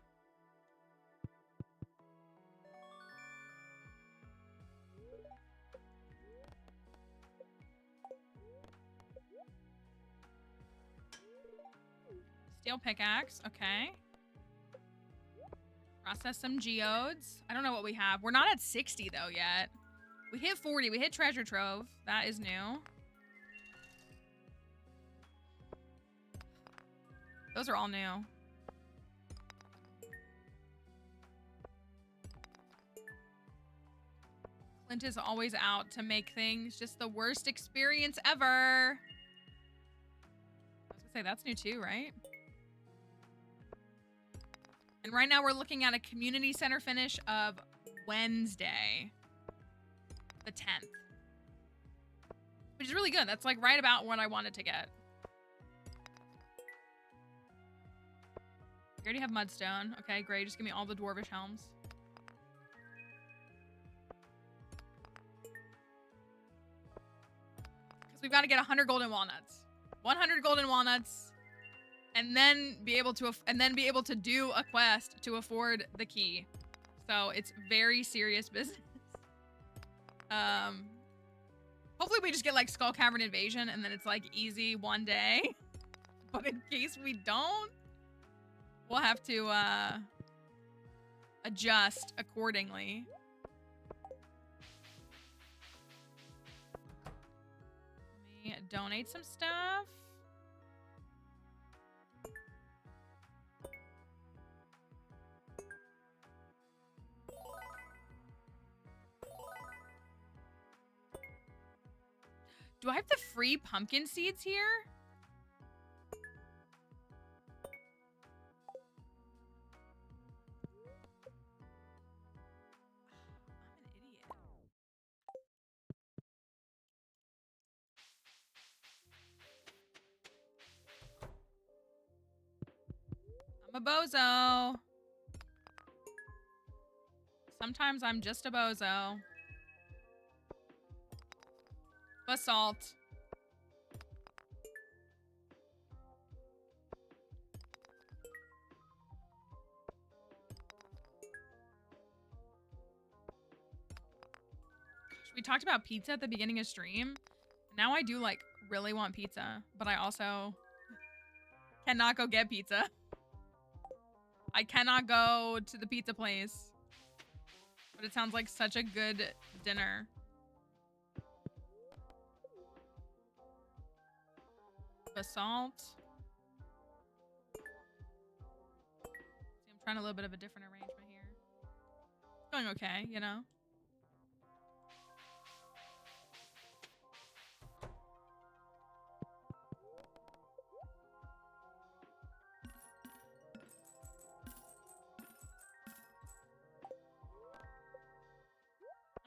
Steel pickaxe, okay. Process some geodes. I don't know what we have. We're not at 60 though yet. We hit 40. We hit treasure trove. That is new. Those are all new. Clint is always out to make things just the worst experience ever. I was gonna say, that's new too, right? And right now we're looking at a community center finish of Wednesday, the 10th. Which is really good. That's like right about what I wanted to get. We already have mudstone. Okay, great. Just give me all the dwarvish helms. Because we've got to get 100 golden walnuts. 100 golden walnuts. And then be able to do a quest to afford the key. So it's very serious business. Hopefully we just get like Skull Cavern Invasion and then it's like easy one day. But in case we don't, we'll have to adjust accordingly. Let me donate some stuff. Do I have the free pumpkin seeds here? I'm an idiot. I'm a bozo. Sometimes I'm just a bozo. Basalt. We talked about pizza at the beginning of stream. Now I do like really want pizza, but I also cannot go get pizza. I cannot go to the pizza place. But it sounds like such a good dinner. Basalt. See, I'm trying a little bit of a different arrangement here. It's going okay, you know?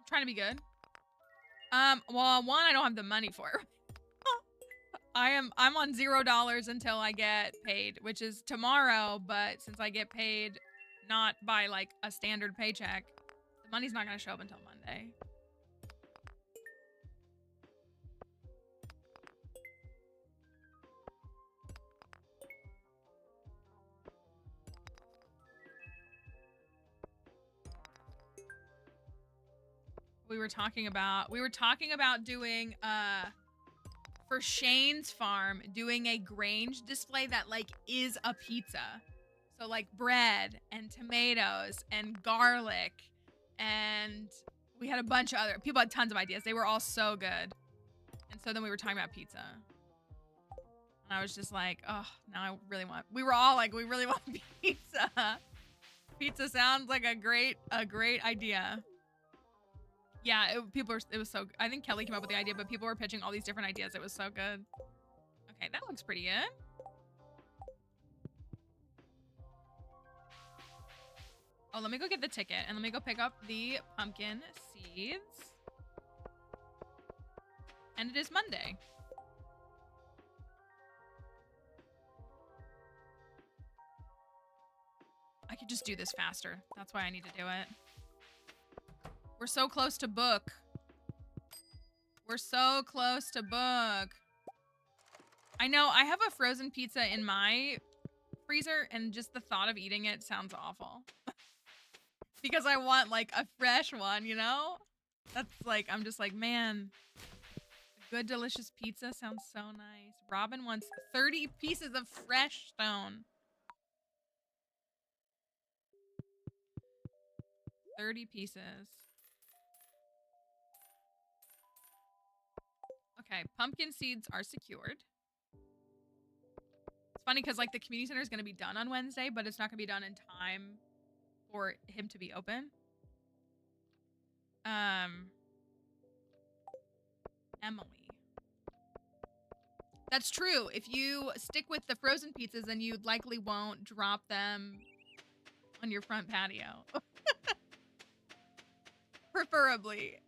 Trying to be good. Well, one, I don't have the money for it. I'm on $0 until I get paid, which is tomorrow, but since I get paid not by like a standard paycheck, the money's not gonna show up until Monday. We were talking about doing for Shane's farm, doing a Grange display that like is a pizza. So like bread and tomatoes and garlic, and we had a bunch of other people had tons of ideas. They were all so good. And so then we were talking about pizza. And I was just like, oh, now I really want, we were all like, we really want pizza. Pizza sounds like a great idea. Yeah, it was so, I think Kelly came up with the idea, but people were pitching all these different ideas. It was so good. Okay, that looks pretty good. Oh, let me go get the ticket and let me go pick up the pumpkin seeds. And it is Monday. I could just do this faster. That's why I need to do it. We're so close to book. We're so close to book. I know, I have a frozen pizza in my freezer, and just the thought of eating it sounds awful. Because I want, like, a fresh one, you know? That's like, I'm just like, man, a good, delicious pizza sounds so nice. Robin wants 30 pieces of fresh stone. 30 pieces. Okay, pumpkin seeds are secured. It's funny because like the community center is going to be done on Wednesday, but it's not going to be done in time for him to be open. Emily. That's true. If you stick with the frozen pizzas, then you likely won't drop them on your front patio. Preferably.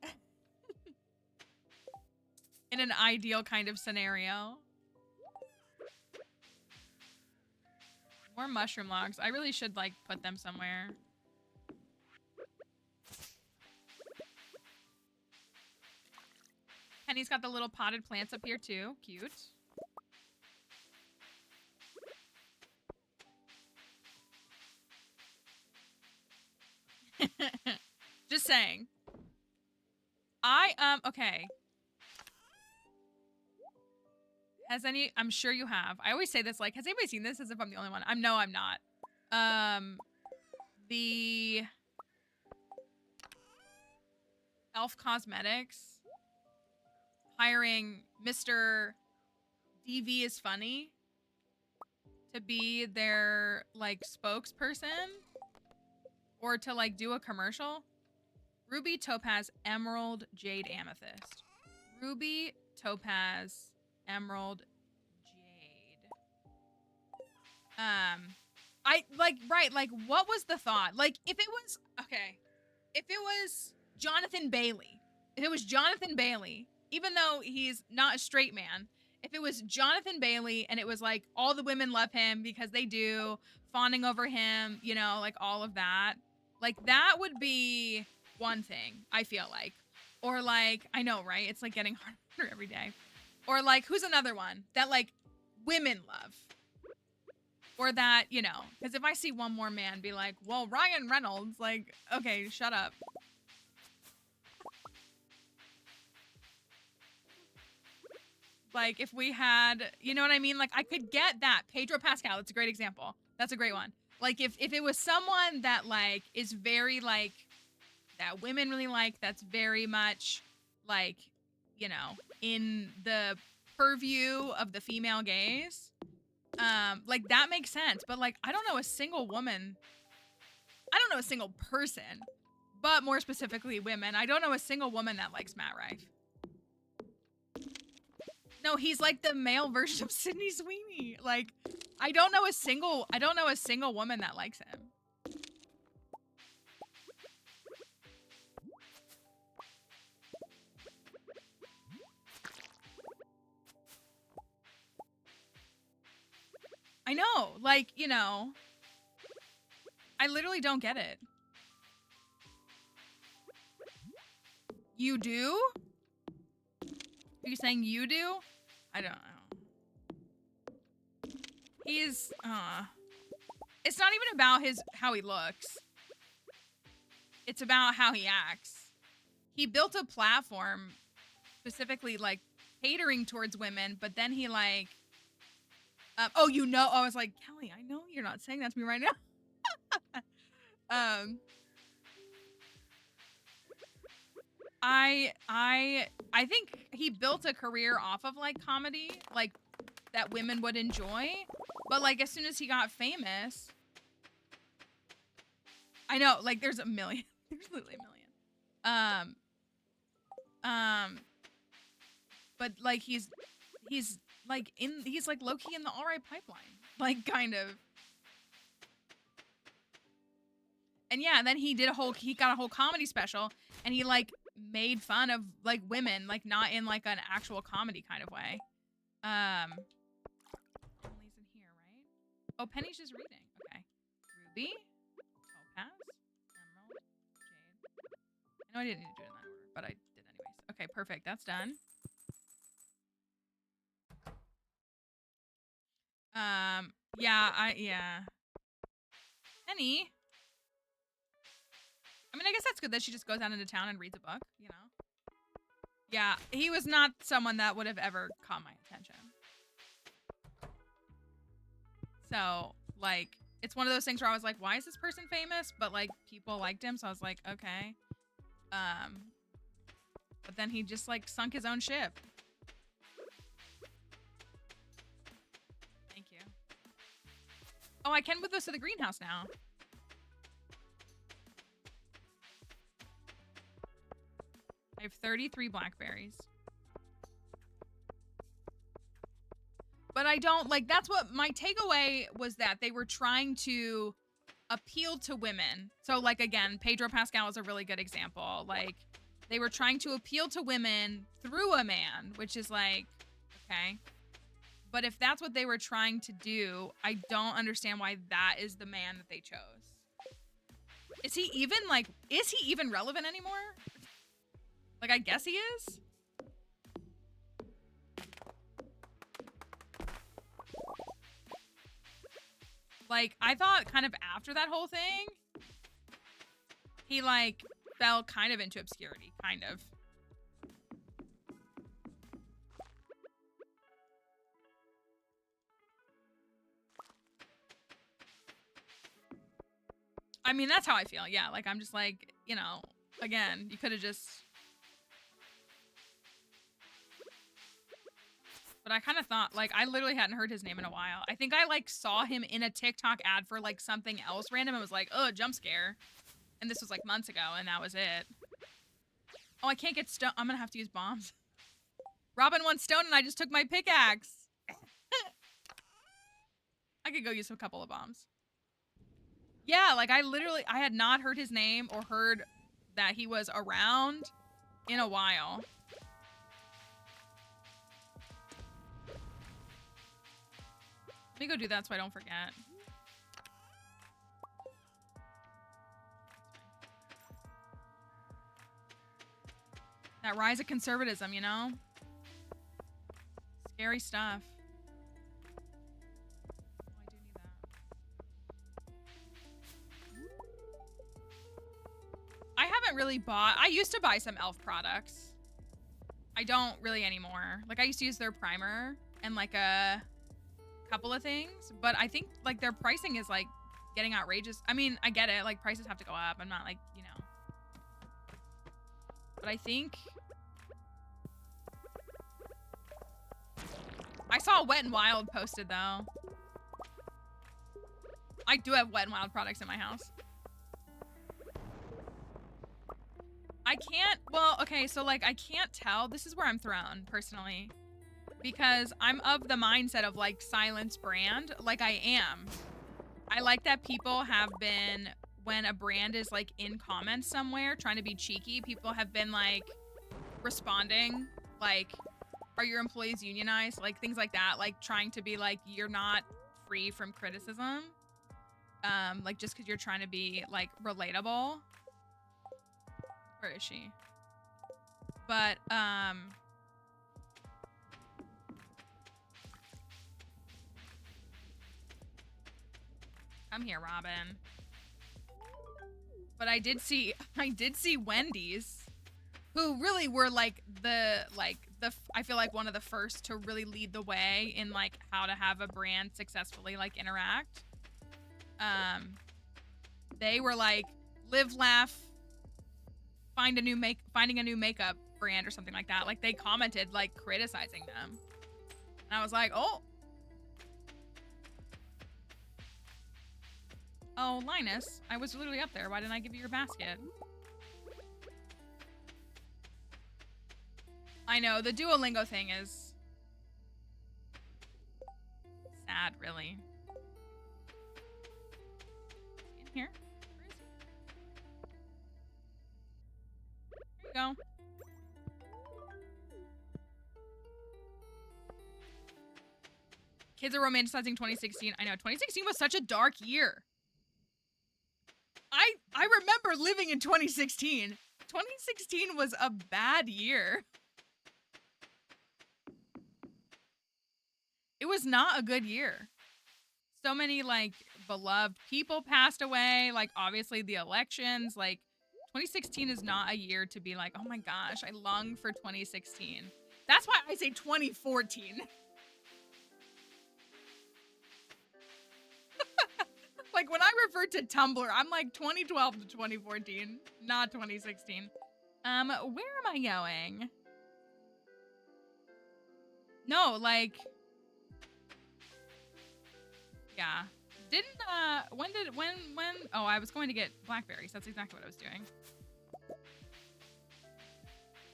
In an ideal kind of scenario. More mushroom logs. I really should, like, put them somewhere. Penny's got the little potted plants up here, too. Cute. Just saying. Okay. I'm sure you have. I always say this like, has anybody seen this as if I'm the only one? I'm not. The Elf Cosmetics hiring Mr. DV is funny to be their like spokesperson or to like do a commercial. Ruby, Topaz, Emerald, Jade, Amethyst. Ruby, Topaz, Emerald, Jade. I like, right, like what was the thought? Like if it was, okay, if it was Jonathan Bailey, even though he's not a straight man, if it was Jonathan Bailey and it was like all the women love him because they do, fawning over him, you know, like all of that, like that would be one thing, I feel like. Or like, I know, right? It's like getting harder every day. Or like, who's another one that like women love? Or that, you know, because if I see one more man be like, well, Ryan Reynolds, like, okay, shut up. Like if we had, you know what I mean? Like I could get that. Pedro Pascal, that's a great example. That's a great one. Like if it was someone that like is very like, that women really like, that's very much like, you know, in the purview of the female gaze, like that makes sense. But like, I don't know a single woman, I don't know a single person, but more specifically women, I don't know a single woman that likes Matt Rife. No, he's like the male version of Sydney Sweeney. Like, I don't know a single woman that likes him. I know, like, you know, I literally don't get it. You do? Are you saying you do? I don't know. He's, it's not even about how he looks. It's about how he acts. He built a platform specifically like catering towards women, but then he like, oh, you know, I was like, Kelly, I know you're not saying that to me right now. I think he built a career off of like comedy, like that women would enjoy. But like as soon as he got famous, I know, like there's a million. There's literally a million. But like he's like he's like low-key in the alright pipeline. Like kind of. And yeah, and then he got a whole comedy special and he like made fun of like women, like not in like an actual comedy kind of way. Emily's in here, right? Oh, Penny's just reading. Okay. Ruby, Topaz, Emerald, Jade. I know I didn't need to do it in that order, but I did anyways. Okay, perfect. That's done. Yeah. Penny. I mean, I guess that's good that she just goes out into town and reads a book, you know? Yeah, he was not someone that would have ever caught my attention. So, like, it's one of those things where I was like, why is this person famous? But, like, people liked him, so I was like, okay. But then he just, like, sunk his own ship. Thank you. Oh, I can move those to the greenhouse now. I have 33 blackberries. But I don't, like, that's what my takeaway was, that they were trying to appeal to women. So, like, again, Pedro Pascal is a really good example. Like, they were trying to appeal to women through a man, which is like, okay. But if that's what they were trying to do, I don't understand why that is the man that they chose. Is he even relevant anymore? Like, I guess he is. Like, I thought kind of after that whole thing, he, like, fell kind of into obscurity, kind of. I mean, that's how I feel. Yeah, like I'm just like, you know, again, you could have just. But I kind of thought, like, I literally hadn't heard his name in a while. I think I, like, saw him in a TikTok ad for, like, something else random and was like, oh, jump scare. And this was, like, months ago, and that was it. Oh, I can't get stone. I'm gonna have to use bombs. Robin wants stone, and I just took my pickaxe. I could go use a couple of bombs. Yeah, like, I had not heard his name or heard that he was around in a while. Let me go do that so I don't forget. That rise of conservatism, you know? Scary stuff. Oh, I do need that. I haven't really bought... I used to buy some e.l.f. products. I don't really anymore. Like, I used to use their primer and, like, a couple of things. But I think, like, their pricing is, like, getting outrageous. I mean, I get it. Like, prices have to go up. I'm not, like, you know. But I think... I saw Wet n Wild posted, though. I do have Wet n Wild products in my house. I can't... Well, okay, so, like, I can't tell. This is where I'm thrown, personally. Because I'm of the mindset of, like, silence brand. Like, I am. I like that people have been... When a brand is, like, in comments somewhere, trying to be cheeky, people have been, like, responding, like... Are your employees unionized? Like, things like that. Like, trying to be like, you're not free from criticism. Like, just because you're trying to be, like, relatable. Where is she? But, come here, Robin. But I did see Wendy's, who really were, like, I feel like one of the first to really lead the way in, like, how to have a brand successfully, like, interact. They were like, live, laugh, finding a new makeup brand or something like that. Like, they commented, like, criticizing them. And I was like, oh. Oh, Linus, I was literally up there. Why didn't I give you your basket? I know, the Duolingo thing is sad, really. In here? Where is he? There you go. Kids are romanticizing 2016. I know, 2016 was such a dark year. I remember living in 2016. 2016 was a bad year. It was not a good year. So many, like, beloved people passed away. Like, obviously the elections. Like, 2016 is not a year to be like, oh my gosh, I long for 2016. That's why I say 2014. Like, when I refer to Tumblr, I'm like 2012 to 2014, not 2016. Where am I going? No, like... Yeah. Oh, I was going to get blackberries. That's exactly what I was doing.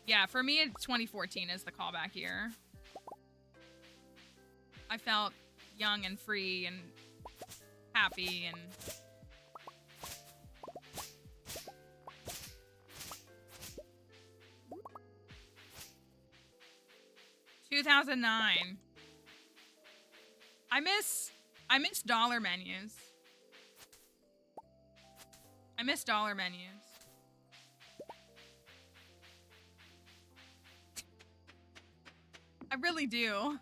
Yeah, for me, 2014 is the callback year. I felt young and free and happy and... 2009. I miss dollar menus. I miss dollar menus. I really do.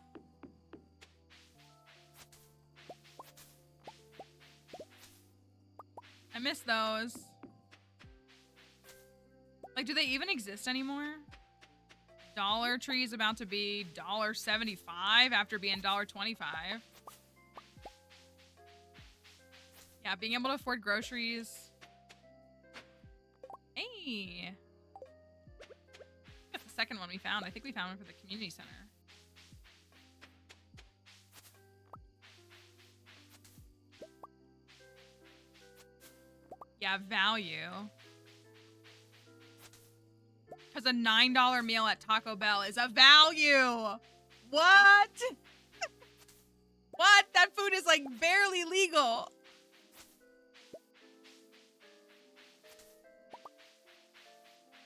I miss those. Like, do they even exist anymore? Dollar Tree is about to be $1.75 after being $1.25. Yeah, being able to afford groceries me. That's the second one we found. I think we found one for the community center. Yeah, value. Because a $9 meal at Taco Bell is a value. What? What? That food is like barely legal.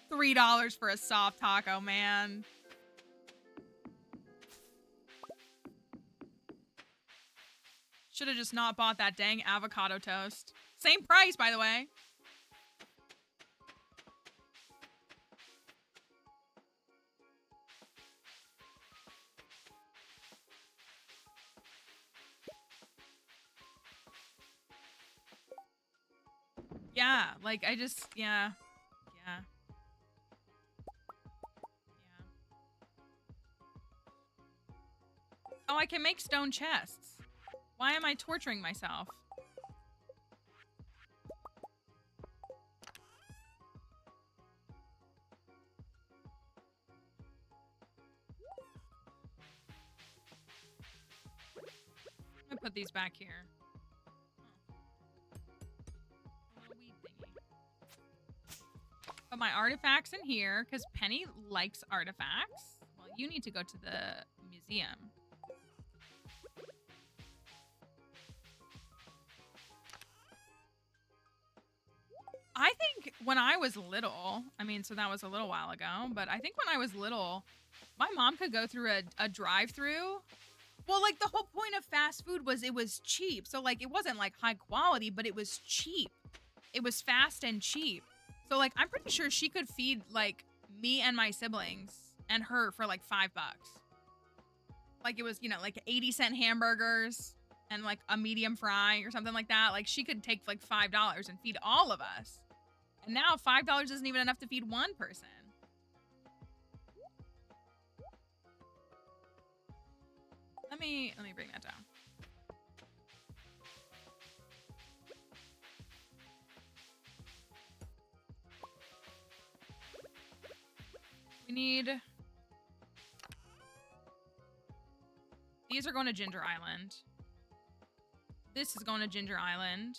$3 for a soft taco, man. Should have just not bought that dang avocado toast. Same price, by the way. Yeah, like I just, yeah. Oh, I can make stone chests. Why am I torturing myself? I'm gonna put these back here. A little weed thingy. Put my artifacts in here, because Penny likes artifacts. Well, you need to go to the museum. I think when I was little, I mean, so that was a little while ago, but I think when I was little, my mom could go through a drive-through. Well, like the whole point of fast food was it was cheap. So like it wasn't like high quality, but it was cheap. It was fast and cheap. So like I'm pretty sure she could feed like me and my siblings and her for like $5. Like it was, you know, like 80-cent hamburgers and like a medium fry or something like that. Like she could take like $5 and feed all of us. And now $5 isn't even enough to feed one person. Let me bring that down. We need... These are going to Ginger Island. This is going to Ginger Island.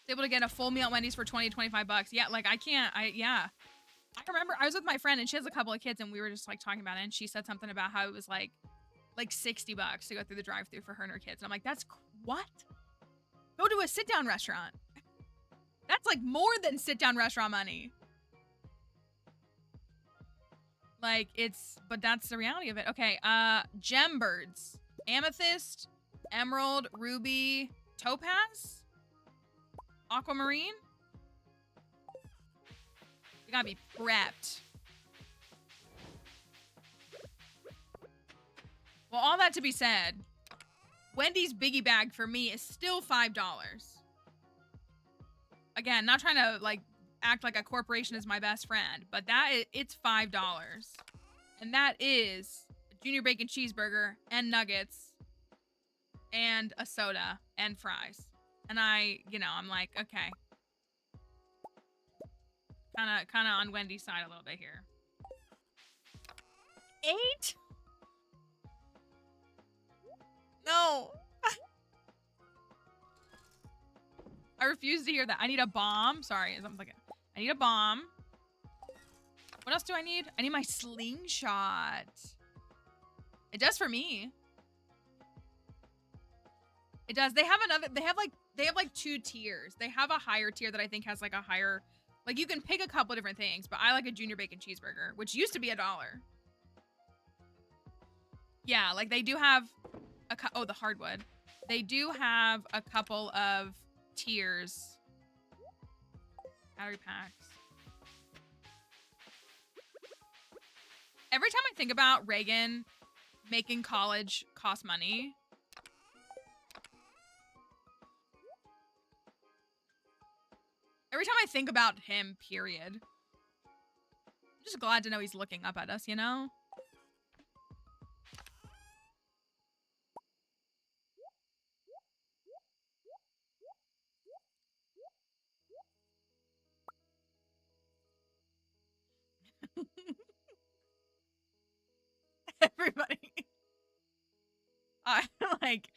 Able to get a full meal at Wendy's for 20 to 25 bucks. Yeah, like I can't, yeah. I remember I was with my friend and she has a couple of kids and we were just like talking about it and she said something about how it was like 60 bucks to go through the drive-thru for her and her kids. And I'm like, that's what? Go to a sit-down restaurant. That's like more than sit-down restaurant money. Like but that's the reality of it. Okay, gem birds. Amethyst, emerald, ruby, topaz? Aquamarine? We gotta be prepped. Well, all that to be said, Wendy's biggie bag for me is still $5. Again, not trying to like act like a corporation is my best friend, but it's $5. And that is a junior bacon cheeseburger and nuggets and a soda and fries. And I'm like, okay. Kind of on Wendy's side a little bit here. 8? No. I refuse to hear that. I need a bomb. Sorry, I'm like, I need a bomb. What else do I need? I need my slingshot. It does for me. It does. They have like 2 tiers. They have a higher tier that I think has like a higher, like you can pick a couple different things, but I like a junior bacon cheeseburger, which used to be $1. Yeah, like they do have the hardwood. They do have a couple of tiers. Battery packs. Every time I think about Reagan making college cost money, every time I think about him, period, I'm just glad to know he's looking up at us, you know? Everybody. I like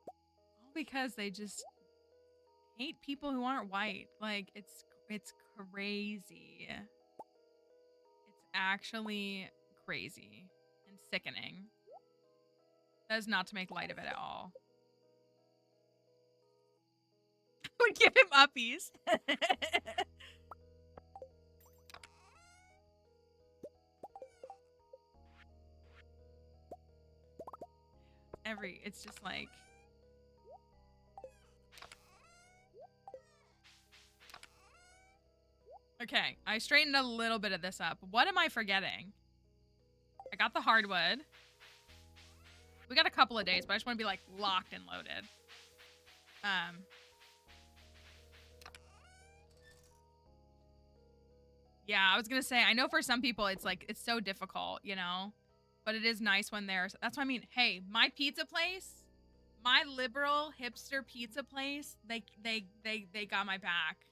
all because they just hate people who aren't white. Like it's crazy. It's actually crazy and sickening. That is not to make light of it at all. Would give him uppies. It's just like okay, I straightened a little bit of this up. What am I forgetting? I got the hardwood. We got a couple of days, but I just want to be like locked and loaded. Yeah, I was gonna say, I know for some people it's like it's so difficult, you know? But it is nice when there's that's what I mean. Hey, my pizza place, my liberal hipster pizza place, they got my back.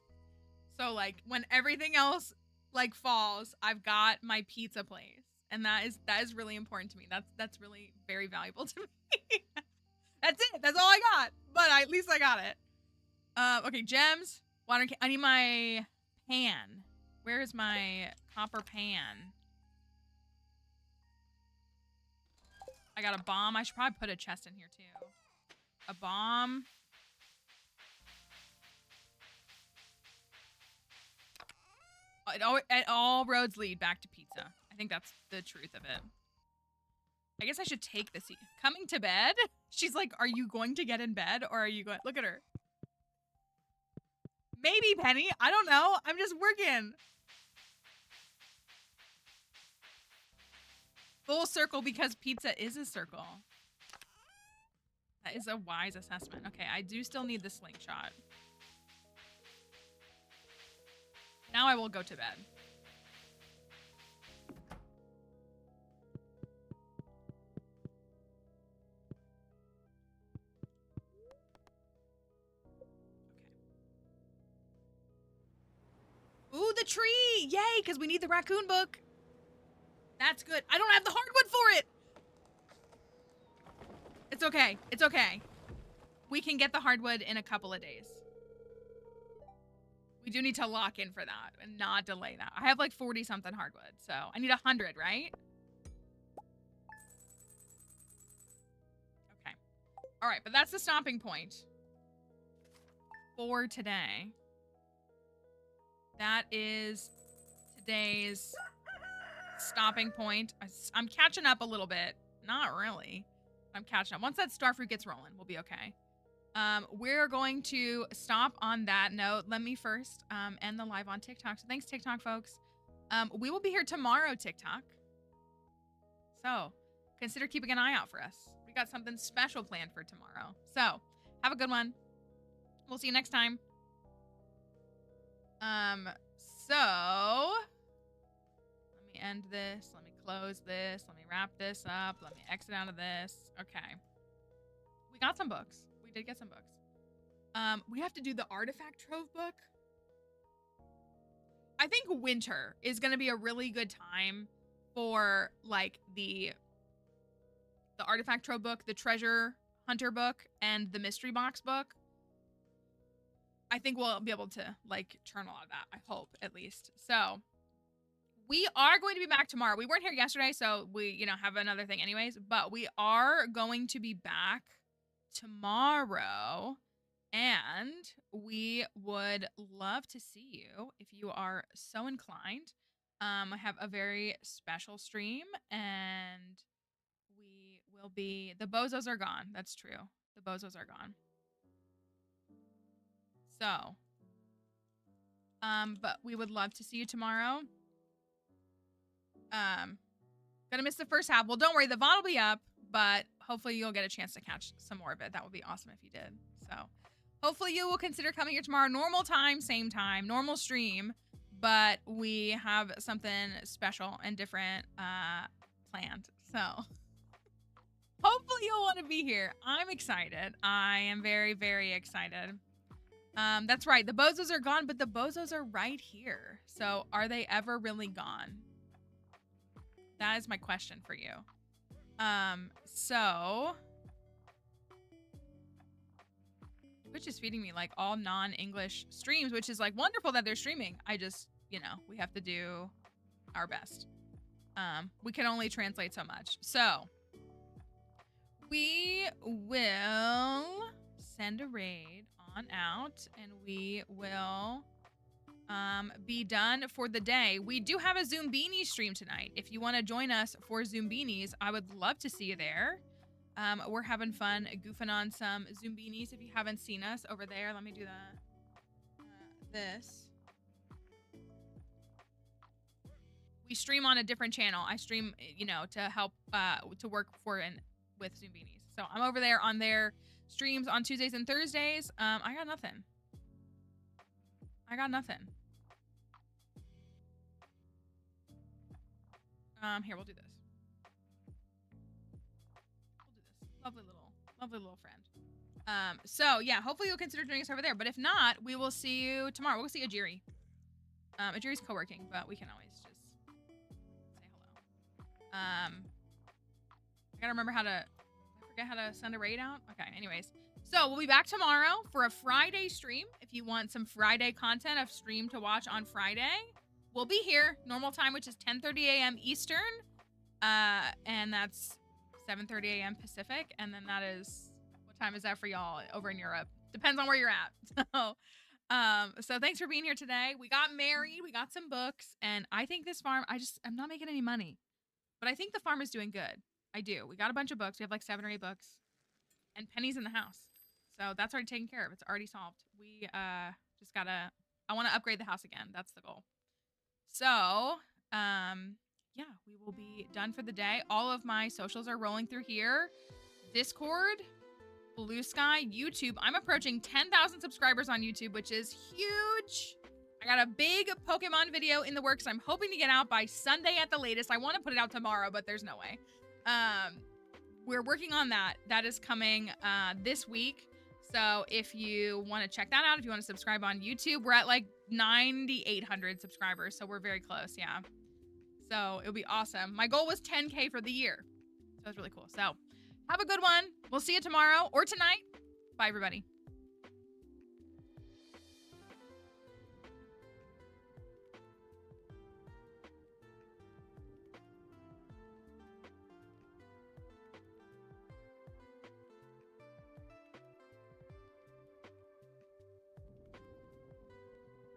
So like when everything else like falls, I've got my pizza place. And that is really important to me. That's really very valuable to me. That's it. That's all I got. But at least I got it. Okay, gems. Water. I need my pan. Where is my copper pan? I got a bomb. I should probably put a chest in here too. A bomb. All roads lead back to pizza. I think that's the truth of it. I guess I should take this. Coming to bed? She's like, are you going to get in bed or are you going? Look at her. Maybe, Penny. I don't know. I'm just working. Full circle because pizza is a circle. That is a wise assessment. Okay, I do still need the slingshot. Now I will go to bed. Okay. Ooh, the tree! Yay, because we need the raccoon book. That's good. I don't have the hardwood for it. It's okay. It's okay. We can get the hardwood in a couple of days. We do need to lock in for that and not delay that. I have like 40 something hardwood, so I need 100, right? Okay. All right, but that's the stopping point for today. That is today's stopping point. I'm catching up a little bit. Not really. I'm catching up. Once that starfruit gets rolling, we'll be okay. We're going to stop on that note. Let me first end the live on TikTok. So thanks, TikTok folks. We will be here tomorrow, TikTok. So consider keeping an eye out for us. We got something special planned for tomorrow. So have a good one. We'll see you next time. So let me end this. Let me close this. Let me wrap this up. Let me exit out of this. Okay. We got some books. We did get some books. We have to do the artifact trove book. I think winter is going to be a really good time for like the artifact trove book, the treasure hunter book, and the mystery box book. I think we'll be able to like churn a lot of that. I hope, at least. So we are going to be back tomorrow. We weren't here yesterday, so we, have another thing anyways, but we are going to be back tomorrow, and we would love to see you if you are so inclined. I have a very special stream, and we will be, the bozos are gone. That's true. The bozos are gone. So, but we would love to see you tomorrow. Gonna miss the first half. Well, don't worry, the VOD will be up, but hopefully you'll get a chance to catch some more of it. That would be awesome if you did. So hopefully you will consider coming here tomorrow. Normal time, same time, normal stream, but we have something special and different planned. So hopefully you'll want to be here. I'm excited. I am very, very excited. That's right. The bozos are gone, but the bozos are right here. So are they ever really gone? That is my question for you. So Twitch is feeding me like all non-English streams, which is like wonderful that they're streaming. I just, we have to do our best. We can only translate so much. So we will send a raid on out and we will be done for the day. We do have a Zoom Beanie stream tonight. If you want to join us for Zoom Beanies, I would love to see you there. We're having fun goofing on some Zoom Beanies. If you haven't seen us over there, let me do this. We stream on a different channel. I stream, to help to work for and with Zoom Beanies. So I'm over there on their streams on Tuesdays and Thursdays. I got nothing. Here, we'll do this. Lovely little friend. So yeah, hopefully you'll consider joining us over there. But if not, we will see you tomorrow. We'll see Ajiri. Ajiri's co-working, but we can always just say hello. I gotta remember I forget how to send a raid out. Okay, anyways. So we'll be back tomorrow for a Friday stream. If you want some Friday content, a stream to watch on Friday, we'll be here normal time, which is 10:30 a.m. Eastern. And that's 7:30 a.m. Pacific. And then that is, what time is that for y'all over in Europe? Depends on where you're at. So thanks for being here today. We got married, we got some books, and I think this farm, I'm not making any money, but I think the farm is doing good. I do. We got a bunch of books. We have like 7 or 8 books and Penny's in the house. So that's already taken care of. It's already solved. We just gotta, I want to upgrade the house again. That's the goal. So, yeah, we will be done for the day. All of my socials are rolling through here. Discord, Blue Sky, YouTube. I'm approaching 10,000 subscribers on YouTube, which is huge. I got a big Pokemon video in the works. I'm hoping to get out by Sunday at the latest. I want to put it out tomorrow, but there's no way. We're working on that. That is coming this week. So if you want to check that out, if you want to subscribe on YouTube, we're at like 9,800 subscribers. So we're very close. Yeah. So it'll be awesome. My goal was 10K for the year. So that's really cool. So have a good one. We'll see you tomorrow or tonight. Bye, everybody.